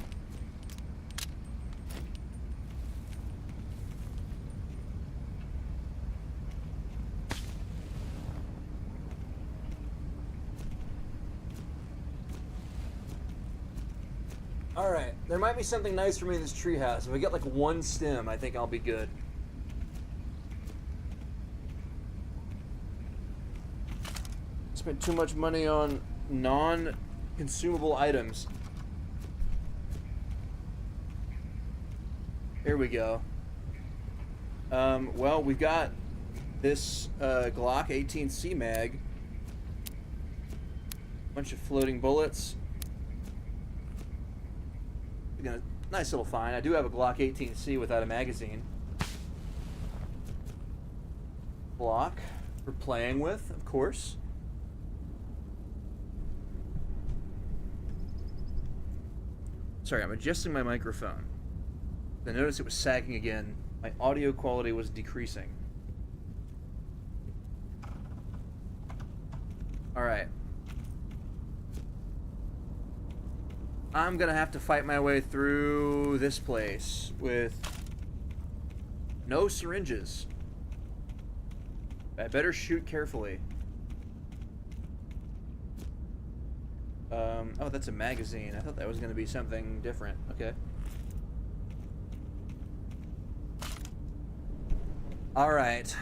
S1: Alright, there might be something nice for me in this treehouse. If I get like one stem, I think I'll be good. Spent too much money on non-consumable items. Here we go. Well, we've got this Glock 18C mag. Bunch of floating bullets. Nice little find. I do have a Glock 18C without a magazine. Block for playing with, of course. Sorry, I'm adjusting my microphone. I noticed it was sagging again. My audio quality was decreasing. Alright. I'm gonna have to fight my way through this place with no syringes. I better shoot carefully. Oh, that's a magazine. I thought that was gonna be something different. Okay. Alright.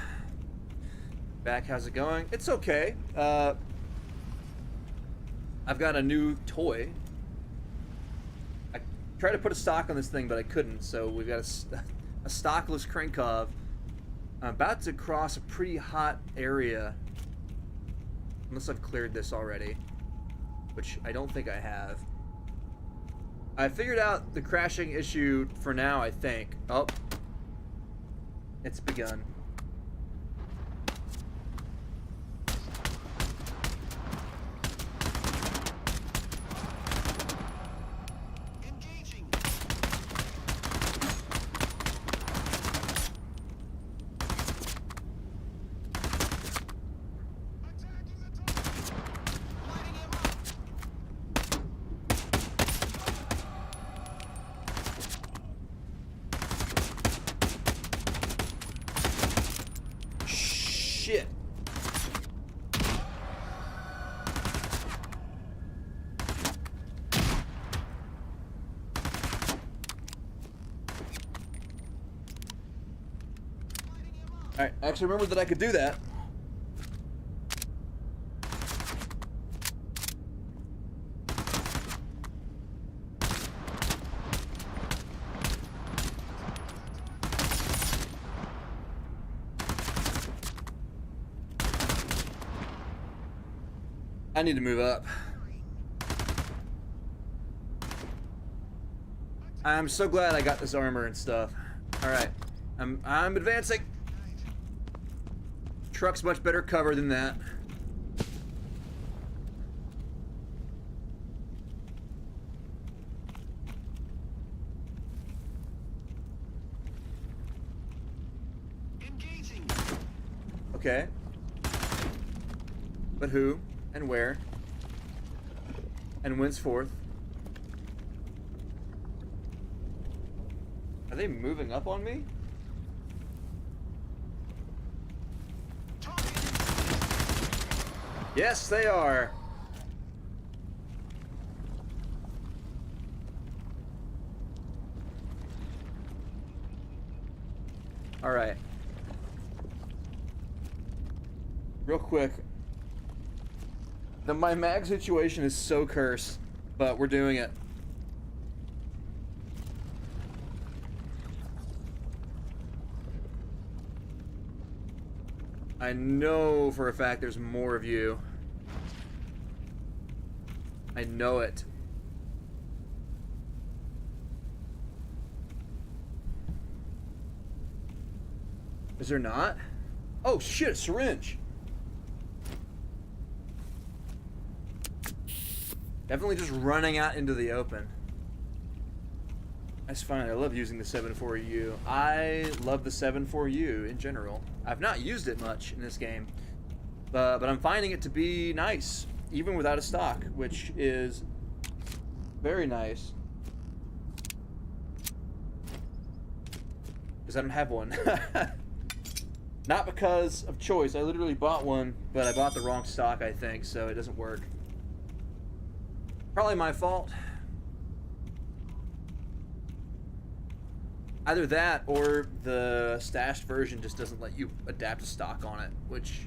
S1: Back, how's it going? It's okay. I've got a new toy. I tried to put a stock on this thing, but I couldn't, so we've got a stockless Krinkov. I'm about to cross a pretty hot area. Unless I've cleared this already. Which I don't think I have. I figured out the crashing issue for now, I think. Oh. It's begun.
S2: Engaging. Attacking the target. Lighting him up.
S1: Shit. Alright, I actually remembered that I could do that. I need to move up. I'm so glad I got this armor and stuff. Alright. I'm advancing. Truck's much better cover than that.
S2: Engaging.
S1: Okay. but who and where and whenceforth. Are they moving up on me? Yes, they are. All right. Real quick. My mag situation is so cursed, but we're doing it. I know for a fact there's more of you. I know it. Is there not? Oh shit, a syringe. Definitely just running out into the open. That's fine. I love using the 7.4U. I love the 7.4U in general. I've not used it much in this game, but I'm finding it to be nice, even without a stock, which is very nice. Because I don't have one. Not because of choice. I literally bought one, but I bought the wrong stock, I think, so it doesn't work. Probably my fault. Either that or the stashed version just doesn't let you adapt a stock on it, which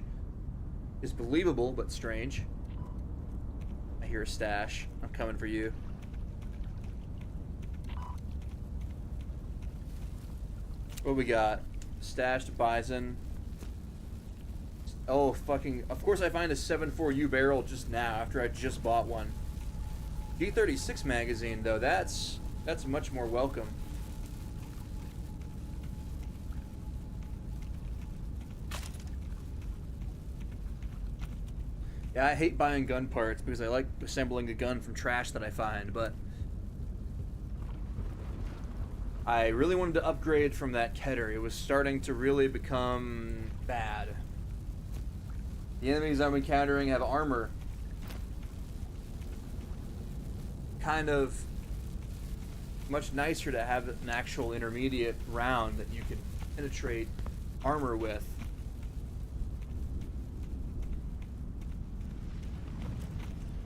S1: is believable but strange. I hear a stash. I'm coming for you. What we got? Stashed bison. Oh, fucking... Of course I find a 7.4U barrel just now after I just bought one. G36 magazine, though, that's much more welcome. Yeah, I hate buying gun parts because I like assembling the gun from trash that I find, but I really wanted to upgrade from that Keter. It was starting to really become bad. The enemies I'm encountering have armor. Kind of much nicer to have an actual intermediate round that you can penetrate armor with.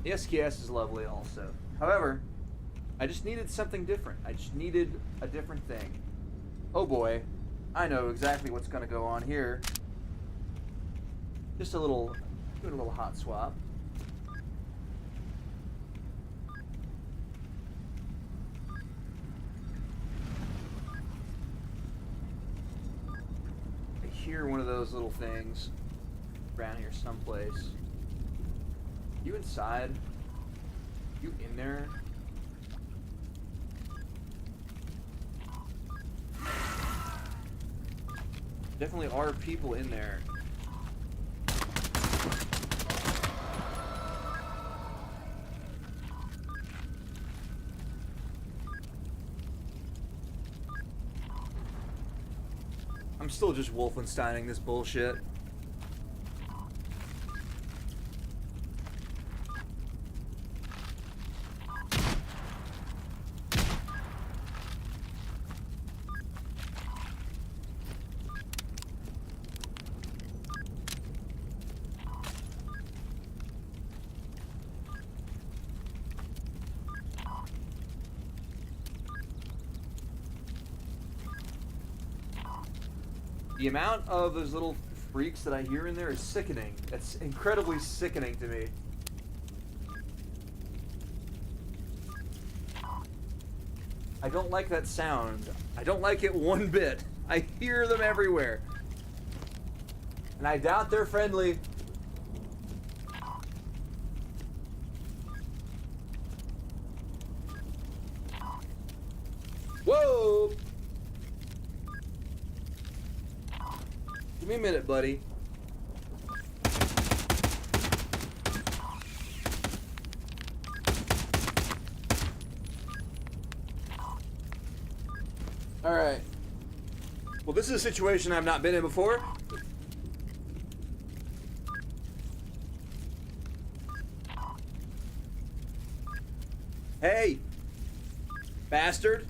S1: The SKS is lovely also. However, I just needed something different. I just needed a different thing. Oh boy, I know exactly what's gonna go on here. Just doing a little hot swap. I hear one of those little things around here someplace. You inside? You in there? Definitely are people in there. I'm still just Wolfensteining this bullshit. The amount of those little freaks that I hear in there is sickening. It's incredibly sickening to me. I don't like that sound. I don't like it one bit. I hear them everywhere. And I doubt they're friendly. Whoa! Give me a minute, buddy. Alright. Well, this is a situation I've not been in before. Hey! Bastard!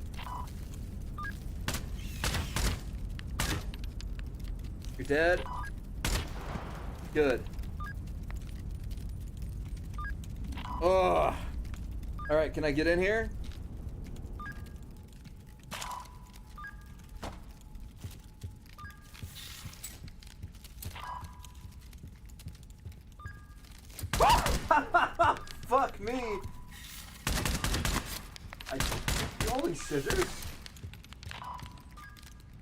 S1: You're dead? Good. Ugh! Alright, can I get in here? Fuck me! Holy scissors?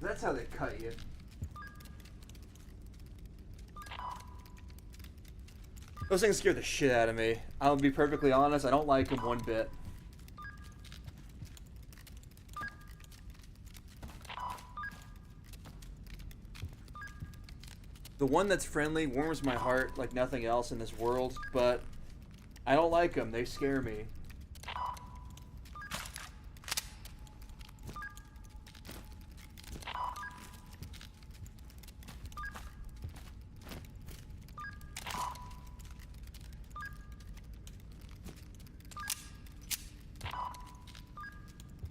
S1: That's how they cut you. Those things scare the shit out of me. I'll be perfectly honest, I don't like them one bit. The one that's friendly warms my heart like nothing else in this world, but I don't like them. They scare me.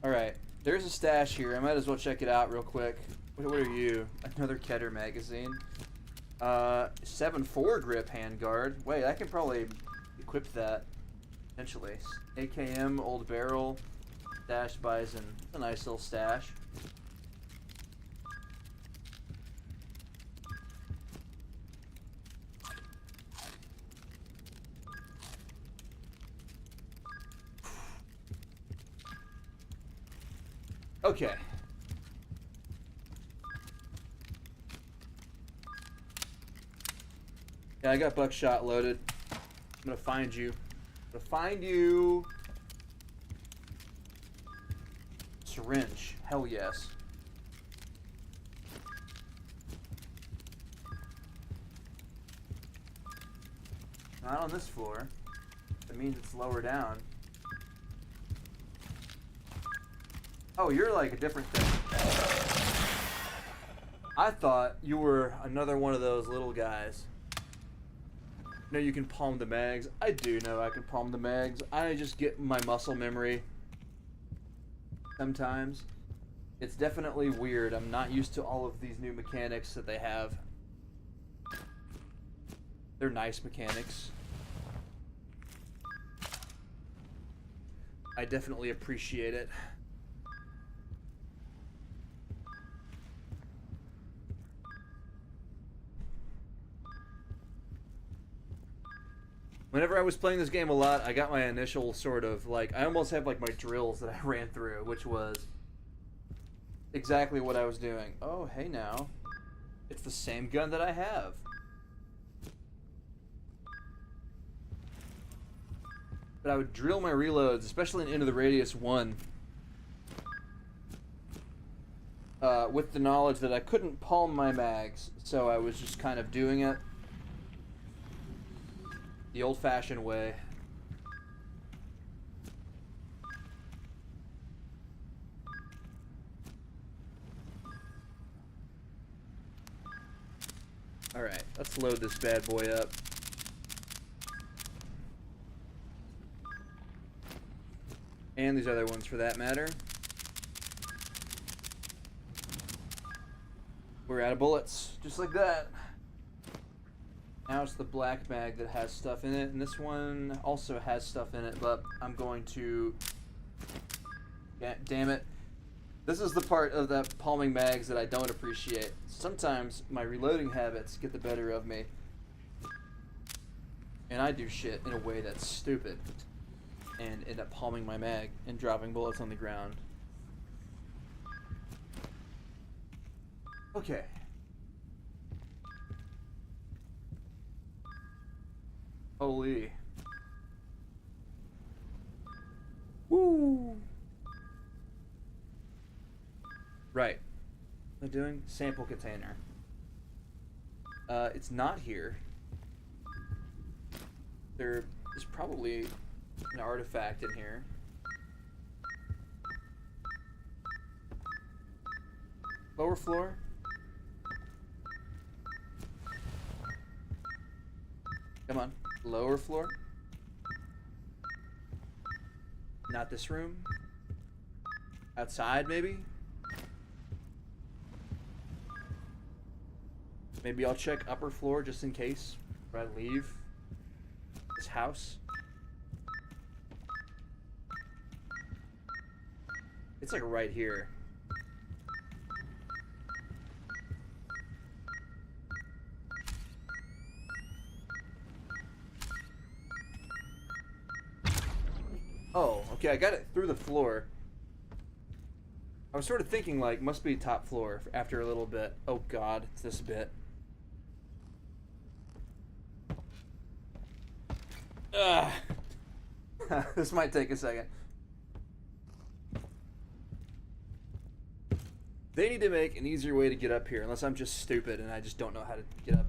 S1: Alright, there's a stash here. I might as well check it out real quick. What are you? Another Keter magazine. 7.4 grip handguard. Wait, I can probably equip that eventually. AKM, old barrel, stash bison. That's a nice little stash. Okay. Yeah, I got buckshot loaded. I'm gonna find you. I'm gonna find you. Syringe. Hell yes. Not on this floor. That means it's lower down. Oh, you're like a different thing. I thought you were another one of those little guys. You know you can palm the mags. I do know I can palm the mags. I just get my muscle memory. Sometimes. It's definitely weird. I'm not used to all of these new mechanics that they have. They're nice mechanics. I definitely appreciate it. Whenever I was playing this game a lot, I got my initial sort of, like, I almost have, like, my drills that I ran through, which was exactly what I was doing. Oh, hey now. It's the same gun that I have. But I would drill my reloads, especially in Into the Radius 1, with the knowledge that I couldn't palm my mags, so I was just kind of doing it the old-fashioned way. Alright, let's load this bad boy up. And these other ones for that matter. We're out of bullets, just like that. Now it's the black mag that has stuff in it, and this one also has stuff in it, but I'm going to... Yeah, damn it. This is the part of that palming mags that I don't appreciate. Sometimes my reloading habits get the better of me. And I do shit in a way that's stupid. And end up palming my mag and dropping bullets on the ground. Okay. Holy. Woo! Right. What am I doing? Sample container. It's not here. There is probably an artifact in here. Lower floor? Come on. Lower floor? Not this room. Outside, maybe? Maybe I'll check upper floor just in case before I leave this house. It's like right here. Oh, okay, I got it through the floor. I was sort of thinking, like, must be top floor after a little bit. Oh god, it's this bit. Ugh. This might take a second. They need to make an easier way to get up here, unless I'm just stupid and I just don't know how to get up.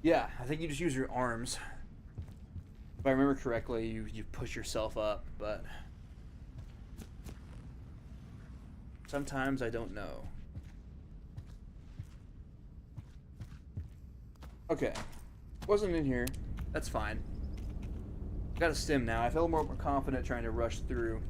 S1: Yeah, I think you just use your arms. If I remember correctly, you push yourself up, but sometimes I don't know. Okay. Wasn't in here. That's fine. Got a stim now. I feel more confident trying to rush through.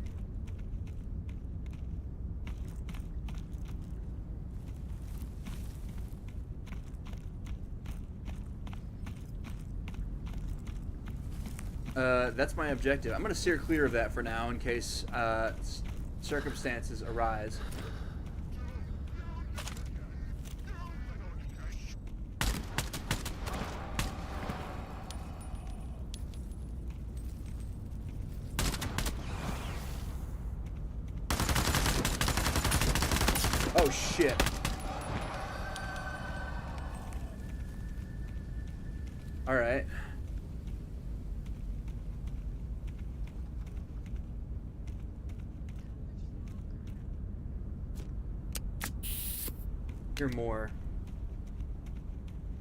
S1: That's my objective. I'm gonna steer clear of that for now in case circumstances arise. Oh shit. All right. Hear more.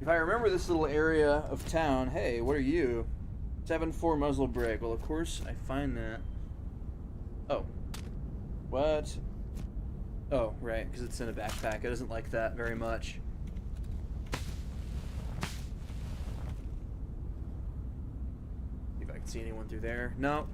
S1: If I remember this little area of town, hey, what are you? 7-4 muzzle brake. Well, of course I find that. Oh. What? Oh, right, because it's in a backpack. It doesn't like that very much. See if I can see anyone through there. No.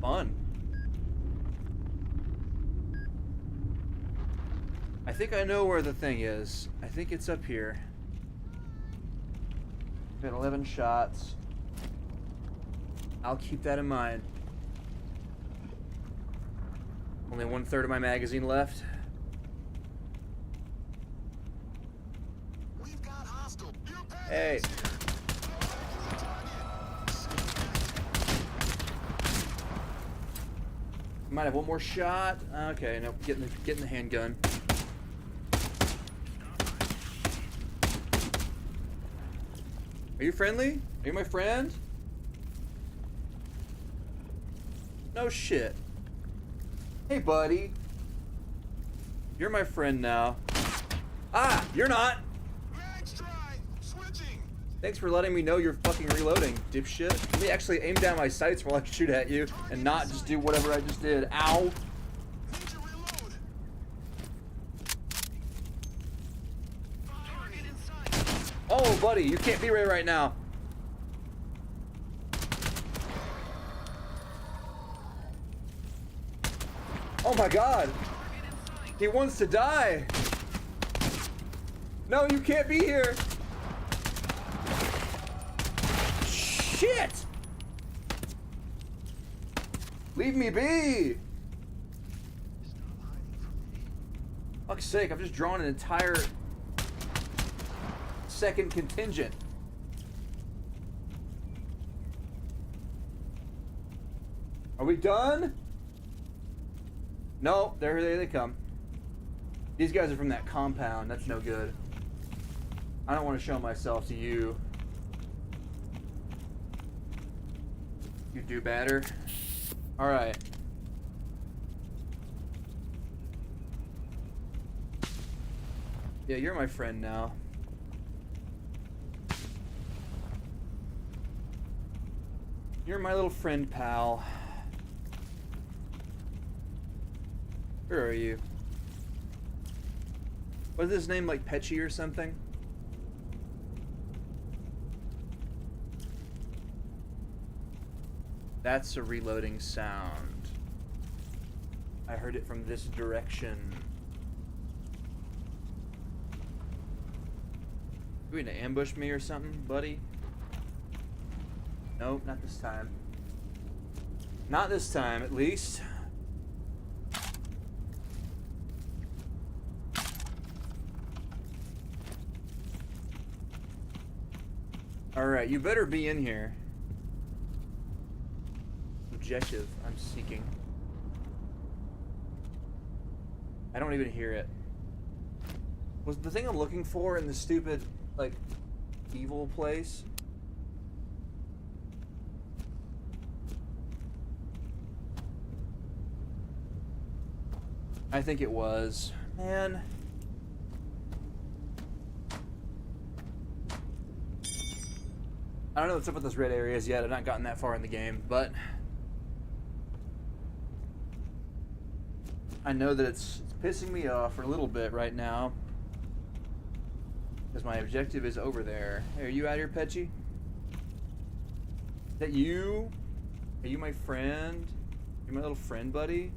S1: Fun. I think I know where the thing is. I think it's up here. Got 11 shots. I'll keep that in mind. Only 1/3 of my magazine left.
S2: We've got hostile.
S1: Hey. Might have one more shot. Okay, nope. Getting the handgun. Are you friendly? Are you my friend? No shit. Hey, buddy. You're my friend now. Ah, you're not.
S2: Max try. Switching.
S1: Thanks for letting me know you're fucking reloading, dipshit. Let me actually aim down my sights while I shoot at you and not just do whatever I just did. Ow.
S2: Need to reload. Target in sight.
S1: Oh, buddy, you can't be right now. Oh my god. He wants to die. No, you can't be here. Shit! Leave me be! Fuck's sake, I've just drawn an entire second contingent. Are we done? No, there they come. These guys are from that compound. That's no good. I don't want to show myself to you. You do better. Alright. Yeah, you're my friend now. You're my little friend, pal. Where are you? Was his name like Petchy or something? That's a reloading sound. I heard it from this direction. You going to ambush me or something, buddy? Nope, not this time. Not this time, at least. Alright, you better be in here. Objective I'm seeking. I don't even hear it. Was the thing I'm looking for in the stupid, like, evil place? I think it was. Man. I don't know what's up with those red areas yet. I've not gotten that far in the game, but I know that it's pissing me off for a little bit right now because my objective is over there. Hey, are you out here, Petchy? Is that you? Are you my friend? You're my little friend, buddy?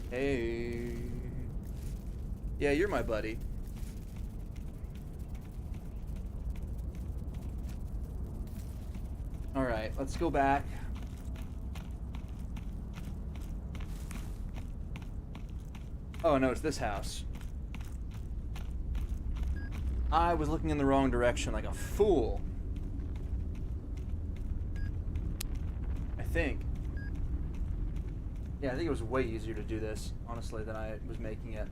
S1: Hey. Yeah, you're my buddy. Alright, let's go back. Oh no, it's this house. I was looking in the wrong direction like a fool. I think. Yeah, I think it was way easier to do this, honestly, than I was making it.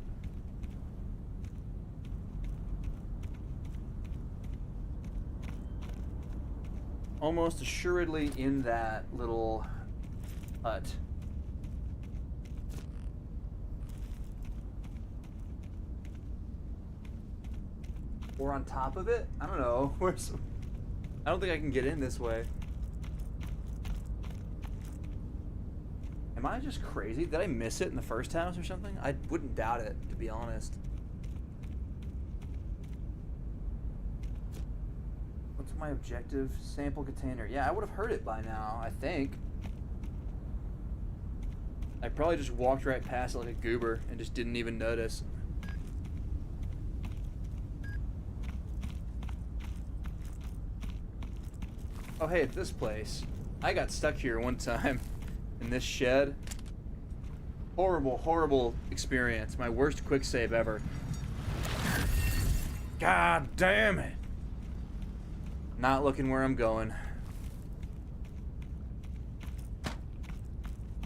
S1: Almost assuredly in that little hut. Or on top of it? I don't know. Where's... I don't think I can get in this way. Am I just crazy? Did I miss it in the first house or something? I wouldn't doubt it, to be honest. What's my objective? Sample container. Yeah, I would have heard it by now, I think. I probably just walked right past it like a goober and just didn't even notice. Oh, hey, it's this place. I got stuck here one time in this shed. Horrible, horrible experience. My worst quick save ever. God damn it. Not looking where I'm going.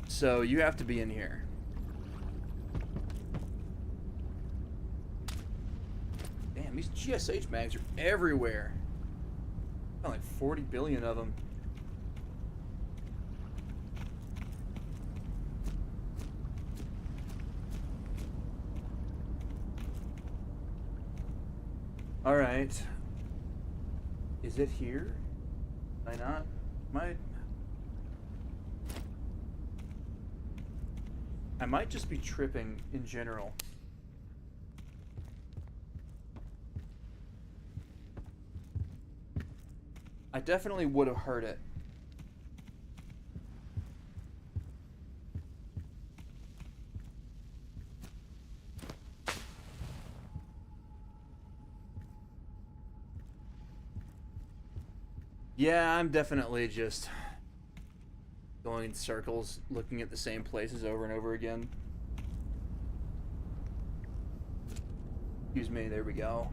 S1: So you have to be in here. Damn, these GSH mags are everywhere. Got like 40 billion of them. All right. Is it here? Am I not? I might just be tripping in general. I definitely would have heard it. Yeah, I'm definitely just going in circles, looking at the same places over and over again. Excuse me, there we go.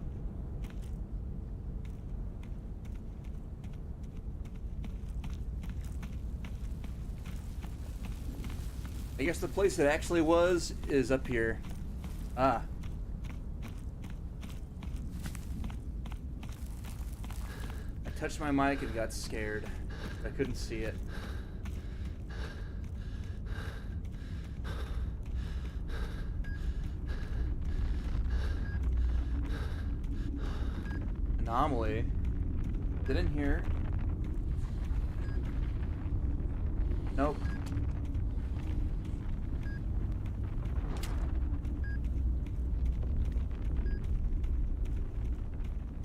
S1: I guess the place that actually was is up here. Ah. I touched my mic and got scared. I couldn't see it. Anomaly. Is it in here? Nope.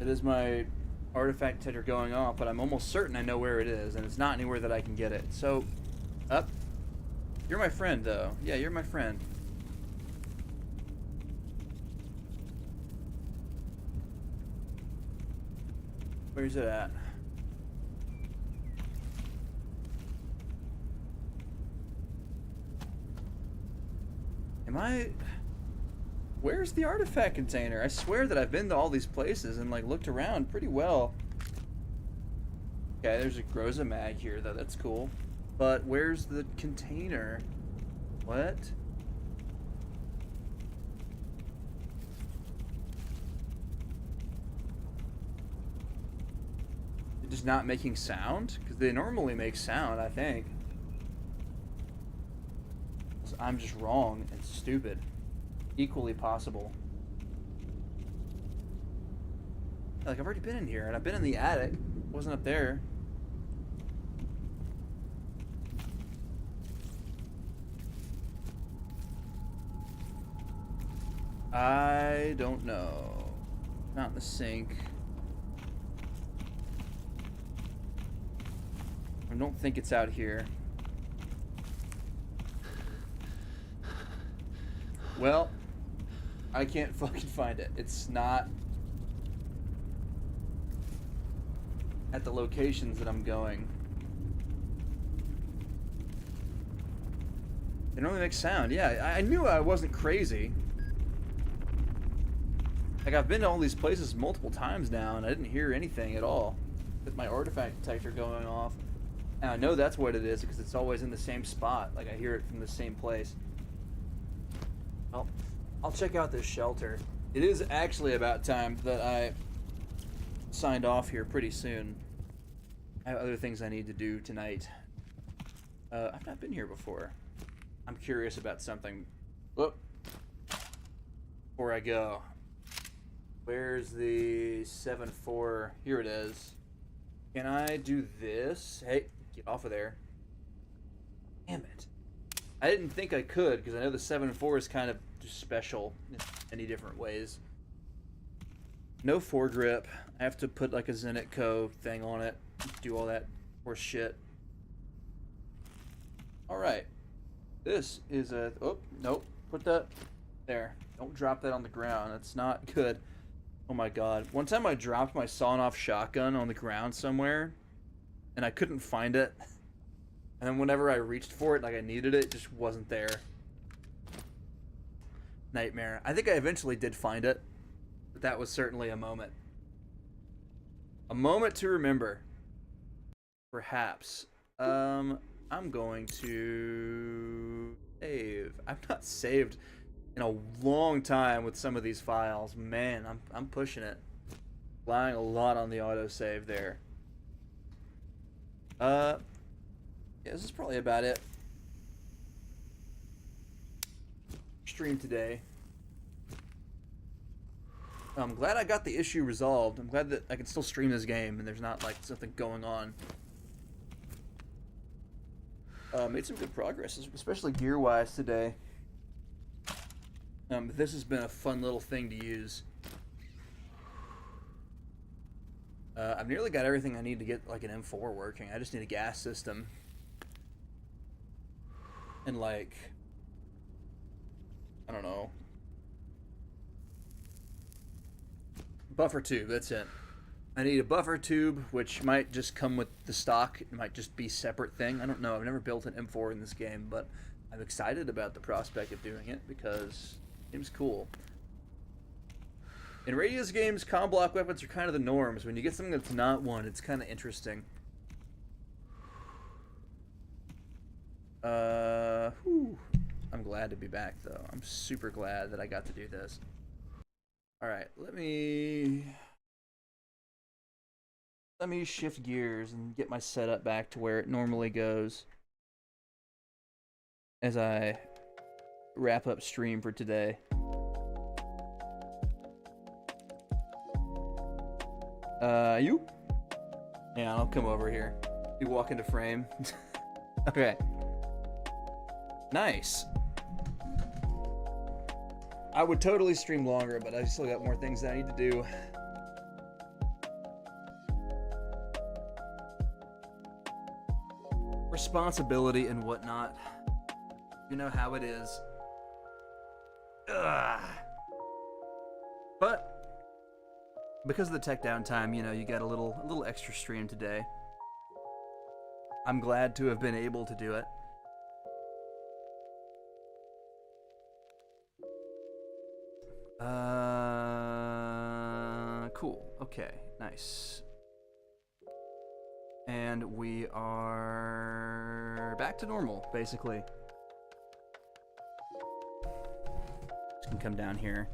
S1: It is my artifact detector going off, but I'm almost certain I know where it is, and it's not anywhere that I can get it. So, up. You're my friend, though. Yeah, you're my friend. Where's it at? Am I... Where's the artifact container? I swear that I've been to all these places and, like, looked around pretty well. Okay, there's a Groza mag here, though. That's cool. But where's the container? What? It's just not making sound? Because they normally make sound, I think. So I'm just wrong and stupid. Equally possible. Like, I've already been in here, and I've been in the attic. Wasn't up there. I don't know. Not in the sink. I don't think it's out here. Well, I can't fucking find it. It's not at the locations that I'm going. They normally make sound. Yeah, I knew I wasn't crazy. Like, I've been to all these places multiple times now, and I didn't hear anything at all with my artifact detector going off. And I know that's what it is because it's always in the same spot. Like, I hear it from the same place. Well, I'll check out this shelter. It is actually about time that I signed off here pretty soon. I have other things I need to do tonight. I've not been here before. I'm curious about something. Whoop. Before I go. Where's the 7-4? Here it is. Can I do this? Hey, get off of there. Damn it. I didn't think I could, because I know the 7-4 is kind of just special in many different ways. No foregrip. I have to put like a Zenitco thing on it. Do all that horse shit. Alright. This is a... Oh, nope. Put that there. Don't drop that on the ground. That's not good. Oh my god. One time I dropped my sawn-off shotgun on the ground somewhere, and I couldn't find it. And then whenever I reached for it, like I needed it, it just wasn't there. Nightmare. I think I eventually did find it, but that was certainly a moment. A moment to remember. Perhaps. I'm going to save. I've not saved in a long time with some of these files. Man, I'm pushing it. Relying a lot on the autosave there. Yeah, this is probably about it. Stream today. I'm glad I got the issue resolved. I'm glad that I can still stream this game and there's not like something going on. Made some good progress, especially gear-wise today. This has been a fun little thing to use. I've nearly got everything I need to get like an M4 working. I just need a gas system. And like, I don't know. Buffer tube, that's it. I need a buffer tube, which might just come with the stock. It might just be a separate thing. I don't know. I've never built an M4 in this game, but I'm excited about the prospect of doing it because it seems cool. In Radius games, comm block weapons are kind of the norms. When you get something that's not one, it's kind of interesting. Whew. I'm glad to be back, though. I'm super glad that I got to do this. Alright, let me shift gears and get my setup back to where it normally goes as I wrap up stream for today. You? Yeah, I'll come over here. You walk into frame. Okay. Nice. I would totally stream longer, but I still got more things that I need to do. responsibility and whatnot. You know how it is. Ugh. But because of the tech downtime, you know, you got a little extra stream today. I'm glad to have been able to do it. Cool. Okay, nice. And we are back to normal, basically. Just gonna come down here.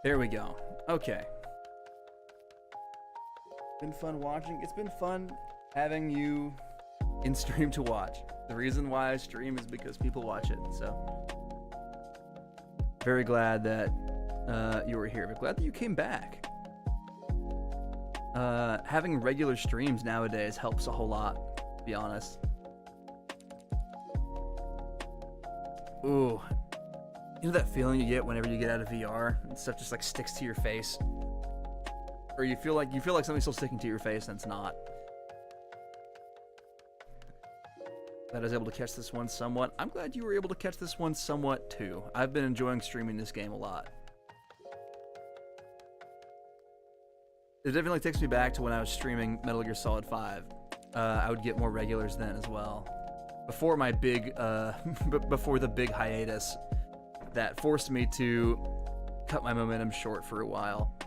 S1: There we go. Okay. Been fun watching. It's been fun having you in stream to watch. The reason why I stream is because people watch it. So very glad that you were here. But glad that you came back. Having regular streams nowadays helps a whole lot, to be honest. Ooh. You know that feeling you get whenever you get out of VR and stuff just like sticks to your face? Or you feel like something's still sticking to your face and it's not. Glad I was able to catch this one somewhat. I'm glad you were able to catch this one somewhat too. I've been enjoying streaming this game a lot. It definitely takes me back to when I was streaming Metal Gear Solid 5. I would get more regulars then as well. Before my big, before the big hiatus that forced me to cut my momentum short for a while.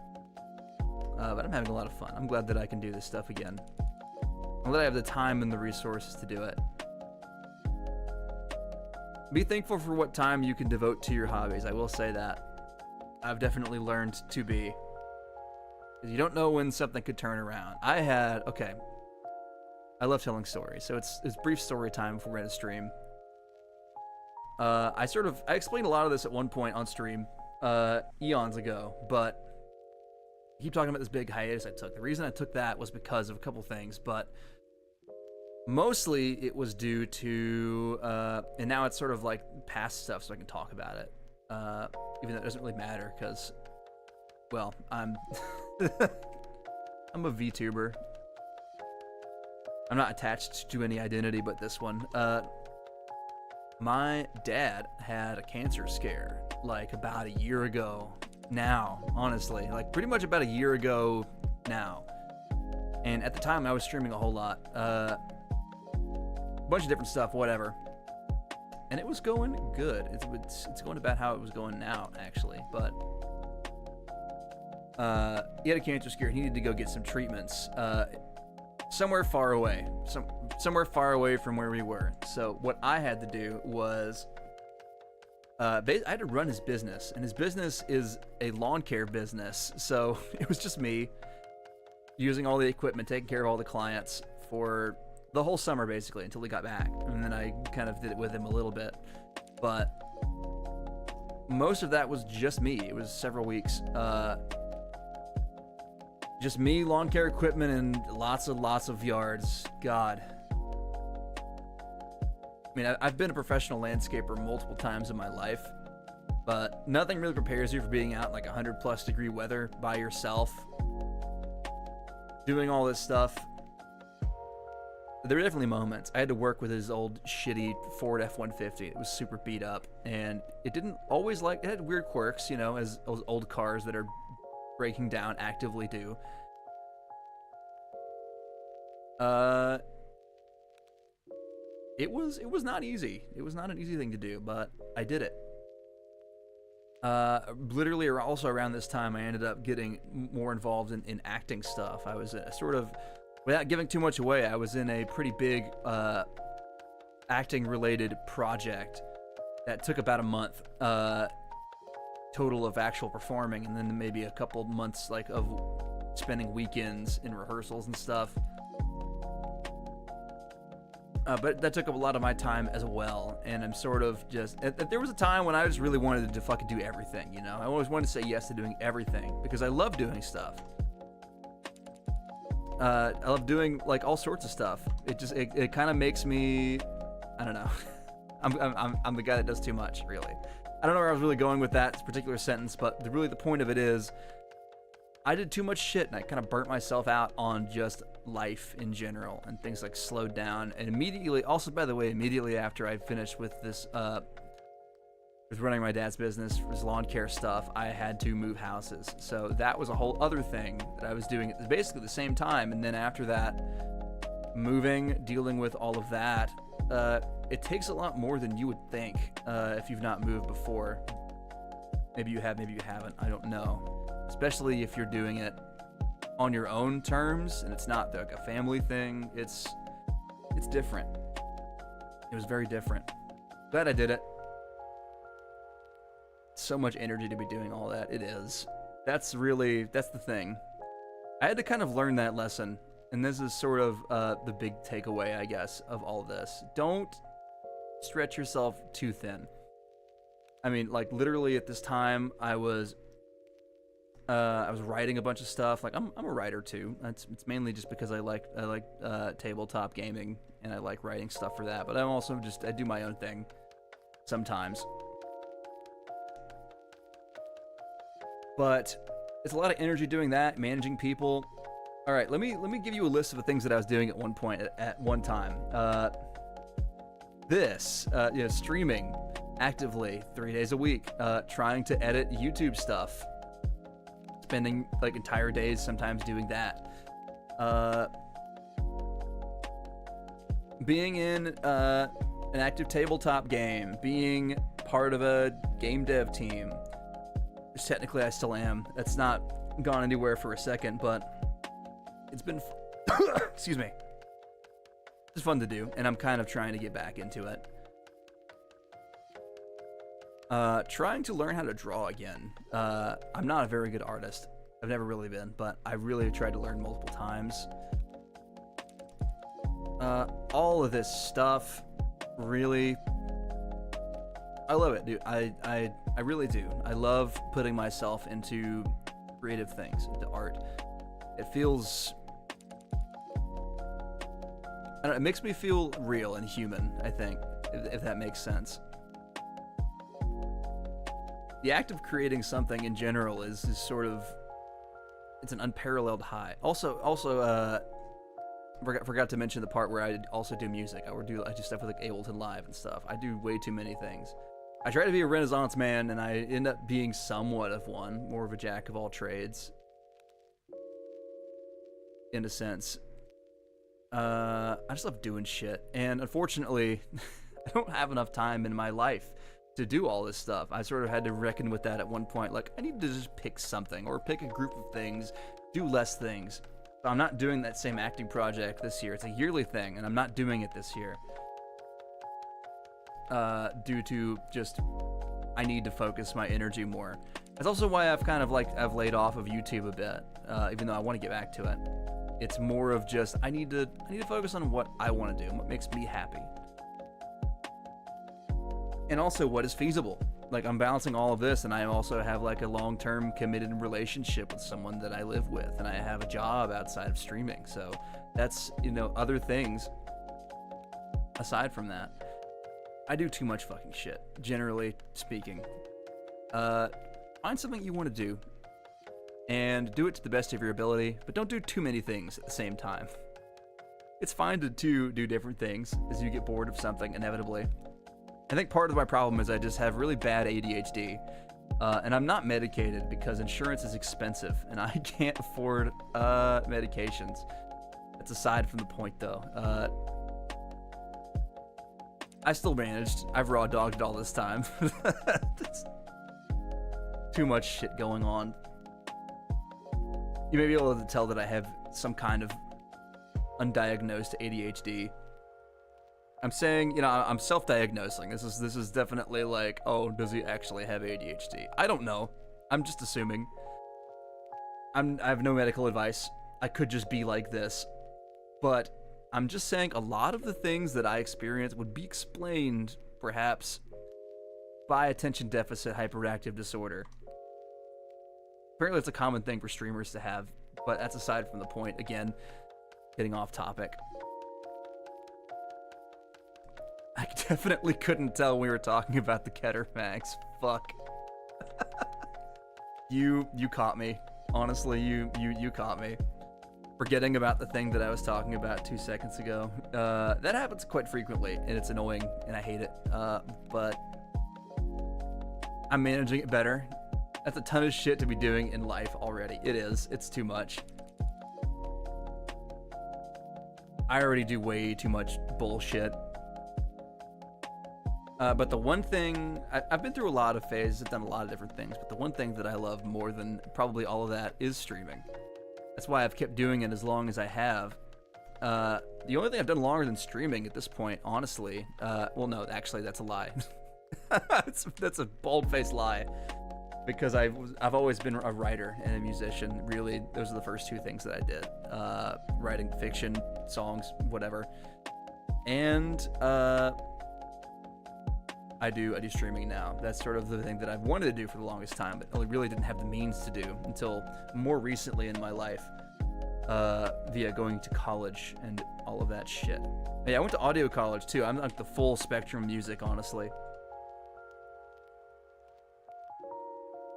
S1: But I'm having a lot of fun. I'm glad that I can do this stuff again. I'm glad I have the time and the resources to do it. Be thankful for what time you can devote to your hobbies. I will say that. I've definitely learned to be. You don't know when something could turn around. Okay. I love telling stories, so it's brief story time before we're gonna stream. I explained a lot of this at one point on stream, eons ago, but I keep talking about this big hiatus I took. The reason I took that was because of a couple things, but mostly it was due to, and now it's sort of like past stuff so I can talk about it, even though it doesn't really matter because, well, I'm I'm a VTuber. I'm not attached to any identity but this one. My dad had a cancer scare like about a year ago now, honestly. Like pretty much about a year ago now. And at the time I was streaming a whole lot. A bunch of different stuff, whatever. And it was going good. It's going about how it was going now, actually. But he had a cancer scare. He needed to go get some treatments somewhere far away. Somewhere far away from where we were. So what I had to do was I had to run his business, and his business is a lawn care business. So it was just me using all the equipment, taking care of all the clients for the whole summer basically until he got back, and then I kind of did it with him a little bit, but most of that was just me. It was several weeks, just me, lawn care equipment, and lots of yards. God. I mean, I've been a professional landscaper multiple times in my life, but nothing really prepares you for being out in like 100+ degree weather by yourself, doing all this stuff. There were definitely moments. I had to work with his old shitty Ford F-150. It was super beat up, and it didn't always it had weird quirks, you know, as old cars that are breaking down actively do. It was not easy. It was not an easy thing to do, but I did it. Literally also around this time, I ended up getting more involved in acting stuff. I was sort of, without giving too much away, I was in a pretty big acting related project that took about a month total of actual performing, and then maybe a couple months like of spending weekends in rehearsals and stuff. But that took up a lot of my time as well, and I'm sort of just, there was a time when I just really wanted to fucking do everything, you know? I always wanted to say yes to doing everything, because I love doing stuff. I love doing, like, all sorts of stuff. It kind of makes me, I don't know. I'm the guy that does too much, really. I don't know where I was really going with that particular sentence, but really the point of it is, I did too much shit, and I kind of burnt myself out on just life in general, and things like slowed down. And immediately, also by the way, immediately after I finished with this, with running my dad's business, his lawn care stuff, I had to move houses. So that was a whole other thing that I was doing at basically the same time. And then after that, moving, dealing with all of that, it takes a lot more than you would think if you've not moved before. Maybe you have, maybe you haven't. I don't know. Especially if you're doing it on your own terms and it's not like a family thing. It's different. It was very different. Glad I did it. So much energy to be doing all that. It is. That's the thing. I had to kind of learn that lesson. And this is sort of the big takeaway, I guess, of all this. Don't stretch yourself too thin. I mean, like, literally at this time, I was writing a bunch of stuff. Like, I'm a writer too. It's mainly just because I like tabletop gaming and I like writing stuff for that. But I'm also I do my own thing sometimes. But it's a lot of energy doing that, managing people. All right, let me give you a list of the things that I was doing at one point at one time. Streaming actively 3 days a week, trying to edit YouTube stuff. Spending like entire days sometimes doing that. Being in an active tabletop game, being part of a game dev team, which technically I still am. That's not gone anywhere for a second, but it's been excuse me, it's fun to do, and I'm kind of trying to get back into it. Trying to learn how to draw again. I'm not a very good artist. I've never really been, but I really tried to learn multiple times. All of this stuff, really, I love it, dude. I really do. I love putting myself into creative things, into art. It feels, I don't know, it makes me feel real and human, I think, if that makes sense. The act of creating something in general is sort of, it's an unparalleled high. Also, forgot to mention the part where I also do music. I do stuff with like Ableton Live and stuff. I do way too many things. I try to be a Renaissance man, and I end up being somewhat of one, more of a jack of all trades, in a sense. I just love doing shit, and unfortunately, I don't have enough time in my life to do all this stuff. I sort of had to reckon with that at one point. Like, I need to just pick something, or pick a group of things, do less things. I'm not doing that same acting project this year. It's a yearly thing, and I'm not doing it this year. Due to just, I need to focus my energy more. That's also why I've laid off of YouTube a bit, even though I want to get back to it. It's more of just, I need to focus on what I want to do, what makes me happy. And also what is feasible. Like, I'm balancing all of this, and I also have like a long-term committed relationship with someone that I live with, and I have a job outside of streaming. So that's, other things aside from that. I do too much fucking shit, generally speaking. Find something you want to do, and do it to the best of your ability, but don't do too many things at the same time. It's fine to do different things as you get bored of something, inevitably. I think part of my problem is I just have really bad ADHD, and I'm not medicated because insurance is expensive, and I can't afford medications. That's aside from the point, though. I still managed. I've raw dogged it all this time. Too much shit going on. You may be able to tell that I have some kind of undiagnosed ADHD. I'm saying, I'm self-diagnosing. This is definitely like, oh, does he actually have ADHD? I don't know. I'm just assuming. I have no medical advice. I could just be like this. But I'm just saying a lot of the things that I experience would be explained, perhaps, by attention deficit hyperactive disorder. Apparently it's a common thing for streamers to have, but that's aside from the point. Again, getting off topic. I definitely couldn't tell we were talking about the Keter Max. Fuck. You caught me. Honestly, you caught me. Forgetting about the thing that I was talking about 2 seconds ago. That happens quite frequently, and it's annoying, and I hate it. But I'm managing it better. That's a ton of shit to be doing in life already. It is. It's too much. I already do way too much bullshit. But the one thing, I've been through a lot of phases, I've done a lot of different things, but the one thing that I love more than probably all of that is streaming. That's why I've kept doing it as long as I have. The only thing I've done longer than streaming at this point, honestly, well, no, actually, that's a lie. That's a bald-faced lie. Because I've always been a writer and a musician. Really, those are the first two things that I did. Writing fiction, songs, whatever. And I do streaming now. That's sort of the thing that I've wanted to do for the longest time, but I really didn't have the means to do until more recently in my life, via going to college and all of that shit. Yeah, I went to audio college too. I'm like the full spectrum of music, honestly.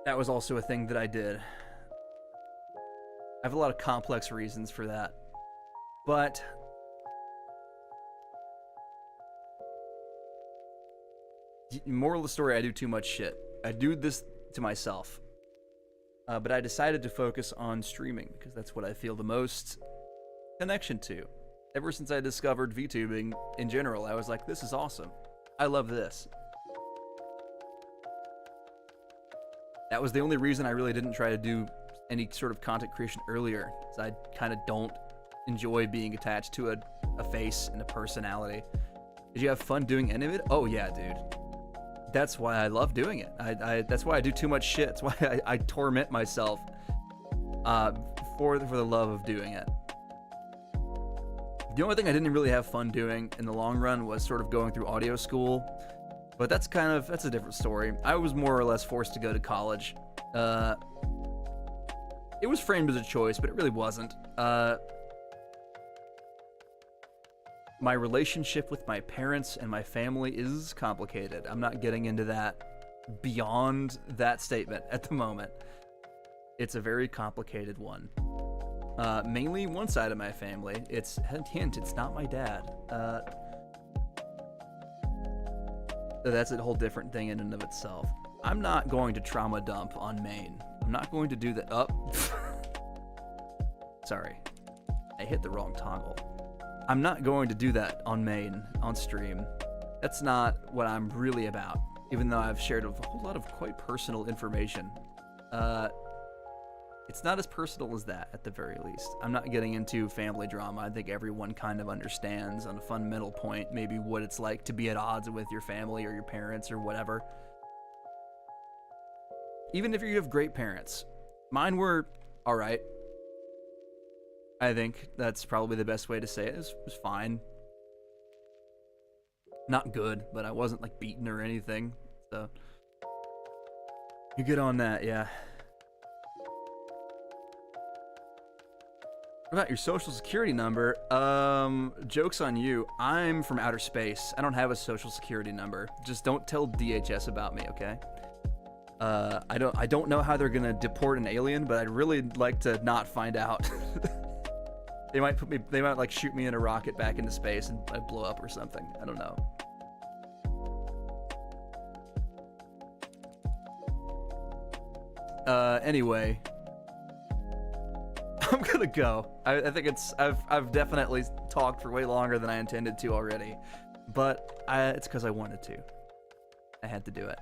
S1: That was also a thing that I did. I have a lot of complex reasons for that. But moral of the story, I do too much shit. I do this to myself. But I decided to focus on streaming because that's what I feel the most connection to. Ever since I discovered VTubing in general, I was like, this is awesome. I love this. That was the only reason I really didn't try to do any sort of content creation earlier. Is I kind of don't enjoy being attached to a face and a personality. Did you have fun doing any of it? Oh yeah, dude. That's why I love doing it. That's why I do too much shit. That's why I torment myself for the love of doing it. The only thing I didn't really have fun doing in the long run was sort of going through audio school. But that's a different story. I was more or less forced to go to college. It was framed as a choice, but it really wasn't. My relationship with my parents and my family is complicated. I'm not getting into that beyond that statement at the moment. It's a very complicated one. Mainly one side of my family. It's hint, it's not my dad. That's a whole different thing in and of itself. I'm not going to trauma dump on Maine. I'm not going to do that. Sorry. I hit the wrong toggle. I'm not going to do that on Maine, on stream. That's not what I'm really about, even though I've shared a whole lot of quite personal information. It's not as personal as that, at the very least. I'm not getting into family drama. I think everyone kind of understands on a fundamental point maybe what it's like to be at odds with your family or your parents or whatever. Even if you have great parents. Mine were alright. I think that's probably the best way to say it. It was fine. Not good, but I wasn't like beaten or anything. So you get on that, yeah. What about your social security number? Joke's on you. I'm from outer space. I don't have a social security number. Just don't tell DHS about me, okay? I don't know how they're gonna deport an alien, but I'd really like to not find out. They might like shoot me in a rocket back into space and I blow up or something. I don't know. Anyway. I'm gonna go. I think I've definitely talked for way longer than I intended to already, but it's because I wanted to. I had to do it.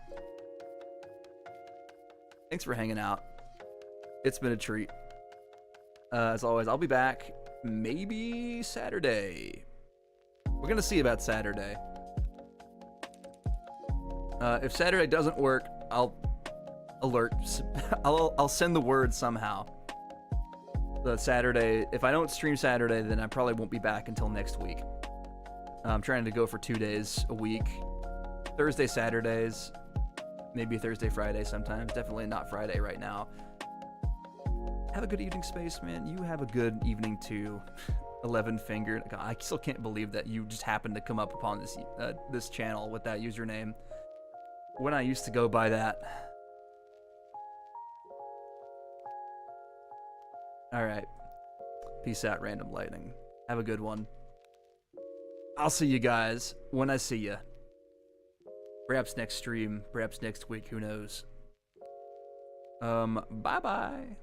S1: Thanks for hanging out. It's been a treat. As always, I'll be back maybe Saturday. We're gonna see about Saturday. If Saturday doesn't work, I'll send the word somehow. The Saturday, if I don't stream Saturday, then I probably won't be back until next week. I'm trying to go for 2 days a week. Thursday, Saturdays, maybe Thursday, Friday sometimes. Definitely not Friday right now. Have a good evening, Spaceman. You have a good evening too. 11 Fingered. God, I still can't believe that you just happened to come up upon this channel with that username. When I used to go by that. All right. Peace out, Random Lightning. Have a good one. I'll see you guys when I see you. Perhaps next stream, perhaps next week, who knows. Bye-bye.